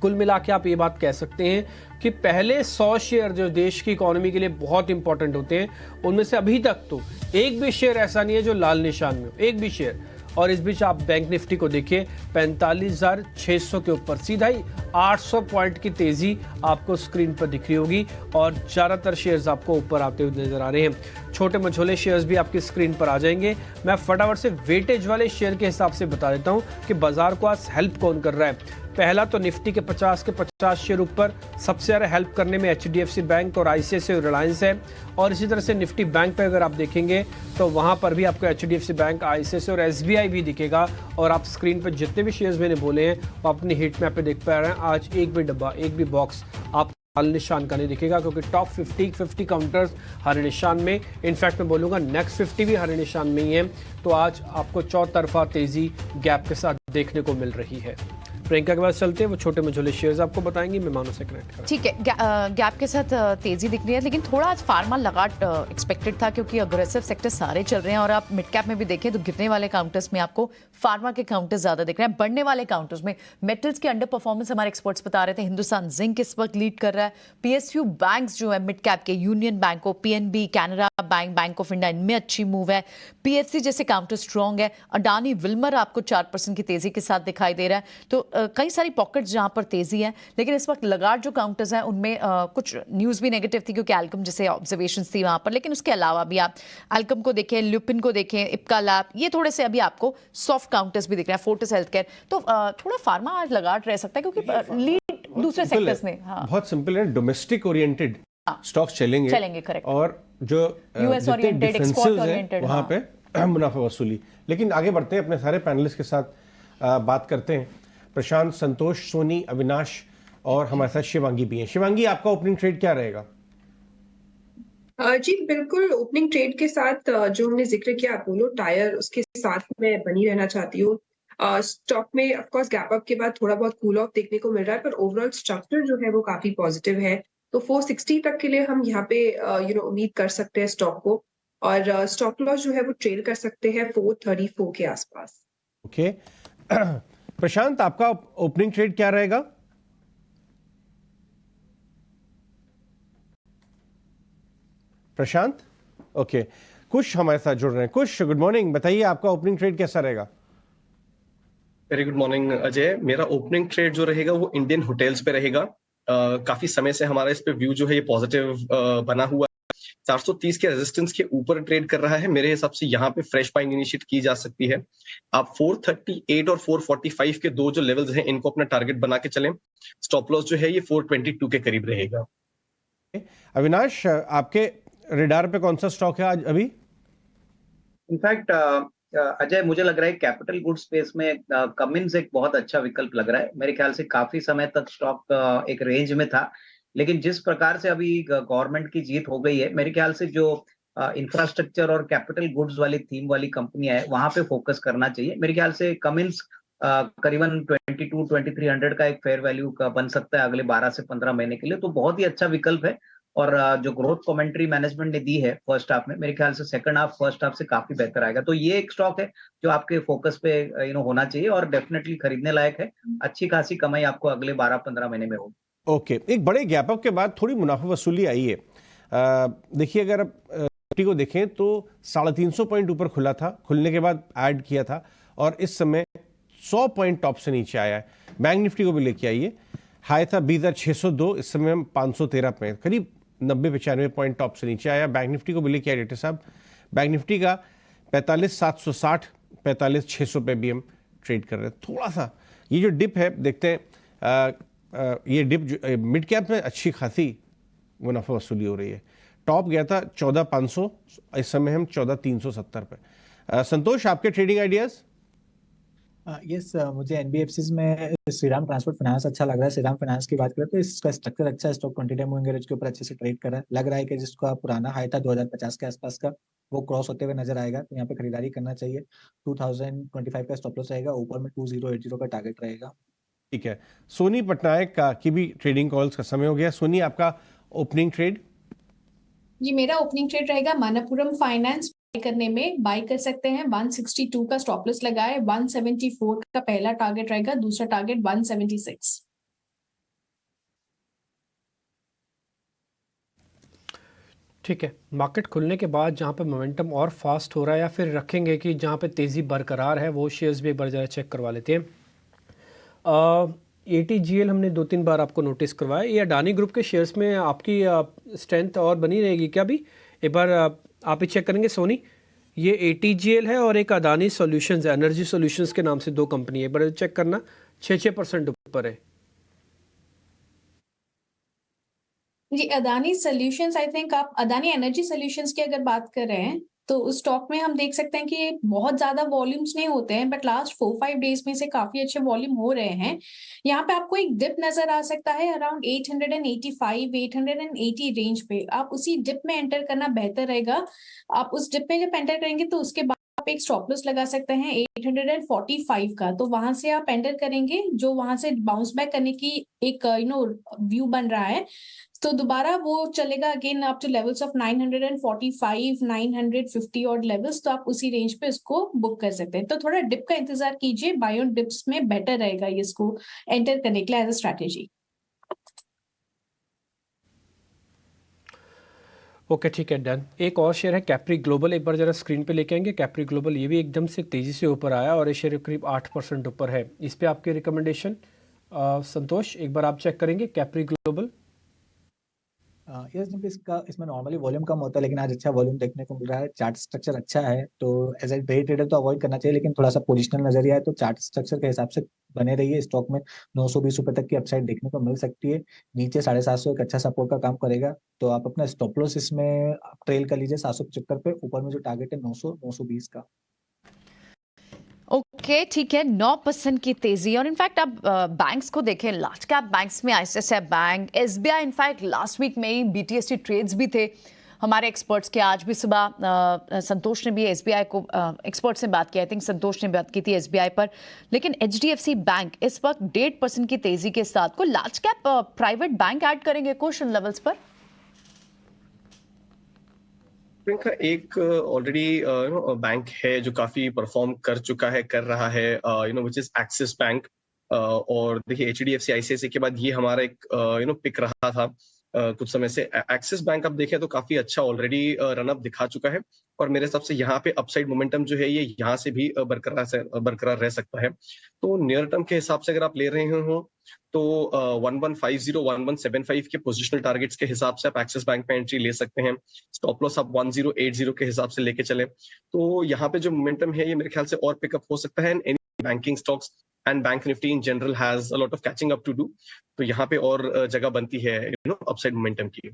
कुल मिला के आप ये बात कह सकते हैं कि पहले 100 शेयर जो देश की इकोनॉमी के लिए बहुत इंपॉर्टेंट होते हैं, उनमें से अभी तक तो एक भी शेयर ऐसा नहीं है जो लाल निशान में हो, एक भी शेयर। और इस बीच आप बैंक निफ्टी को देखिए 45,600 के ऊपर, सीधा ही 800 पॉइंट की तेजी आपको स्क्रीन पर दिख रही होगी और ज़्यादातर शेयर्स आपको ऊपर आते हुए नजर आ रहे हैं। छोटे मझोले शेयर्स भी आपकी स्क्रीन पर आ जाएंगे। मैं फटाफट से वेटेज वाले शेयर के हिसाब से बता देता हूं कि बाजार को आज हेल्प कौन कर रहा है। पहला तो निफ्टी के 50 शेयर ऊपर, सबसे ज़्यादा हेल्प करने में एचडीएफसी बैंक और आईसीआईसीआई और रिलायंस है। और इसी तरह से निफ्टी बैंक पे अगर आप देखेंगे तो वहां पर भी आपको एचडीएफसी बैंक, आईसीआईसीआई और एसबीआई भी दिखेगा। और आप स्क्रीन पर जितने भी शेयर्स मैंने बोले हैं वो अपनी हीट मैप पे देख पा रहे हैं। आज एक भी डब्बा, एक भी बॉक्स आप लाल निशान का नहीं दिखेगा, क्योंकि टॉप 50 काउंटर्स हरे निशान में, इनफैक्ट मैं बोलूँगा नेक्स्ट 50 भी हरे निशान में ही है। तो आज आपको चौतरफा तेजी गैप के साथ देखने को मिल रही है। प्रियंका के पास चलते हैं, वो छोटे मझोले शेयर्स आपको बताएंगे, मैं मानो से कनेक्ट करें। ठीक है, गैप के साथ तेजी दिख रही है, लेकिन थोड़ा आज फार्मा लगाट एक्सपेक्टेड था क्योंकि अग्रेसिव सेक्टर सारे चल रहे हैं। और आप मिड कैप में भी देखें तो गिरने वाले काउंटर्स में आपको फार्मा के काउंटर्स ज्यादा दिख रहे हैं। बढ़ने वाले काउंटर्स में मेटल्स की अंडर परफॉर्मेंस हमारे एक्सपर्ट्स बता रहे थे। हिंदुस्तान जिंक इस वक्त लीड कर रहा है। पीएसयू बैंक्स जो है मिड कैप के, यूनियन बैंक को, PNB, Canara bank, bank of India, इनमें अच्छी मूव है। पीएफसी जैसे काउंटर स्ट्रॉन्ग है। अडानी विल्मर आपको 4% की तेजी के साथ दिखाई दे रहा है। तो कई सारी पॉकेट्स जहां पर तेजी है, लेकिन इस वक्त लगातार जो काउंटर्स हैं उनमें कुछ न्यूज भी नेगेटिव थी क्योंकि एल्कम जैसे ऑब्जर्वेशंस थी वहां पर। लेकिन उसके अलावा भी आप एल्कम को देखें, ल्यूपिन को देखें, इप्का लैब, ये थोड़े से अभी आपको सॉफ्ट काउंटर्स भी दिख रहे हैं। फोर्टिस हेल्थकेयर, तो थोड़ा फार्मा आज लगातार रह सकता है क्योंकि लीड दूसरे सेक्टर्स ने। बहुत सिंपल है, डोमेस्टिक ओरिएंटेड स्टॉक्स चलेंगे करेक्ट। और जो यूएस ओरिएंटेड, एक्सपोर्ट ओरिएंटेड, वहां पे मुनाफा वसूली। लेकिन आगे बढ़ते हैं, अपने सारे पैनलिस्ट के साथ बात करते हैं। प्रशांत, संतोष, सोनी, अविनाश और हमारे साथ शिवांगी भी हैं। शिवांगी, आपका ओपनिंग ट्रेड क्या रहेगा? जी बिल्कुल, ओपनिंग ट्रेड के साथ जो हमने जिक्र किया अपोलो टायर, उसके साथ मैं बनी रहना चाहती हूँ। स्टॉक में ऑफ कोर्स गैप अप के बाद थोड़ा बहुत कूल ऑफ देखने को मिल रहा है, पर ओवरऑल स्ट्रक्चर जो है वो काफी पॉजिटिव है। तो 460 तक के लिए हम यहाँ पे उम्मीद कर सकते हैं स्टॉक को। और स्टॉप लॉस जो है वो ट्रेल कर सकते हैं 434 के आसपास। ओके प्रशांत, आपका ओपनिंग ट्रेड क्या रहेगा? प्रशांत, ओके। कुश हमारे साथ जुड़ रहे हैं। कुश, गुड मॉर्निंग, बताइए आपका ओपनिंग ट्रेड कैसा रहेगा? Very good morning Ajay. मेरा ओपनिंग ट्रेड जो रहेगा वो इंडियन होटल्स पे रहेगा। काफी समय से हमारा इस पे व्यू जो है ये पॉजिटिव बना हुआ है। 430 के रेजिस्टेंस के ऊपर ट्रेड कर रहा है। मेरे हिसाब से यहाँ पे फ्रेश बाइंग इनिशिएट की जा सकती है। आप 438 और 445 के दो जो लेवल्स हैं इनको अपना टारगेट बना के चलें। स्टॉप लॉस जो है ये 422 के करीब रहेगा। अविनाश, आपके रेडार पे कौन सा स्टॉक है आज अभी? इनफैक्ट अजय, मुझे लग रहा है कैपिटल गुड स्पेस में कमिंस एक बहुत अच्छा विकल्प लग रहा है। मेरे ख्याल से काफी समय तक स्टॉक एक रेंज में था, लेकिन जिस प्रकार से अभी गवर्नमेंट की जीत हो गई है, मेरे ख्याल से जो इंफ्रास्ट्रक्चर और कैपिटल गुड्स वाली थीम वाली कंपनियां है वहां पे फोकस करना चाहिए। मेरे ख्याल से कमिंस करीबन 22-2300 का एक फेयर वैल्यू का बन सकता है अगले 12 से 15 महीने के लिए। तो बहुत ही अच्छा विकल्प है। और जो ग्रोथ कमेंट्री मैनेजमेंट ने दी है फर्स्ट हाफ में, मेरे ख्याल से सेकंड हाफ फर्स्ट हाफ से काफी बेहतर आएगा। तो ये एक स्टॉक है जो आपके फोकस पे होना चाहिए और डेफिनेटली खरीदने लायक है। अच्छी खासी कमाई आपको अगले 12-15 महीने में होगी। ओके, एक बड़े गैप अप के बाद थोड़ी मुनाफा वसूली आई है। देखिए, अगर आप निफ्टी को देखें तो 350 पॉइंट ऊपर खुला था, खुलने के बाद ऐड किया था और इस समय 100 पॉइंट टॉप से नीचे आया है। बैंक निफ्टी को भी लेके आइए, हाई था 20,602, इस समय हम 513 पे, करीब 90-95 पॉइंट टॉप से नीचे आया। बैंक निफ्टी को भी लेके आए डॉक्टर साहब। बैंक निफ्टी का 45,760, 45,600 पे भी हम ट्रेड कर रहे हैं। थोड़ा सा ये जो डिप है, देखते हैं ये डिप जो मिड कैप में अच्छी खासी मुनाफा वसूली हो रही है। टॉप गया था 14,500, इस समय हम 14,370 पे। संतोष, आपके ट्रेडिंग आइडियाज? यस मुझे एनबीएफसीज में श्रीराम ट्रांसपोर्ट फाइनेंस अच्छा लग रहा है। श्रीराम फाइनेंस की बात करें तो इसका स्ट्रक्चर अच्छा है, स्टॉक 20 डे मूविंग एवरेज के ऊपर अच्छे से ट्रेड कर रहा है। लग रहा है कि जिसका पुराना हाई था 2050 के आसपास का, वो क्रॉस होते हुए नजर आएगा, तो यहाँ पे खरीदारी करना चाहिए। 2025 का स्टॉप लॉस रहेगा, ऊपर में 2080 का टारगेट रहेगा। ठीक है, सोनी पटनायक का की भी ट्रेडिंग कॉल्स का समय हो गया। सोनी, आपका ओपनिंग ट्रेड? जी मेरा ओपनिंग ट्रेड रहेगा मनप्पुरम फाइनेंस करने में। बाय कर सकते हैं, 162 का स्टॉप लॉस लगा है, 174 का पहला टारगेट रहेगा, दूसरा टारगेट 176। ठीक है, मार्केट खुलने के बाद जहाँ पे मोमेंटम और फास्ट हो रहा है या फिर रखेंगे कि जहाँ पे तेज़ी बरकरार है, वो शेयर्स भी एक बार ज़रा चेक करवा लेते हैं। ATGL हमने 2-3 बार आपको नोटिस करवाया। ये अडानी ग्रुप के शेयर्स में आपकी स्ट्रेंथ और बनी रहेगी क्या? भी एक बार आप ही चेक करेंगे। सोनी, ये ATGL है और एक अडानी सॉल्यूशंस है, एनर्जी सॉल्यूशंस के नाम से दो कंपनी है, एक बार चेक करना। 6% ऊपर है जी। अदानी सॉल्यूशंस, आई थिंक आप अदानी एनर्जी सॉल्यूशंस की अगर बात कर रहे हैं तो उस स्टॉक में हम देख सकते हैं कि बहुत ज्यादा वॉल्यूम्स नहीं होते हैं, बट लास्ट 4-5 डेज में से काफी अच्छे वॉल्यूम हो रहे हैं। यहाँ पे आपको एक डिप नजर आ सकता है अराउंड 885-880 रेंज पे। आप उसी डिप में एंटर करना बेहतर रहेगा। आप उस डिप में जब एंटर करेंगे तो उसके बाद आप एक स्टॉप लॉस लगा सकते हैं 845 का, तो वहां से आप एंटर करेंगे, जो वहां से बाउंस बैक करने की एक व्यू बन रहा है, तो दोबारा वो चलेगा again up two levels of 945, 950 और लेवल्स, तो आप उसी रेंज पे इसको बुक कर सकते हैं। तो थोड़ा डिप का इंतजार कीजिए, बाय ऑन डिप्स में बेटर रहेगा ये इसको एंटर करने के लिए एज अ स्ट्रैटेजी। ओके, ठीक है, डन। एक और शेयर है कैप्री ग्लोबल, एक बार जरा स्क्रीन पे लेके आएंगे। कैप्री ग्लोबल ये भी एकदम से तेजी से ऊपर आया और ये शेयर करीब 8% ऊपर है। इस पे आपके रिकमेंडेशन संतोष, एक बार आप चेक करेंगे कैप्री ग्लोबल। यस, इसमें नॉर्मली वॉल्यूम कम होता है, लेकिन आज अच्छा वॉल्यूम देखने को मिल रहा है। चार्ट स्ट्रक्चर अच्छा है, तो एज ए डे ट्रेडर तो अवॉइड करना चाहिए, लेकिन थोड़ा सा पोजिशनल नजरिया है तो चार्ट स्ट्रक्चर के हिसाब से बने रहिए। स्टॉक में 920 रुपए तक की अपसाइड देखने को मिल सकती है। नीचे 750 एक अच्छा सपोर्ट का काम करेगा, तो आप अपना स्टॉप लॉस इसमें ट्रेल कर लीजिए 775 पे। ऊपर में जो टारगेट है 900-920 का। ओके, ठीक है, 9% की तेजी। और इनफैक्ट आप बैंक्स को देखें, लार्ज कैप बैंक्स में ICICI bank, SBI, in fact last week में ही BTST ट्रेड्स भी थे हमारे एक्सपर्ट्स के। आज भी सुबह संतोष ने भी SBI को एक्सपर्ट से बात की, आई थिंक संतोष ने बात की थी SBI पर। लेकिन HDFC बैंक इस वक्त 1.5% की तेजी के साथ को large cap private bank add करेंगे कुछ लेवल्स पर। प्रियंका, एक ऑलरेडी बैंक है जो काफी परफॉर्म कर चुका है, कर रहा है, विच इज एक्सिस बैंक। और देखिए HDFC ICICI के बाद ये हमारा एक पिक रहा था कुछ समय से। एक्सिस बैंक आप देखें तो काफी अच्छा ऑलरेडी रनअप दिखा चुका है, और मेरे हिसाब से यहाँ पे अपसाइड मोमेंटम जो है ये यहाँ से भी बरकरार रह सकता है। तो नियर टर्म के हिसाब से अगर आप ले रहे हो तो 1150, 1175 के पोजिशनल टारगेट्स के हिसाब से आप एक्सिस बैंक में एंट्री ले सकते हैं। स्टॉप लॉस आप 1080 के हिसाब से लेके चले, तो यहाँ पे जो मोमेंटम है ये मेरे ख्याल से और पिकअप हो सकता है। And banking stocks and bank Nifty in general has a lot of catching up to do, तो यहाँ पे और जगह बनती है अपसाइड मोमेंटम की।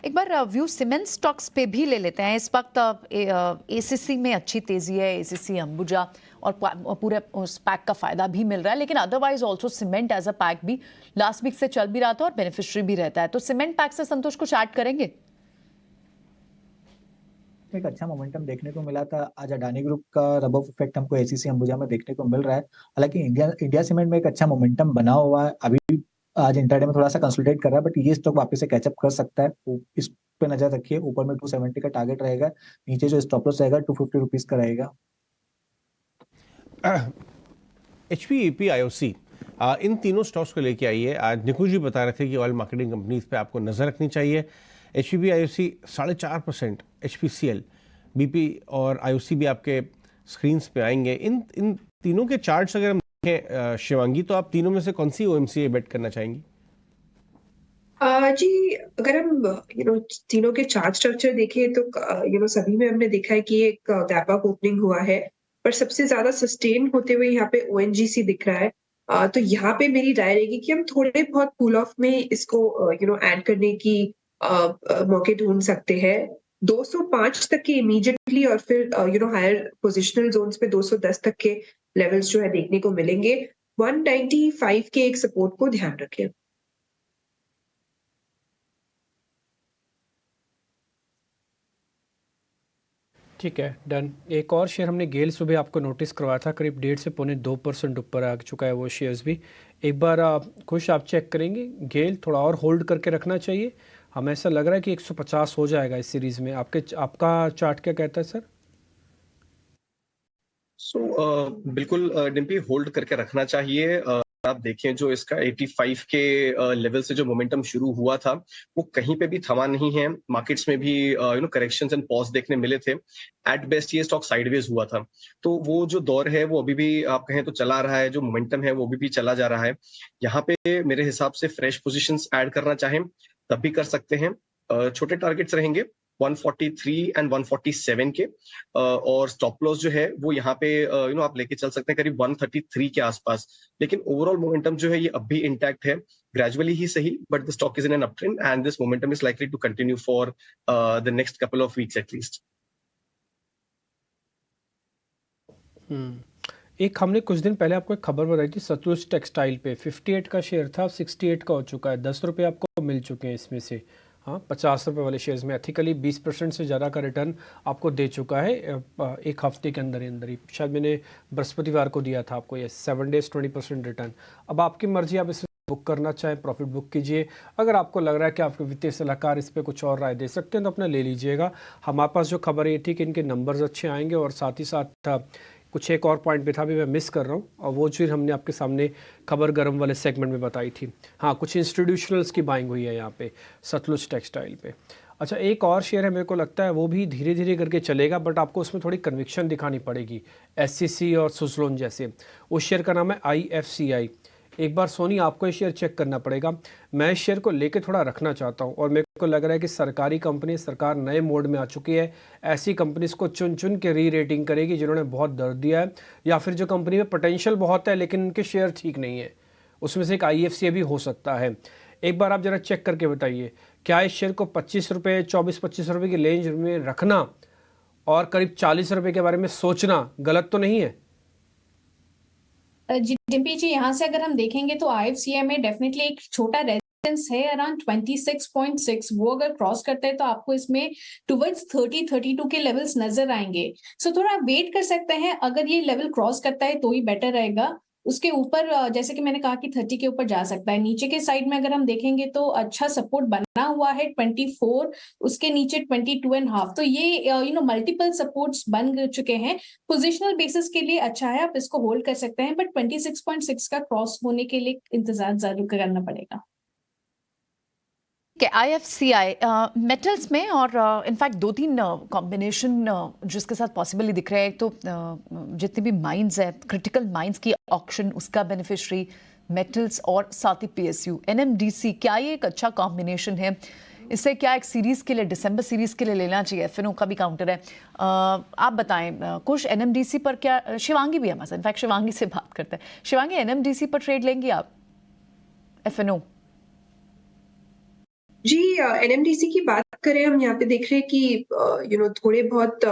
एक बार व्यू सीमेंट स्टॉक्स पे भी ले लेते हैं। इस वक्त ACC में अच्छी तेजी है, ACC अंबुजा, और पूरे उस पैक का फायदा भी मिल रहा है। लेकिन otherwise also cement as a pack भी लास्ट वीक से चल भी रहा था और बेनिफिशियरी भी रहता है। तो सीमेंट पैक से संतोष कुछ ऐड करेंगे? एक अच्छा मोमेंटम देखने को मिला था आज। अडानी ग्रुप का रब ऑफ इफेक्ट हमको ACC अंबुजा में देखने को मिल रहा है। हालांकि इंडिया सीमेंट में एक अच्छा मोमेंटम बना हुआ है, अभी आज इंटरडे में थोड़ा सा कंसोलिडेट कर रहा है, बट ये स्टॉक वापस से कैचअप कर सकता है। इस पे नजर रखिए। ऊपर में 270 का टारगेट रहेगा, नीचे जो स्टॉप लॉस रहेगा 250 रुपीज का रहेगा। HPEP IOC, इन तीनों स्टॉक्स को लेके आइए। आज निकुल जी बता रहे थे कि ऑयल मार्केटिंग कंपनीज पे आपको नजर रखनी चाहिए। HPEP IOC 4.5%, HPCL, BP और IOC भी आपके स्क्रीन्स पे आएंगे। इन तीनों के चार्ट्स अगर हम देखें शिवांगी, तो आप तीनों में से कौन सी OMCA बेट करना चाहेंगी? जी, अगर हम तीनों के चार्ट स्ट्रक्चर देखें तो सभी में हमने देखा है कि एक गैप अप ओपनिंग हुआ है, पर सबसे ज्यादा सस्टेन होते हुए यहाँ पे ONGC दिख रहा है। तो यहाँ पे मेरी राय रहेगी कि हम थोड़े बहुत पुल ऑफ में इसको ऐड करने की मौके ढूंढ सकते हैं। 205 तक के इमीडिएटली, और फिर हायर पोजिशनल जोन्स पे 210 तक के लेवल्स जो है देखने को मिलेंगे। 195 के एक सपोर्ट को ध्यान रखें। ठीक है, डन। एक और शेयर हमने गेल सुबह आपको नोटिस करवाया था, करीब 1.5 से 2% ऊपर आ चुका है वो शेयर्स भी। एक बार खुश आप चेक करेंगे, गेल थोड़ा और होल्ड करके रखना चाहिए। हमें ऐसा लग रहा है कि 150 हो जाएगा इस सीरीज़ में। आपका चार्ट क्या कहता है सर? बिल्कुल डिम्पी, होल्ड करके रखना चाहिए। आप देखें जो इसका 85 के लेवल से जो मोमेंटम शुरू हुआ था वो कहीं पे भी थमा नहीं है। मार्केट्स में भी करेक्शंस एंड पॉज देखने मिले थे। एट बेस्ट ये स्टॉक साइडवेज हुआ था, तो वो जो दौर है वो अभी भी आप कहें तो चला रहा है, जो मोमेंटम है वो भी चला जा रहा है। यहाँ पे मेरे हिसाब से फ्रेश पोजीशंस ऐड करना चाहें तब भी कर सकते हैं। छोटे टारगेट्स रहेंगे 143 एंड 147 के, और स्टॉप लॉस जो है वो यहाँ पे आप लेके चल सकते हैं करीब 133 के आसपास। लेकिन ओवरऑल मोमेंटम जो है ये अब भी इंटैक्ट है, ग्रेजुअली ही सही, but the stock is in an up trend and this momentum is likely to continue for the next couple of weeks at least. एक हमने कुछ दिन पहले आपको एक खबर बताई थी सतलुज टेक्सटाइल पे, 58 का शेयर था, 68 का हो चुका है। 10 रुपये आपको मिल चुके हैं इसमें से। हाँ, 50 रुपये वाले शेयर्स में एथिकली 20% से ज़्यादा का रिटर्न आपको दे चुका है एक हफ्ते के अंदर ही। शायद मैंने बृहस्पतिवार को दिया था आपको ये 7 डेज 20% रिटर्न। अब आपकी मर्जी, आप इसे बुक करना चाहें प्रॉफिट बुक कीजिए। अगर आपको लग रहा है कि आपके वित्तीय सलाहकार इस पर कुछ और राय दे सकते हैं तो अपना ले लीजिएगा। हमारे पास जो खबर ये थी कि इनके नंबर्स अच्छे आएंगे, और साथ ही साथ कुछ एक और पॉइंट भी था, भी मैं मिस कर रहा हूँ, और वो चीज़ हमने आपके सामने खबर गरम वाले सेगमेंट में बताई थी। हाँ, कुछ इंस्टीट्यूशनल्स की बाइंग हुई है यहाँ पे सतलुज टेक्सटाइल पे। अच्छा, एक और शेयर है, मेरे को लगता है वो भी धीरे धीरे करके चलेगा, बट आपको उसमें थोड़ी कन्विक्शन दिखानी पड़ेगी। SCC और सुजलोन जैसे, उस शेयर का नाम है IFCI। एक बार सोनी आपको ये शेयर चेक करना पड़ेगा। मैं इस शेयर को लेके थोड़ा रखना चाहता हूँ, और मेरे को लग रहा है कि सरकारी कंपनी, सरकार नए मोड में आ चुकी है। ऐसी कंपनीज को चुन चुन के री रेटिंग करेगी जिन्होंने बहुत दर्द दिया है, या फिर जो कंपनी में पोटेंशियल बहुत है लेकिन उनके शेयर ठीक नहीं है। उसमें से एक IFCI भी हो सकता है। एक बार आप ज़रा चेक करके बताइए, क्या इस शेयर को 25 रुपये, 24-25 रुपये की रेंज में रखना और करीब 40 रुपये के बारे में सोचना गलत तो नहीं है? जी डिम्पी जी, यहाँ से अगर हम देखेंगे तो IFCI में डेफिनेटली एक छोटा रेजिस्टेंस है अराउंड 26.6। वो अगर क्रॉस करता है तो आपको इसमें टुवर्ड्स 30-32 के लेवल्स नजर आएंगे। सो थोड़ा आप वेट कर सकते हैं, अगर ये लेवल क्रॉस करता है तो ही बेटर रहेगा। उसके ऊपर जैसे कि मैंने कहा कि 30 के ऊपर जा सकता है। नीचे के साइड में अगर हम देखेंगे तो अच्छा सपोर्ट बना हुआ है 24, उसके नीचे 22.5। तो ये मल्टीपल सपोर्ट्स बन चुके हैं। पोजिशनल बेसिस के लिए अच्छा है, आप इसको होल्ड कर सकते हैं, बट 26.6 का क्रॉस होने के लिए इंतजार जरूर करना पड़ेगा। IFCI मेटल्स में, और इनफैक्ट 2-3 कॉम्बिनेशन जिसके साथ पॉसिबली दिख रहे हैं। तो जितने भी माइंस है, क्रिटिकल माइंस की ऑक्शन, उसका बेनिफिशियरी मेटल्स और साथ ही PSU NMDC, क्या ये एक अच्छा कॉम्बिनेशन है? इससे क्या एक सीरीज़ के लिए, दिसंबर सीरीज़ के लिए लेना चाहिए? FNO का भी काउंटर है। आप बताएं कुछ NMDC पर क्या? शिवांगी भी है हमारे साथ, इनफैक्ट शिवांगी से बात करते हैं। शिवांगी, NMDC पर ट्रेड लेंगी आप? FNO जी, NMDC की बात करें, हम यहाँ पे देख रहे हैं कि थोड़े बहुत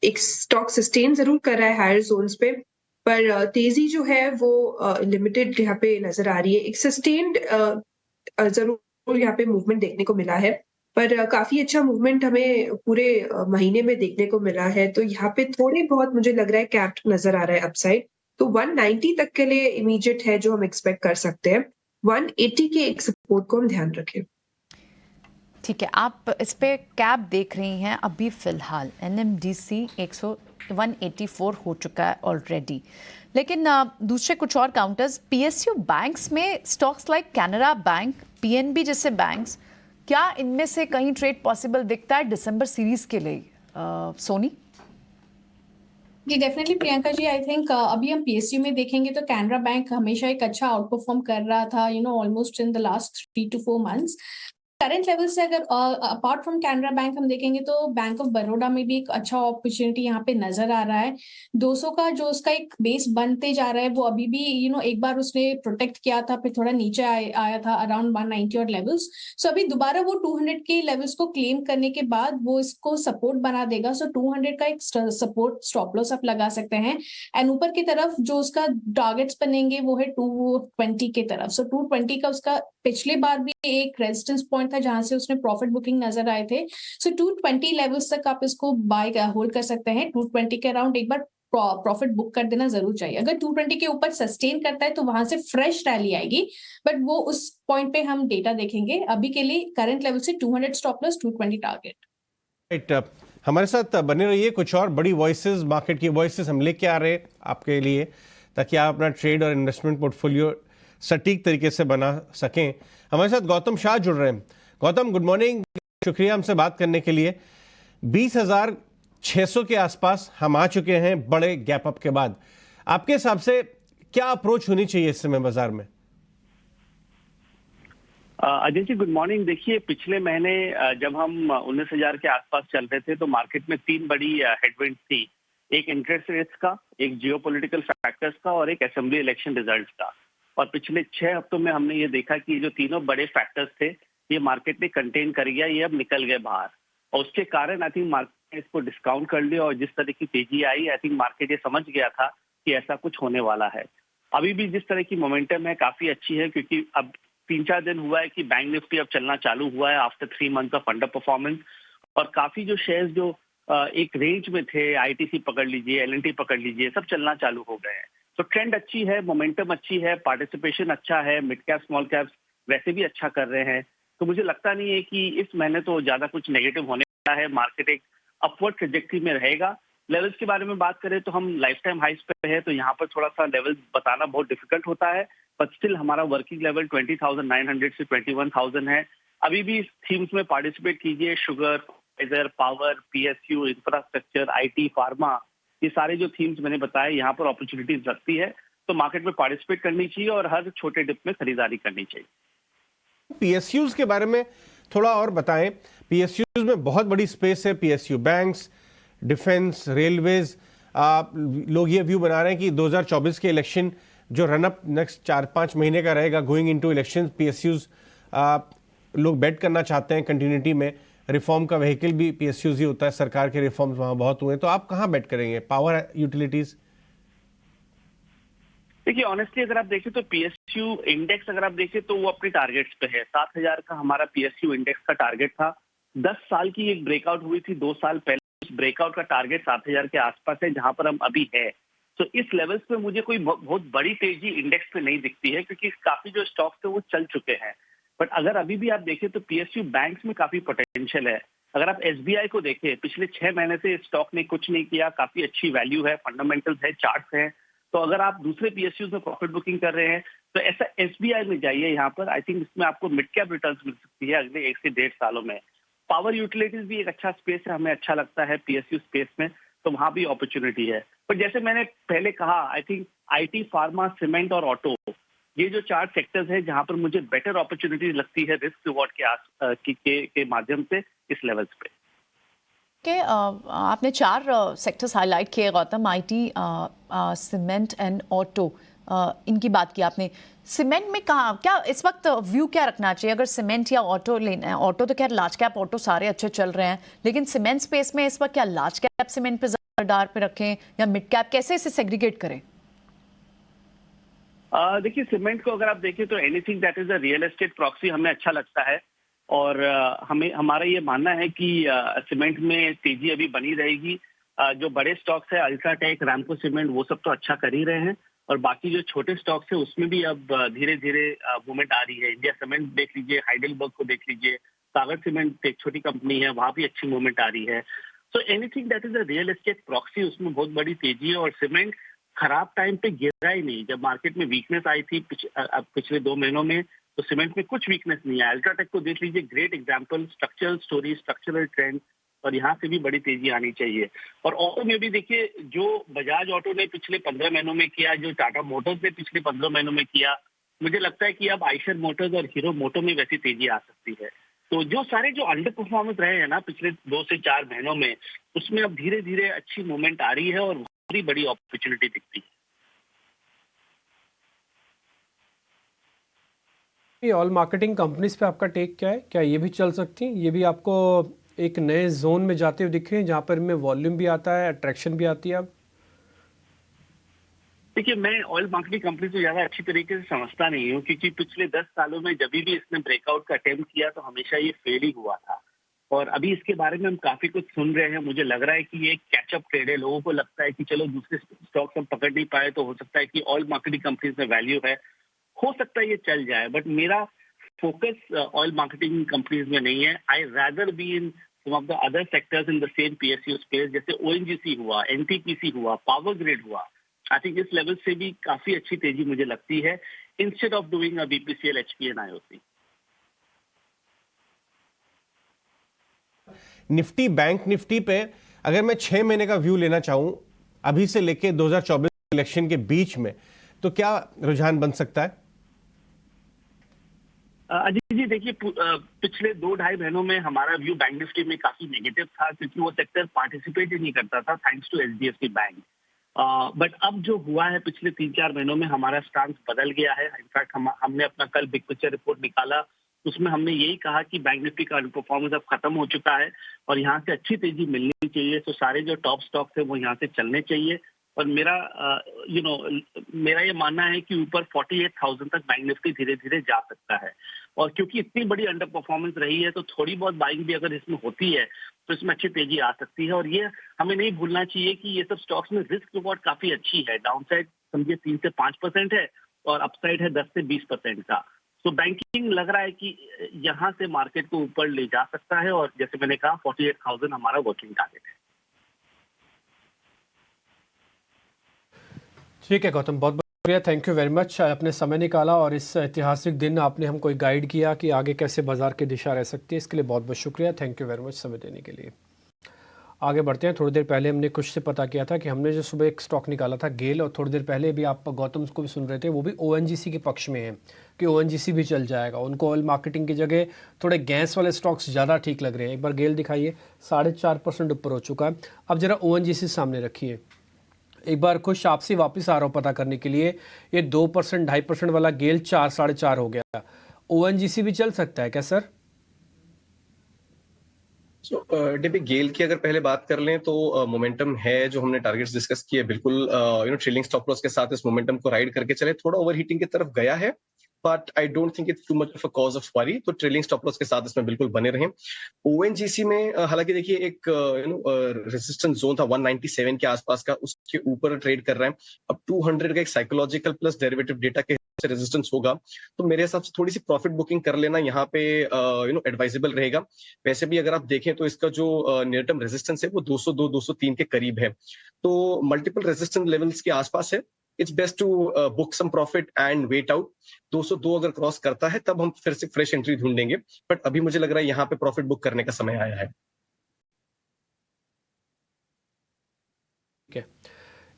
एक स्टॉक सस्टेन जरूर कर रहा है हायर जोन्स पे, पर तेजी जो है वो लिमिटेड यहाँ पे नजर आ रही है। एक सस्टेन्ड जरूर यहाँ पे मूवमेंट देखने को मिला है, पर काफी अच्छा मूवमेंट हमें पूरे महीने में देखने को मिला है। तो यहाँ पे थोड़े बहुत मुझे लग रहा है कैप्ट नजर आ रहा है अपसाइड। तो 190 तक के लिए इमीडिएट है जो हम एक्सपेक्ट कर सकते हैं। 180 के एक सपोर्ट को हम ध्यान रखें। ठीक है, आप इस पे कैप देख रही हैं अभी फिलहाल। NMDC 184 हो चुका है ऑलरेडी। लेकिन दूसरे कुछ और काउंटर्स, PSU बैंक्स में stocks like Canara bank, PNB जैसे बैंक्स, क्या इनमें से कहीं ट्रेड पॉसिबल दिखता है दिसंबर सीरीज के लिए? Soni ji definitely Priyanka ji, I think अभी हम PSU में देखेंगे तो कैनरा बैंक हमेशा एक अच्छा आउट परफॉर्म कर रहा था almost in the last 3 to 4 months। Current level से अगर अपार्ट फ्रॉम कैनरा बैंक हम देखेंगे तो बैंक ऑफ बड़ौदा में भी एक अच्छा अपॉर्चुनिटी यहाँ पे नजर आ रहा है। 200 का जो उसका एक बेस बनते जा रहा है वो अभी भी एक बार उसने प्रोटेक्ट किया था, फिर थोड़ा नीचे आया था अराउंड 190 और लेवल्स। सो अभी दोबारा वो 200 के लेवल्स को क्लेम करने के बाद वो इसको सपोर्ट बना देगा। सो 200 का एक सपोर्ट स्टॉप लॉस आप लगा सकते हैं। एंड ऊपर की तरफ जो उसका टारगेट्स बनेंगे वो है 220 की तरफ। सो 220 का उसका पिछले बार भी एक रेजिस्टेंस पॉइंट था जहां से उसने प्रॉफिट बुकिंग नजर आए थे। सो 220 लेवल्स तक आप इसको बाय होल्ड कर सकते हैं। 220 के अराउंड एक बार प्रॉफिट बुक कर देना जरूर चाहिए। अगर 220 के ऊपर सस्टेन करता है तो वहां से फ्रेश रैली आएगी, बट वो उस पॉइंट पे हम डेटा देखेंगे। अभी के लिए करंट लेवल से 200 स्टॉप लॉस, 220 टारगेट। हमारे साथ बने रहिए, कुछ और बड़ी वॉइसेस, मार्केट की वॉइसेस हम लेके आ रहे हैं आपके लिए, ताकि आप अपना ट्रेड और इन्वेस्टमेंट पोर्टफोलियो सटीक तरीके से बना सकें। हमारे साथ गौतम शाह जुड़ रहे हैं। गौतम, गुड मॉर्निंग, शुक्रिया हमसे बात करने के लिए। 20,600 के आसपास हम आ चुके हैं बड़े गैप अप के बाद। आपके हिसाब से क्या अप्रोच होनी चाहिए इस समय बाजार में? Ajay ji good morning. देखिए, पिछले महीने जब हम 19,000 के आसपास चल रहे थे तो मार्केट में 3 बड़ी हेडविंड थी। एक इंटरेस्ट रेट्स का, एक जियोपॉलिटिकल फैक्टर्स का और एक असेंबली इलेक्शन रिजल्ट्स का। और पिछले 6 हफ्तों में हमने ये देखा कि जो तीनों बड़े फैक्टर्स थे ये मार्केट ने कंटेन कर गया, ये अब निकल गए बाहर। और उसके कारण आई थिंक मार्केट ने इसको डिस्काउंट कर लिया और जिस तरह की तेजी आई आई थिंक मार्केट ये समझ गया था कि ऐसा कुछ होने वाला है। अभी भी जिस तरह की मोमेंटम है काफी अच्छी है, क्योंकि अब 3-4 दिन हुआ है कि बैंक निफ्टी अब चलना चालू हुआ है after 3 months of under performance. और काफी जो शेयर्स जो एक रेंज में थे, आईटीसी पकड़ लीजिए, एलएनटी पकड़ लीजिए, सब चलना चालू हो गए हैं। तो ट्रेंड अच्छी है, मोमेंटम अच्छी है, पार्टिसिपेशन अच्छा है, मिड कैप स्मॉल कैप्स वैसे भी अच्छा कर रहे हैं। तो मुझे लगता नहीं है कि इस महीने तो ज्यादा कुछ नेगेटिव होने वाला है। मार्केट एक अपवर्ड ट्रेजेक्टरी में रहेगा। लेवल्स के बारे में बात करें तो हम लाइफ टाइम हाइस पे है, तो यहाँ पर थोड़ा सा लेवल बताना बहुत डिफिकल्ट होता है, बट स्टिल हमारा वर्किंग लेवल 20,900 से 21,000 है। अभी भी थीम्स में पार्टिसिपेट कीजिए, sugar, power, PSU, infrastructure, IT, pharma, ये सारे जो थीम्स मैंने बताए यहाँ पर अपॉर्चुनिटीज लगती है, तो मार्केट में पार्टिसिपेट करनी चाहिए और हर छोटे डिप में खरीदारी करनी चाहिए। पीएसयूज के बारे में थोड़ा और बताएं। पीएसयूज में बहुत बड़ी स्पेस है, पीएसयू बैंक्स, डिफेंस, रेलवेज। लोग ये व्यू बना रहे हैं कि 2024 के इलेक्शन जो रनअप नेक्स्ट 4-5 महीने का रहेगा गोइंग इनटू इलेक्शन, पीएसयूज लोग बेट करना चाहते हैं कंटिन्यूटी में। रिफॉर्म का व्हीकल भी पीएसयूज ही होता है, सरकार के रिफॉर्म्स वहां बहुत हुए हैं, तो आप कहां बेट करेंगे? Power utilities? देखिए, ऑनेस्टली अगर आप देखें तो पीएसयू इंडेक्स अगर आप देखें तो वो अपने टारगेट्स पे है। 7,000 का हमारा पीएसयू इंडेक्स का टारगेट था। 10 साल की एक ब्रेकआउट हुई थी 2 साल पहले, उस ब्रेकआउट का टारगेट 7,000 के आसपास है, जहां पर हम अभी है। तो इस लेवल्स पे मुझे कोई बहुत बड़ी तेजी इंडेक्स पे नहीं दिखती है, क्योंकि काफी जो स्टॉक्स थे वो चल चुके हैं। बट अगर अभी भी आप देखें तो पीएसयू बैंक्स में काफी पोटेंशियल है। अगर आप एसबीआई को देखें, पिछले 6 महीने से स्टॉक ने कुछ नहीं किया, काफी अच्छी वैल्यू है, फंडामेंटल्स है, चार्ट्स हैं। तो अगर आप दूसरे पीएसयूज में प्रॉफिट बुकिंग कर रहे हैं तो ऐसा एसबीआई में जाइए। यहाँ पर आई थिंक इसमें आपको मिड कैप रिटर्न्स मिल सकती है अगले 1 से 1.5 सालों में। पावर यूटिलिटीज भी एक अच्छा स्पेस है, हमें अच्छा लगता है पीएसयू स्पेस में, तो वहां भी अपॉर्चुनिटी है। पर जैसे मैंने पहले कहा, I think IT, pharma, cement और ऑटो, ये जो 4 सेक्टर्स हैं जहां पर मुझे बेटर अपॉर्चुनिटीज लगती है रिस्क रिवॉर्ड के माध्यम से इस लेवल्स पे। आपने 4 सेक्टर्स हाईलाइट किए Gautam, IT, cement and auto, इनकी बात की आपने। सीमेंट में क्या इस वक्त व्यू क्या रखना चाहिए अगर सीमेंट या ऑटो लेना है? ऑटो तो खैर लार्ज कैप ऑटो सारे अच्छे चल रहे हैं, लेकिन सीमेंट स्पेस में इस वक्त क्या लार्ज कैप सीमेंट पे ज़्यादा पे रखें या मिड कैप, कैसे इसे सेग्रीगेट करें? देखिए, सीमेंट को अगर आप देखें तो anything that is a real estate proxy हमें अच्छा लगता है, और हमारा ये मानना है कि सीमेंट में तेजी अभी बनी रहेगी। जो बड़े स्टॉक्स है, अल्ट्राटेक, रैमको सीमेंट, वो सब तो अच्छा कर ही रहे हैं, और बाकी जो छोटे स्टॉक्स है उसमें भी अब धीरे धीरे मूवमेंट आ रही है। इंडिया सीमेंट देख लीजिए, हाइडेलबर्ग को देख लीजिए, सागर सीमेंट एक छोटी कंपनी है, वहां भी अच्छी मूवमेंट आ रही है। So anything that is a real estate proxy, उसमें बहुत बड़ी तेजी है। और सीमेंट खराब टाइम पे गिरा ही नहीं। जब मार्केट में वीकनेस आई थी पिछले 2 महीनों में, तो सीमेंट में कुछ वीकनेस नहीं है। अल्ट्राटेक को देख लीजिए, great example, structural story, structural trend, और यहाँ से भी बड़ी तेजी आनी चाहिए। और ऑटो में भी देखिए, जो बजाज ऑटो ने पिछले 15 महीनों में किया, जो टाटा मोटर्स ने पिछले 15 महीनों में किया, मुझे लगता है कि अब आइशर मोटर्स और हीरो मोटो में वैसी तेजी आ सकती है। तो जो सारे जो अंडर परफॉर्मेंस रहे हैं ना पिछले 2 से 4 महीनों में, उसमें अब धीरे धीरे अच्छी मूवमेंट आ रही है और बड़ी बड़ी अपॉर्चुनिटी दिखती है। ऑल मार्केटिंग कंपनीज पे आपका टेक क्या है? क्या ये भी चल सकती हैं? ये भी आपको एक नए जोन में जाते हुए दिख रहे हैं जहाँ पर इनमें वॉल्यूम भी आता है, अट्रैक्शन भी आती है? अब देखिए, मैं ऑयल मार्केटिंग कंपनी को ज्यादा अच्छी तरीके से समझता नहीं हूँ, क्योंकि पिछले 10 सालों में जब भी इसने ब्रेकआउट का अटेम्प्ट किया तो हमेशा ये फेल ही हुआ था। और अभी इसके बारे में हम काफी कुछ सुन रहे हैं। मुझे लग रहा है कि ये एक कैचअप ट्रेड है। लोगों को लगता है कि चलो दूसरे स्टॉक्स हम पकड़ नहीं पाए तो हो सकता है कि ऑयल मार्केटिंग कंपनीज में वैल्यू है, हो सकता है ये चल जाए। बट मेरा फोकस ऑयल मार्केटिंग कंपनीज में नहीं है। I rather be in some of the other sectors in the same PSU space, जैसे ओएनजीसी हुआ, एनटीपीसी हुआ, पावर ग्रिड हुआ। आई थिंक इस लेवल से भी काफी अच्छी तेजी मुझे लगती है, instead of doing a BPCL, HPN, IOC. Nifty, bank Nifty पे अगर मैं 6 महीने का व्यू लेना चाहूं अभी से लेके 2024 इलेक्शन के बीच में, तो क्या रुझान बन सकता है? अजीत जी, देखिए, पिछले 2-2.5 महीनों में हमारा व्यू बैंक निफ्टी में काफी नेगेटिव था, क्योंकि वो सेक्टर पार्टिसिपेट ही नहीं करता था, thanks to HDFC bank. But अब जो हुआ है पिछले 3-4 महीनों में, हमारा स्टांस बदल गया है। इनफैक्ट हमने अपना कल बिग पिक्चर रिपोर्ट निकाला, उसमें हमने यही कहा कि बैंक निफ्टी का परफॉर्मेंस अब खत्म हो चुका है और यहाँ से अच्छी तेजी मिलनी चाहिए। तो सारे जो टॉप स्टॉक्स है वो यहाँ से चलने चाहिए। और मेरा मेरा ये मानना है कि ऊपर 48,000 तक बैंक निफ्टी धीरे धीरे जा सकता है। और क्योंकि इतनी बड़ी अंडर परफॉर्मेंस रही है, तो थोड़ी बहुत बाइंग भी अगर इसमें होती है तो इसमें अच्छी तेजी आ सकती है। और ये हमें नहीं भूलना चाहिए कि ये सब स्टॉक्स में रिस्क रिवॉर्ड काफी अच्छी है। डाउनसाइड समझिए 3 से 5% है और अपसाइड है 10 से 20% का। तो बैंकिंग लग रहा है कि यहाँ से मार्केट को ऊपर ले जा सकता है। और जैसे मैंने कहा, 48,000 हमारा वर्किंग टारगेट है। ठीक है गौतम, बहुत बहुत शुक्रिया, थैंक यू वेरी मच। अपने समय निकाला और इस ऐतिहासिक दिन आपने हमको गाइड किया कि आगे कैसे बाजार की दिशा रह सकती है। इसके लिए बहुत बहुत शुक्रिया, थैंक यू वेरी मच समय देने के लिए। आगे बढ़ते हैं। थोड़ी देर पहले हमने कुछ से पता किया था कि हमने जो सुबह एक स्टॉक निकाला था गेल, और थोड़ी देर पहले भी आप गौतम को भी सुन रहे थे, वो भी ओएनजीसी के पक्ष में है कि ओएनजीसी भी चल जाएगा। उनको ऑयल मार्केटिंग की जगह थोड़े गैस वाले स्टॉक्स ज़्यादा ठीक लग रहे हैं। एक बार गेल दिखाइए, 4.5% ऊपर हो चुका है। अब जरा ओएनजीसी सामने रखिए। एक बार खुश आपसे वापस आ रहा हूँ पता करने के लिए, ये 2%, 2.5% वाला गेल 4, 4.5 हो गया। ओएनजीसी भी चल सकता है क्या सर? डेबी, गेल की अगर पहले बात कर लें तो मोमेंटम है, जो हमने टारगेट्स डिस्कस किए बिल्कुल ट्रेलिंग स्टॉप लॉस के साथ इस मोमेंटम को राइड करके चले। थोड़ा ओवरहीटिंग की तरफ गया है, but I don't think it's too much of a cause of worry. तो ट्रेलिंग स्टॉप लॉस के साथ इसमें बिल्कुल बने रहें। ओएनजीसी में हालांकि देखिए एक रेजिस्टेंस जोन था 197 के आसपास का, उसके ऊपर ट्रेड कर रहा है। अब 200 का एक साइकोलॉजिकल प्लस डेरिवेटिव डेटा के रेजिस्टेंस होगा, तो मेरे हिसाब से थोड़ी सी प्रॉफिट बुकिंग कर लेना यहाँ पे एडवाइजेबल रहेगा। वैसे भी अगर आप देखें तो इसका जो नियर टर्म रेजिस्टेंस है वो 202, 203 के करीब है। तो मल्टीपल रेजिस्टेंस लेवल्स के आसपास है। It's best to book some profit and wait out. 202 अगर क्रॉस करता है तब हम फिर से फ्रेश एंट्री ढूंढेंगे, बट अभी मुझे लग रहा है यहाँ पे प्रॉफिट बुक करने का समय आया है। ठीक है,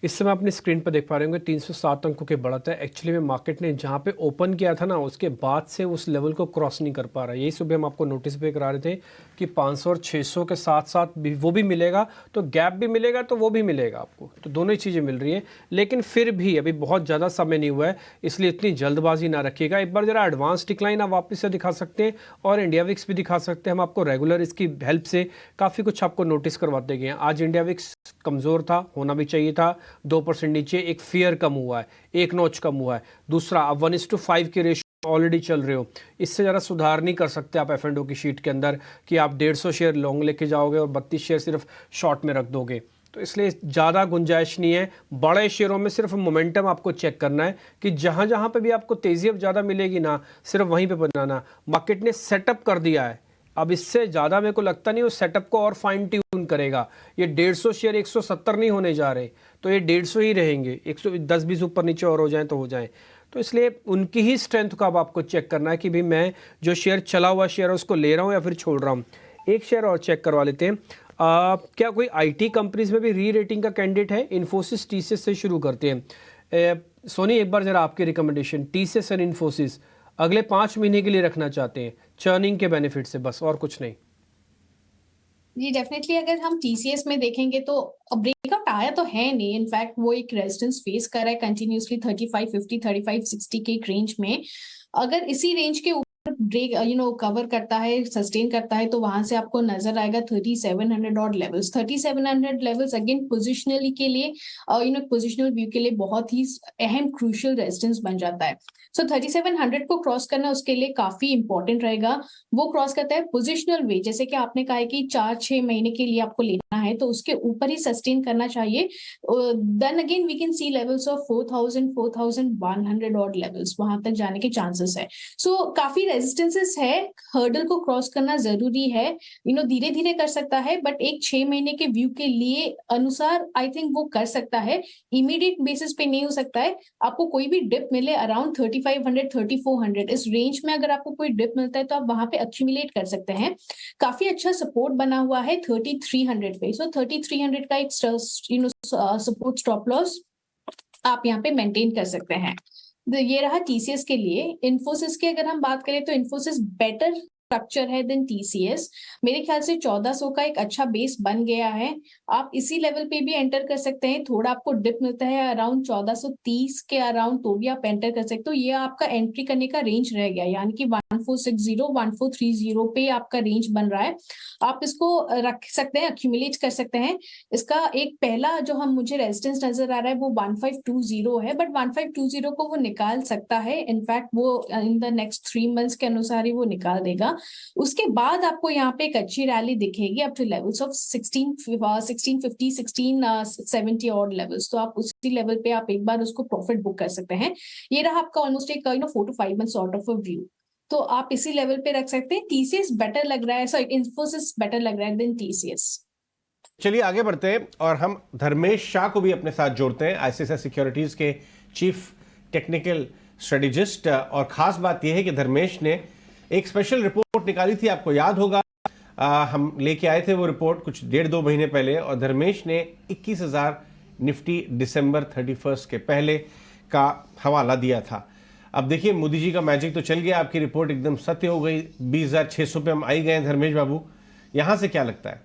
इस समय अपनी स्क्रीन पर देख पा रहे होंगे 307 अंकों की बढ़त है। एक्चुअली में मार्केट ने जहाँ पे ओपन किया था ना, उसके बाद से उस लेवल को क्रॉस नहीं कर पा रहा है। यही सुबह हम आपको नोटिस पे करा रहे थे कि 500 और 600 के साथ साथ भी वो भी मिलेगा, तो गैप भी मिलेगा, तो वो भी मिलेगा आपको। तो दोनों ही चीज़ें मिल रही हैं, लेकिन फिर भी अभी बहुत ज़्यादा समय नहीं हुआ है, इसलिए इतनी जल्दबाजी ना रखिएगा। एक बार जरा एडवांस डिक्लाइन आप वापस से दिखा सकते हैं और इंडिया विक्स भी दिखा सकते हैं। हम आपको रेगुलर इसकी हेल्प से काफ़ी कुछ आपको नोटिस करवाते गए हैं। आज इंडिया विक्स कमज़ोर था, होना भी चाहिए था, 2% नीचे। एक फियर कम हुआ है, एक नॉच कम हुआ है। दूसरा, आप 1:5 के रेशियो ऑलरेडी चल रहे हो, इससे ज़रा सुधार नहीं कर सकते आप F&O की शीट के अंदर कि आप 150 शेयर लॉन्ग लेके जाओगे और 32 शेयर सिर्फ शॉर्ट में रख दोगे। तो इसलिए ज़्यादा गुंजाइश नहीं है। बड़े शेयरों में सिर्फ मोमेंटम आपको चेक करना है कि जहाँ जहाँ पे भी आपको तेज़ी अब ज़्यादा मिलेगी ना, सिर्फ वहीं पे बनाना। मार्केट ने सेटअप कर दिया है, अब इससे ज़्यादा मेरे को लगता नहीं वो सेटअप को और फाइन ट्यून करेगा। ये 150 शेयर 170 नहीं होने जा रहे, तो ये 150 ही रहेंगे। 110-20 ऊपर नीचे और हो जाएं तो हो जाएं। तो इसलिए उनकी ही स्ट्रेंथ को अब आपको चेक करना है कि भाई मैं जो शेयर चला हुआ शेयर है उसको ले रहा हूँ या फिर छोड़ रहा हूँ। एक शेयर और चेक करवा लेते हैं। क्या कोई IT कंपनीज में भी री रेटिंग का कैंडिडेट है? इन्फोसिस, TCS से शुरू करते हैं। सोनी, एक बार ज़रा आपकी रिकमेंडेशन, TCS और इन्फोसिस अगले 5 महीने के लिए रखना चाहते हैं चर्निंग के बेनिफिट से, बस और कुछ नहीं? जी डेफिनेटली अगर हम टीसीएस में देखेंगे तो ब्रेकआउट आया तो है नहीं, इनफैक्ट वो एक रेजिस्टेंस फेस कर रहा है कंटिन्यूसली 3550 3560 के एक रेंज में। अगर इसी रेंज के ऊपर ब्रेक कवर करता है, सस्टेन करता है, तो वहां से आपको नजर आएगा 3700 और लेवल्स। 3700 लेवल्स अगेन पोजिशनली के लिए पोजिशनल व्यू के लिए बहुत ही अहम क्रूशियल रेजिस्टेंस बन जाता है। सो 3700 को क्रॉस करना उसके लिए काफी इंपॉर्टेंट रहेगा। वो क्रॉस करता है पोजिशनल वे, जैसे कि आपने कहा है कि 4-6 महीने के लिए आपको लेना है तो उसके ऊपर ही सस्टेन करना चाहिए। Then again we can see levels of 4000 4100 और लेवल्स, वहां तक जाने के चांसेस है। सो काफी रेजिस्टेंसेस है, हर्डल को क्रॉस करना जरूरी है। धीरे धीरे कर सकता है, बट एक 6 महीने के व्यू के लिए अनुसार आई थिंक वो कर सकता है। इमीडिएट बेसिस पे नहीं हो सकता है। आपको कोई भी डिप मिले अराउंड 3500 3400 इस रेंज में, अगर आपको कोई डिप मिलता है तो आप वहां पे एक्यूमुलेट कर सकते हैं। काफी अच्छा सपोर्ट बना हुआ है 3300 पे। सो 3300 का एक सपोर्ट स्टॉप लॉस आप यहाँ पे मेंटेन कर सकते हैं। ये रहा टीसीएस के लिए। इन्फोसिस की अगर हम बात करें तो इन्फोसिस बेटर स्ट्रक्चर है देन टीसीएस। मेरे ख्याल से 1400 का एक अच्छा बेस बन गया है। आप इसी लेवल पे भी एंटर कर सकते हैं। थोड़ा आपको डिप मिलता है अराउंड 1430 के अराउंड, तो भी आप एंटर कर सकते हो। ये आपका एंट्री करने का रेंज रह गया, यानी कि 1460 1430 पे आपका रेंज बन रहा है। आप इसको रख सकते हैं, अक्यूमुलेट कर सकते हैं। इसका एक पहला जो मुझे रेजिस्टेंस नजर आ रहा है वो 1520 है, बट 1520 को वो निकाल सकता है। इनफैक्ट वो इन द नेक्स्ट 3 मंथ्स के अनुसार ही वो निकाल देगा। उसके बाद आपको यहाँ पे एक अच्छी रैली दिखेगी अप टू लेवल्स ऑफ 1650 1670 और लेवल्स। तो आप उसी लेवल पे आप एक बार उसको प्रॉफिट बुक कर सकते हैं। ये रहा आपका ऑलमोस्ट एक 4 to 5 month sort of a view. तो आप इसी लेवल पे रख सकते हैं। टीसीएस बेटर लग रहा है, सॉरी इन्फोसिस बेटर लग रहा है देन टीसीएस। चलिए आगे बढ़ते हैं और हम धर्मेश शाह को भी अपने साथ जोड़ते हैं, आईसीआईसीआई सिक्योरिटीज के चीफ टेक्निकल स्ट्रेटेजिस्ट। और खास बात यह है कि धर्मेश ने एक स्पेशल रिपोर्ट निकाली थी, आपको याद होगा हम लेके आए थे वो रिपोर्ट कुछ 1.5-2 महीने पहले, और धर्मेश ने 21,000 निफ्टी दिसंबर 31 के पहले का हवाला दिया था। अब देखिए मोदी जी का मैजिक तो चल गया, आपकी रिपोर्ट एकदम सत्य हो गई, 20,600 पे हम आई गए। धर्मेश बाबू, यहां से क्या लगता है?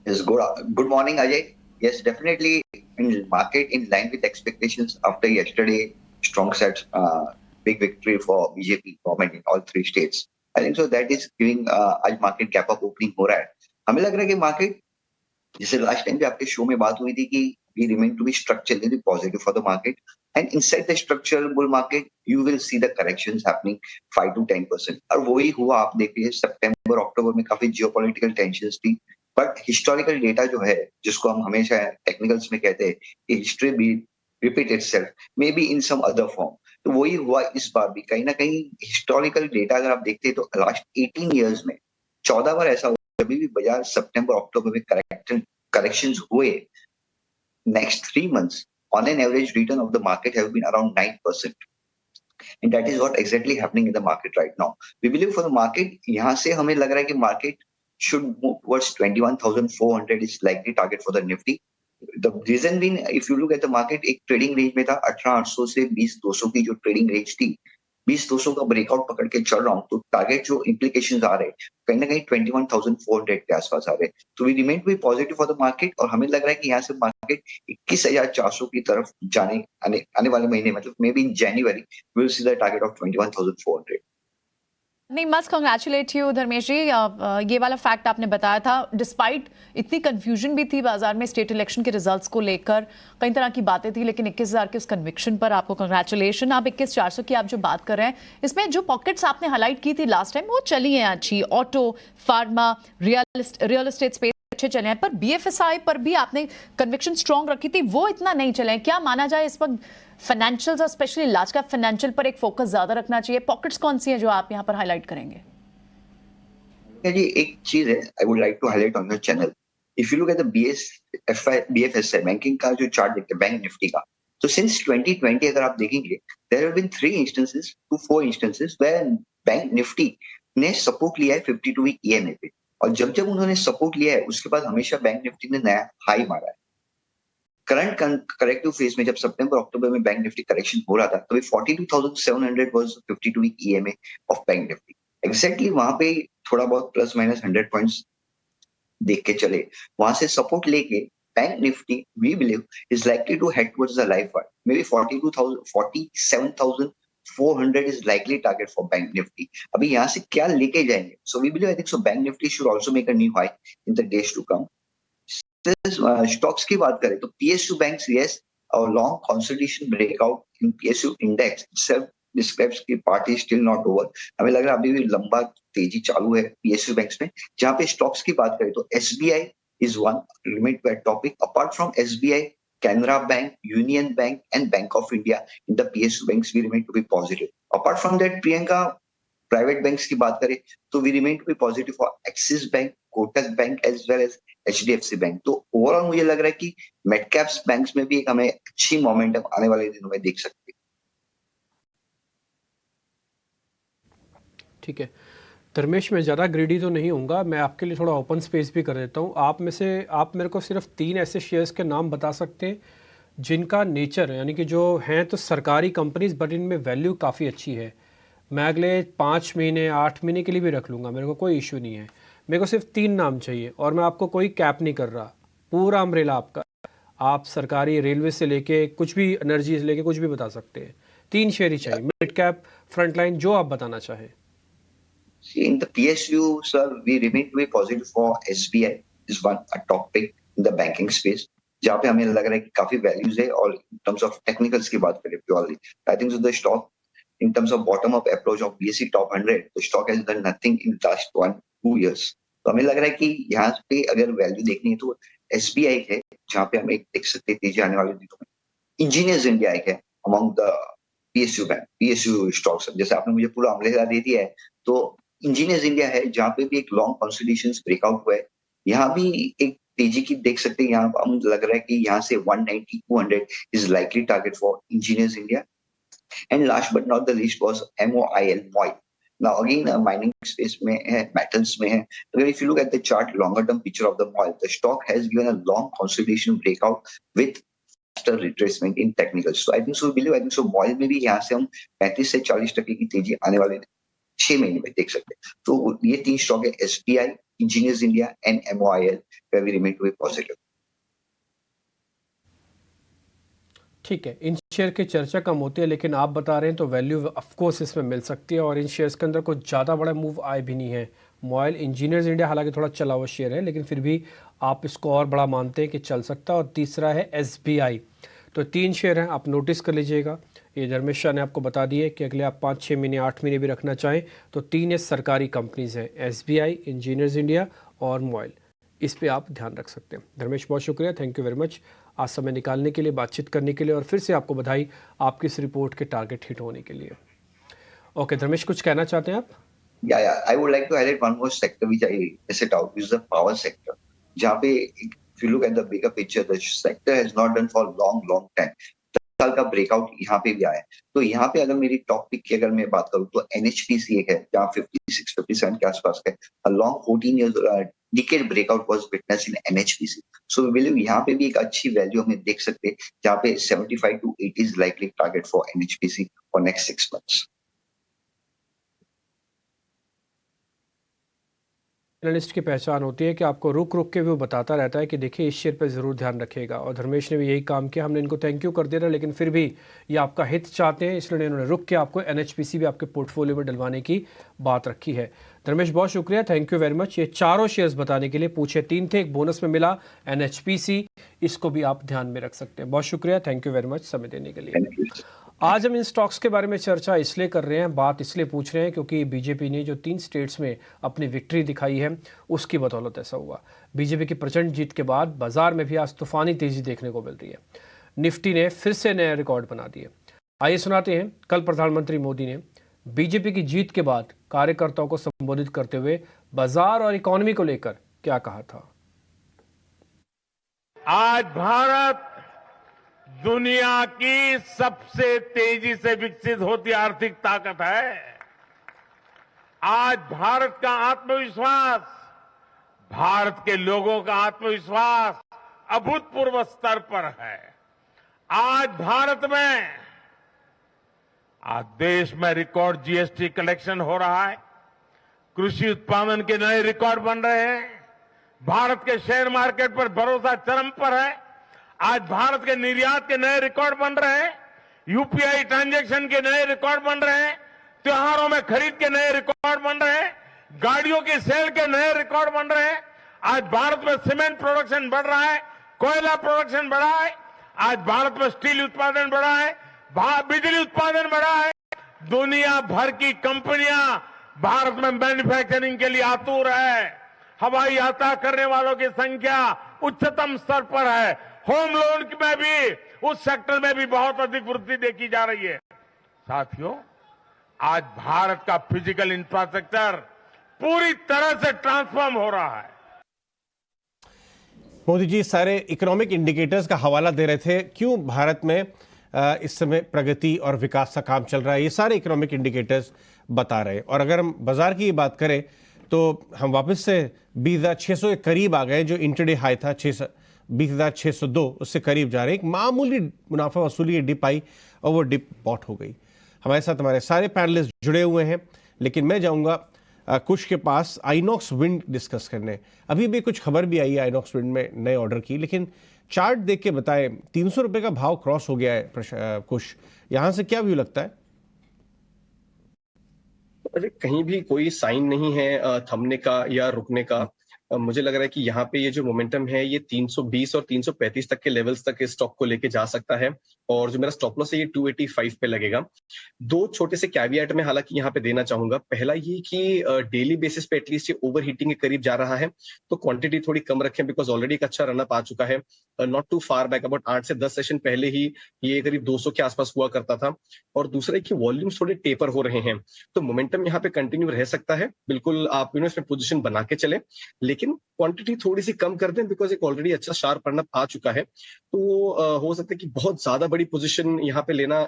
Yes, good morning, Ajay. Yes, definitely in market in line with expectations after yesterday strong set big victory for BJP government in all 3 states. I think so that is giving आज market gap up opening हो रहा है। हमें लग रहा है कि market जैसे लास्ट टाइम भी आपके शो में बात हुई थी कि we remain to be structurally positive for the market, and inside the structural bull market you will see the corrections happening 5 to 10%। और वही हुआ, आप देखिए सितंबर अक्टूबर में काफी जियोपॉलिटिकल टेंशंस थी, बट हिस्टोरिकल डेटा जो है, जिसको हम हमेशा टेक्निकल्स में कहते हैं कि हिस्ट्री भी repeat itself may be in some other form, तो वही हुआ इस बार भी। कहीं ना कहीं हिस्टोरिकल डेटा अगर आप देखते हैं तो लास्ट 18 इयर्स में 14 बार ऐसा हुआ कभी भी बाजार सितंबर अक्टूबर में करेक्शंस हुए। Next 3 months on an average return of the market have been around 9%, and that is what exactly happening in the market right now. We believe for the market, यहाँ से हमें लग रहा है कि market should move towards 21,400 is likely target for the Nifty. The reason being, if you look at the market, एक trading range में था 18,800 से 20,200 की जो ट्रेडिंग रेंज थी, 20,200 का ब्रेकआउट पकड़ के चल रहा हूँ, तो टारगेट जो इम्प्लीकेशंस आ रहे हैं कहीं ना कहीं 21,400 के आसपास आ रहे हैं। तो we remain to be positive for the market, और हमें लग रहा है कि यहाँ से मार्केट 21,400 की तरफ आने वाले महीने, मतलब मे be in January will see the target of 21,400। नहीं, मस्ट कंग्रेचुलेट यू धर्मेश जी। ये वाला फैक्ट आपने बताया था, डिस्पाइट इतनी कंफ्यूजन भी थी बाजार में स्टेट इलेक्शन के रिजल्ट्स को लेकर, कई तरह की बातें थी, लेकिन 21,000 के उस कन्विक्शन पर आपको कंग्रेचुलेशन। आप 21,400 की आप जो बात कर रहे हैं, इसमें जो पॉकेट्स आपने हाईलाइट की थी लास्ट टाइम वो चली हैं अच्छी, auto, pharma, real estate space अच्छे चले हैं, पर बीएफएसआई पर भी आपने कन्विक्शन स्ट्रॉन्ग रखी थी, वो इतना नहीं चले हैं। क्या माना जाए इस वक्त फाइनेंशियल्स और स्पेशली लार्ज कैप फाइनेंशियल पर एक फोकस ज्यादा रखना चाहिए? पॉकेट्स कौन सी है जो आप यहाँ पर हाईलाइट करेंगे? जी, एक चीज है I would like to highlight on your channel. If you look at the BFSI banking का जो चार्ट देखते हैं बैंक निफ्टी का, तो सिंस 2020 अगर आप देखेंगे, there have been 3 instances to 4 instances where bank Nifty ने सपोर्ट लिया है 52 वीक ईएमए पे, और जब जब उन्होंने सपोर्ट लिया है उसके बाद हमेशा बैंक निफ्टी ने नया हाई मारा है। करंट करेक्टिव फेज में जब सितंबर अक्टूबर में बैंक निफ्टी करेक्शन हो रहा था तो 42,700 was 52 week EMA of bank Nifty. Exactly वहां पे थोड़ा बहुत प्लस माइनस 100 पॉइंट्स देख के चले, वहां से सपोर्ट लेके bank Nifty we believe is likely to head towards the life wide, may be 47,400 is likely target for bank Nifty. अभी यहाँ से क्या लेके जाएंगे, so we believe I think so bank Nifty should also make a new high in the days to come. Stocks की बात करें तो PSU बैंक्स, यस, और long consolidation breakout in PSU index itself describes कि party still not over. हमें लग रहा है अभी भी लंबा तेजी चालू है PSU बैंक्स में। जहां पे स्टॉक्स की बात करें तो SBI is one remain topic. Apart from SBI, Canara Bank, Union Bank and Bank of India in the PSU banks we remain to be positive. Apart from that, Priyanka, private banks की बात करें तो we remain to be positive for Axis bank, Kotak bank as well as HDFC bank. तो overall मुझे लग रहा है कि मिड कैप्स बैंक्स में भी एक हमें अच्छी मोमेंटम आने वाले दिनों में देख सकते हैं। ठीक है धर्मेश, मैं ज़्यादा ग्रीडी तो नहीं होऊंगा, मैं आपके लिए थोड़ा ओपन स्पेस भी कर देता हूँ। आप मेरे को सिर्फ 3 ऐसे शेयर्स के नाम बता सकते हैं जिनका नेचर यानी कि जो हैं तो सरकारी कंपनीज बट इनमें वैल्यू काफ़ी अच्छी है। मैं अगले 5 महीने 8 महीने के लिए भी रख लूँगा, मेरे को कोई इशू नहीं है। मेरे को सिर्फ 3 नाम चाहिए और मैं आपको कोई कैप नहीं कर रहा, पूरा अम्ब्रेला आपका। आप सरकारी, रेलवे से लेके कुछ भी, एनर्जी से लेके कुछ भी बता सकते हैं। 3 शेयर ही चाहिए, मिड कैप, फ्रंटलाइन, जो आप बताना चाहें। In the PSU, sir, we remain to be positive for SBI is one a top pick in the banking space, जहाँ पे हमें लग रहा है कि काफी वैल्यूज है। और in terms of technicals की बात करें purely, I think so the stock in terms of bottom up approach of BSE top 100, the stock has done nothing in last 1-2 years. तो हमें लग रहा है कि यहाँ पे अगर वैल्यू देखनी है तो SBI है, जहाँ पे हम एक देख सकते हैं तेजी आने वाले दिनों में। इंजीनियर्स इंडिया है among the PSU bank, PSU stocks. जैसे आपने मुझे पूरा अम्ब्रेला दे दिया है, तो इंजीनियर्स इंडिया है जहाँ पे भी एक लॉन्ग कंसोलिडेशन ब्रेकआउट हुआ है। यहाँ भी एक तेजी की देख सकते हैं। यहाँ हम लग रहा है कि यहाँ से 190-200 is likely target for engineers India. And last but not the least was MOIL, MOIL. Now again mining space में है, मेटल्स में है। अगर if you look at the chart, longer term picture of the MOIL, the stock has given a long consolidation breakout with faster retracement in technicals. So I think सो मॉइल में भी यहाँ से हम 35 से 40% की तेजी आने वाले 6 महीने में देख सकते हैं। तो ये 3 स्टॉक है, SBI, engineers India and MOIL, where we remain to be positive. ठीक है, इन शेयर की चर्चा कम होती है, लेकिन आप बता रहे हैं तो वैल्यू ऑफ कोर्स इसमें मिल सकती है। और इन शेयर्स के अंदर कुछ ज़्यादा बड़ा मूव आए भी नहीं है। मॉइल, इंजीनियर्स इंडिया हालांकि थोड़ा चला हुआ शेयर है, लेकिन फिर भी आप इसको और बड़ा मानते हैं कि चल सकता है। और तीसरा है SBI। तो 3 शेयर हैं, आप नोटिस कर लीजिएगा। ये धर्मेश शाह ने आपको बता दिए कि अगले आप 5-6 महीने 8 महीने भी रखना चाहें तो 3 ये सरकारी कंपनीज हैं, SBI, इंजीनियर्स इंडिया और मॉइल। इस पे आप ध्यान रख सकते हैं। धर्मेश, बहुत शुक्रिया, थैंक यू वेरी मच आज समय निकालने के लिए, बातचीत करने के लिए, और फिर से आपको बधाई आपकी इस रिपोर्ट के टारगेट हिट होने के लिए। ओके धर्मेश, कुछ कहना चाहते हैं आप? Yeah, I would like to highlight one more sector which I set out, which is the power sector. जहाँ पे if you look at the bigger picture, the sector has not done for long time. 10 साल का breakout यहाँ पे भी आया है। तो यहाँ पे अगर मेरी टॉप पिक की अगर मैं बात करूँ तो NHPC एक है जहाँ 56-57 के आसपास है। Long 14 years decade breakout was witnessed in NHPC. So we believe यहाँ पे भी एक अच्छी वैल्यू हमें देख सकते हैं, जहाँ पे 75-80 is likely target for NHPC for next 6 months. Analyst की पहचान होती है कि आपको रुक के वो बताता रहता है कि देखिए इस शेयर पर ज़रूर ध्यान रखिएगा। और धर्मेश ने भी यही काम किया, हमने इनको थैंक यू कर दिया, लेकिन फिर भी ये आपका हित चाहते हैं, इसलिए इन्होंने रुक के आपको NHPC भी आपके पोर्टफोलियो में डलवाने की बात रखी है। धर्मेश, बहुत शुक्रिया, थैंक यू वेरी मच। ये चारों शेयर्स बताने के लिए, पूछे 3 थे, एक बोनस में मिला NHPC, इसको भी आप ध्यान में रख सकते हैं। बहुत शुक्रिया, थैंक यू वेरी मच समय देने के लिए। आज हम इन स्टॉक्स के बारे में चर्चा इसलिए कर रहे हैं, बात इसलिए पूछ रहे हैं क्योंकि बीजेपी ने जो 3 स्टेट्स में अपनी विक्ट्री दिखाई है उसकी बदौलत ऐसा हुआ। बीजेपी की प्रचंड जीत के बाद बाजार में भी आज तूफानी तेजी देखने को मिल रही है। निफ्टी ने फिर से नया रिकॉर्ड बना दिए। आइए सुनाते हैं कल प्रधानमंत्री मोदी ने बीजेपी की जीत के बाद कार्यकर्ताओं को संबोधित करते हुए बाजार और इकोनॉमी को लेकर क्या कहा था। आज भारत दुनिया की सबसे तेजी से विकसित होती आर्थिक ताकत है। आज भारत का आत्मविश्वास, भारत के लोगों का आत्मविश्वास अभूतपूर्व स्तर पर है। आज भारत में, आज देश में रिकॉर्ड जीएसटी कलेक्शन हो रहा है, कृषि उत्पादन के नए रिकॉर्ड बन रहे हैं, भारत के शेयर मार्केट पर भरोसा चरम पर है, आज भारत के निर्यात के नए रिकॉर्ड बन रहे हैं, यूपीआई ट्रांजैक्शन के नए रिकॉर्ड बन रहे हैं, त्योहारों में खरीद के नए रिकॉर्ड बन रहे हैं, गाड़ियों की सेल के नए रिकॉर्ड बन रहे हैं। आज भारत में सीमेंट प्रोडक्शन बढ़ रहा है, कोयला प्रोडक्शन बढ़ा है, आज भारत में स्टील उत्पादन बढ़ा है, बिजली उत्पादन बढ़ा है। दुनिया भर की कंपनियां भारत में मैन्युफैक्चरिंग के लिए आतुर है। हवाई यात्रा करने वालों की संख्या उच्चतम स्तर पर है। होम लोन में भी, उस सेक्टर में भी बहुत अधिक वृद्धि देखी जा रही है। साथियों, आज भारत का फिजिकल इंफ्रास्ट्रक्चर पूरी तरह से ट्रांसफॉर्म हो रहा है। मोदी जी सारे इकोनॉमिक इंडिकेटर्स का हवाला दे रहे थे, क्यों भारत में इस समय प्रगति और विकास का काम चल रहा है, ये सारे इकोनॉमिक इंडिकेटर्स बता रहे हैं। और अगर हम बाजार की बात करें तो हम वापस से 20,600 के करीब आ गए। जो इंटरडे हाई था 20,602, उससे करीब जा रहे हैं। एक मामूली मुनाफा वसूली डिप आई और वो डिप बॉट हो गई। हमारे साथ हमारे सारे पैनलिस्ट जुड़े हुए हैं, लेकिन मैं जाऊंगा कुछ के पास आइनॉक्स विंड डिस्कस करने। अभी भी कुछ खबर भी आई है आइनॉक्स विंड में नए ऑर्डर की, लेकिन चार्ट देख के बताएं, 300 रुपए का भाव क्रॉस हो गया है कुछ, यहां से क्या व्यू लगता है? अरे कहीं भी कोई साइन नहीं है थमने का या रुकने का। मुझे लग रहा है कि यहाँ पे ये जो मोमेंटम है ये 320 और 335 तक के लेवल्स तक इस स्टॉक को लेके जा सकता है, और जो मेरा स्टॉप लॉस है ये 285 पे लगेगा। दो छोटे से कैविएट में हालांकि यहाँ पे देना चाहूंगा। पहला ये कि डेली बेसिस पे एटलीस्ट ये ओवर हीटिंग के करीब जा रहा है, तो क्वांटिटी थोड़ी कम रखें, बिकॉज ऑलरेडी एक अच्छा रनअप आ चुका है। Not too far back, about 8 से 10 सेशन पहले ही ये करीब 200 के आसपास हुआ करता था। और दूसरा कि वॉल्यूम्स थोड़े टेपर हो रहे हैं, तो मोमेंटम यहाँ पे कंटिन्यू रह सकता है। बिल्कुल आप इसमें पोजिशन बना के चले, लेकिन क्वांटिटी थोड़ी सी कम कर दें, बिकॉज एक ऑलरेडी अच्छा शार्प रनअप आ चुका है। तो हो सकता है कि बहुत ज्यादा बड़ी पोजीशन यहाँ पे लेना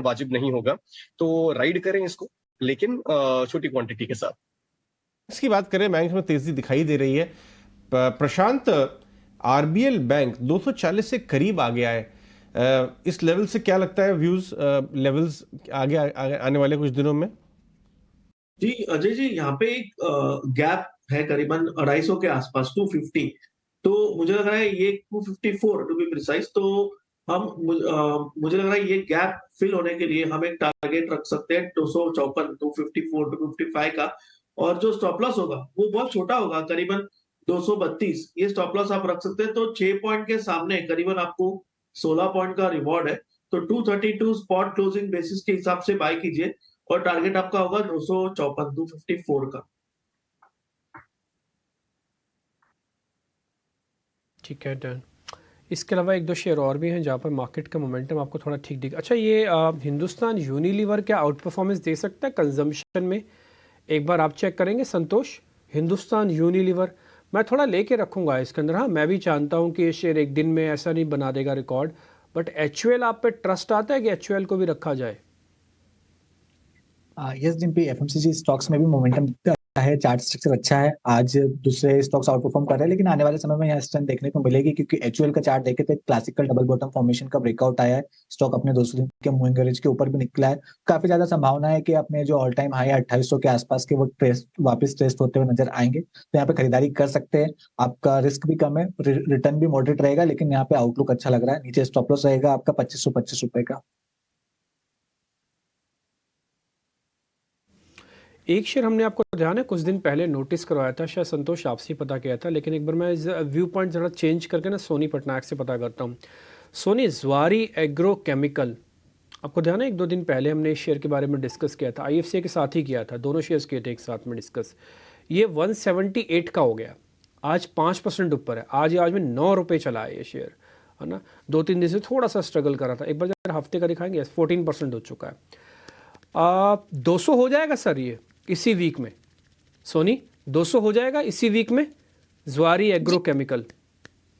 वाजिब नहीं होगा, तो राइड करें इसको, लेकिन छोटी क्वांटिटी के साथ। इसकी बात करें, बैंक में तेजी दिखाई दे रही है। प्रशांत, आरबीएल बैंक 240 से करीब आ गया है। इस लेवल से क्या लगता है व्यूज, लेवल्स आगे आने वाले कुछ दिनों में? जी अजय जी, यहाँ पे एक गैप है करीबन 250 के आसपास, 250। तो मुझे लग रहा है ये 254 टू बी प्रिसाइज। तो मुझे लग रहा है ये गैप फिल होने के लिए हम एक टारगेट रख सकते हैं 254, 254 टू 55 का। और जो स्टॉप लॉस होगा वो बहुत छोटा होगा, करीबन 232। ये स्टॉप लॉस आप रख सकते हैं। तो 6 पॉइंट के सामने करीबन आपको 16 पॉइंट का रिवॉर्ड है। तो 232 स्पॉट क्लोजिंग बेसिस के हिसाब से बाय कीजिए, और टारगेट आपका होगा 254, 254 का। ठीक है, डन। इसके अलावा एक दो शेयर और भी हैं जहाँ पर मार्केट का मोमेंटम आपको थोड़ा ठीक दिखा। अच्छा, ये हिंदुस्तान यूनिलीवर क्या आउट परफॉर्मेंस दे सकता है कंजम्पशन में? एक बार आप चेक करेंगे संतोष, हिंदुस्तान यूनिलीवर मैं थोड़ा लेके रखूंगा इसके अंदर। हाँ, मैं भी जानता हूँ कि ये शेयर एक दिन में ऐसा नहीं बना देगा रिकॉर्ड, बट एचयूएल आप पे ट्रस्ट आता है कि एचयूएल को भी रखा जाए? यस डिम्पी, एफएमसीजी स्टॉक्स में भी मोमेंटम है, चार्ट स्ट्रक्चर अच्छा है। आज दूसरे स्टॉक्स आउट परफॉर्म कर रहे हैं, लेकिन आने वाले समय में यहाँ स्ट्रेंथ देखने को मिलेगी, क्योंकि एचयूएल का चार्ट देखे तो एक क्लासिकल डबल बॉटम फॉर्मेशन का ब्रेकआउट आया है। स्टॉक अपने 200 दिन के मूविंग एवरेज के ऊपर भी निकला है। काफी ज्यादा संभावना है कि अपने जो ऑल टाइम हाई 2800 के आसपास के वो वापस टेस्ट होते हुए नजर आएंगे। तो यहाँ पे खरीदारी कर सकते हैं, आपका रिस्क भी कम है, रिटर्न भी मॉडरेट रहेगा, लेकिन यहाँ पे आउटलुक अच्छा लग रहा है। नीचे स्टॉप लॉस रहेगा आपका 2525 रुपए का। एक शेयर हमने आपको ध्यान है कुछ दिन पहले नोटिस करवाया था, शायद संतोष आपसे ही पता किया था, लेकिन एक बार मैं व्यू पॉइंट जरा चेंज करके ना सोनी पटनायक से पता करता हूँ। सोनी ज़्वारी एग्रो केमिकल, आपको ध्यान है एक दो दिन पहले हमने इस शेयर के बारे में डिस्कस किया था, आईएफसीआई के साथ ही किया था, दोनों शेयर्स किए थे एक साथ में डिस्कस। ये 178 का हो गया, आज 5% ऊपर है। आज में 9 रुपये चला है ये शेयर, है ना। 2-3 दिन से थोड़ा सा स्ट्रगल कर रहा था। एक बार जरा हफ्ते का दिखाएंगे, 14% हो चुका है। 200 हो जाएगा सर ये इसी वीक में, सोनी 200 हो जाएगा इसी वीक में, ज़्वारी एग्रो केमिकल।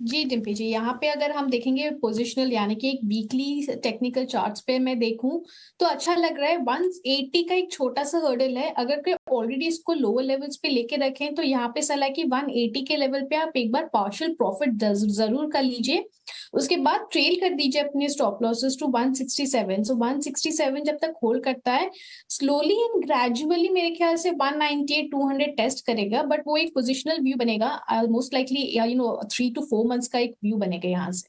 जी डिम्पी जी, यहाँ पे अगर हम देखेंगे पोजिशनल यानी कि एक वीकली टेक्निकल चार्ट्स पे मैं देखूं तो अच्छा लग रहा है। 180 का एक छोटा सा हर्डल है, अगर कोई ऑलरेडी इसको लोअर लेवल्स पे लेके रखें तो यहाँ पे सलाह कि 180 के लेवल पे आप एक बार पार्शियल प्रॉफिट जरूर कर लीजिए, उसके बाद ट्रेल कर दीजिए अपने स्टॉप लॉसेस टू 167। सो 167 जब तक होल्ड करता है स्लोली एंड ग्रेजुअली मेरे ख्याल से 198 200 टेस्ट करेगा, बट वो एक पोजिशनल व्यू बनेगा, मोस्ट लाइकली 3 to 4 मंथ्स का एक व्यू बनेगा यहाँ से।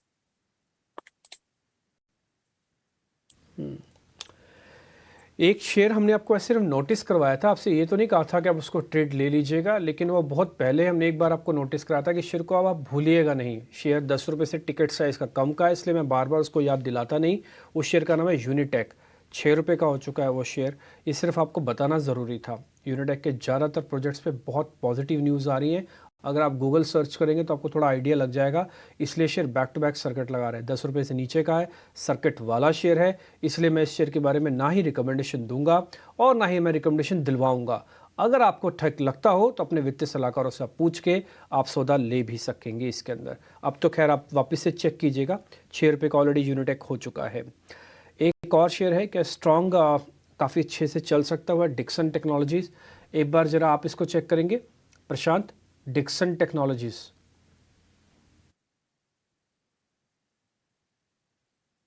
एक शेयर हमने आपको सिर्फ नोटिस करवाया था, आपसे ये तो नहीं कहा था कि आप उसको ट्रेड ले लीजिएगा, लेकिन वो बहुत पहले हमने एक बार आपको नोटिस कराया था कि शेयर को अब आप भूलिएगा नहीं। शेयर 10 रुपये से टिकट साइज़ का कम का है, इसलिए मैं बार बार उसको याद दिलाता नहीं। उस शेयर का नाम है यूनिटेक, 6 रुपये का हो चुका है वो शेयर। ये सिर्फ आपको बताना ज़रूरी था। यूनिटेक के ज़्यादातर प्रोजेक्ट्स पे बहुत पॉजिटिव न्यूज़ आ रही हैं, अगर आप गूगल सर्च करेंगे तो आपको थोड़ा आइडिया लग जाएगा। इसलिए share back to back circuit लगा रहा है, 10 रुपये से नीचे का है, सर्किट वाला शेयर है, इसलिए मैं इस शेयर के बारे में ना ही रिकमेंडेशन दूंगा और ना ही मैं रिकमेंडेशन दिलवाऊंगा। अगर आपको ठीक लगता हो तो अपने वित्तीय सलाहकारों से आप पूछ के आप सौदा ले भी सकेंगे इसके अंदर। अब तो खैर आप वापस से चेक कीजिएगा, 6 रुपये का ऑलरेडी यूनिटेक हो चुका है। एक और शेयर है कि स्ट्रॉन्ग काफ़ी अच्छे से चल सकता हुआ डिक्सन टेक्नोलॉजीज़। एक बार ज़रा आप इसको चेक करेंगे प्रशांत, डिक्सन टेक्नोलॉजीज।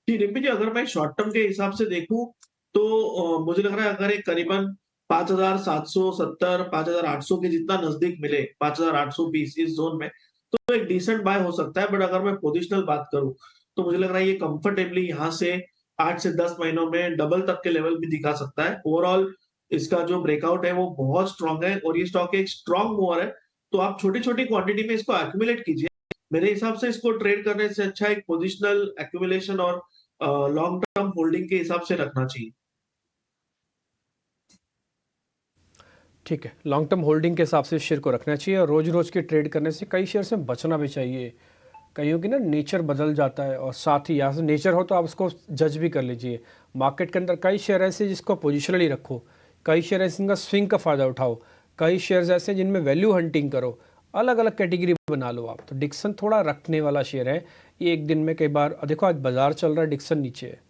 जी रिम्पी जी, अगर मैं शॉर्ट टर्म के हिसाब से देखूं तो मुझे लग रहा है अगर एक करीबन 5770 5800 के जितना नजदीक मिले, 5820 इस जोन में, तो एक डिसेंट बाय हो सकता है। बट अगर मैं पोजिशनल बात करूं तो मुझे लग रहा है ये कंफर्टेबली यहाँ से 8 से 10 महीनों में डबल तक के लेवल भी दिखा सकता है। ओवरऑल इसका जो ब्रेकआउट है वो बहुत स्ट्रांग है और ये स्टॉक एक स्ट्रांग मूवर है, तो आप छोटी छोटी क्वांटिटी में इसको एक्यूमुलेट कीजिए। मेरे हिसाब से इसको ट्रेड करने से अच्छा एक पोजिशनल एक्यूमुलेशन और लॉन्ग टर्म होल्डिंग के हिसाब से रखना चाहिए। ठीक है, लॉन्ग टर्म होल्डिंग के हिसाब से शेयर को रखना चाहिए और रोज रोज के ट्रेड करने से कई शेयर से बचना भी चाहिए। कईयों की ना नेचर बदल जाता है और साथ ही यहाँ से नेचर हो तो आप उसको जज भी कर लीजिए। मार्केट के अंदर कई शेयर ऐसे जिसको पोजिशनली रखो, कई शेयर ऐसे जिनका स्विंग का फ़ायदा उठाओ, कई शेयर्स ऐसे जिनमें वैल्यू हंटिंग करो, अलग अलग कैटेगरी बना लो आप। तो डिक्सन थोड़ा रखने वाला शेयर है, ये एक दिन में कई बार देखो आज बाजार चल रहा है, डिक्सन नीचे है,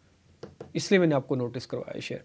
इसलिए मैंने आपको नोटिस करवाया शेयर।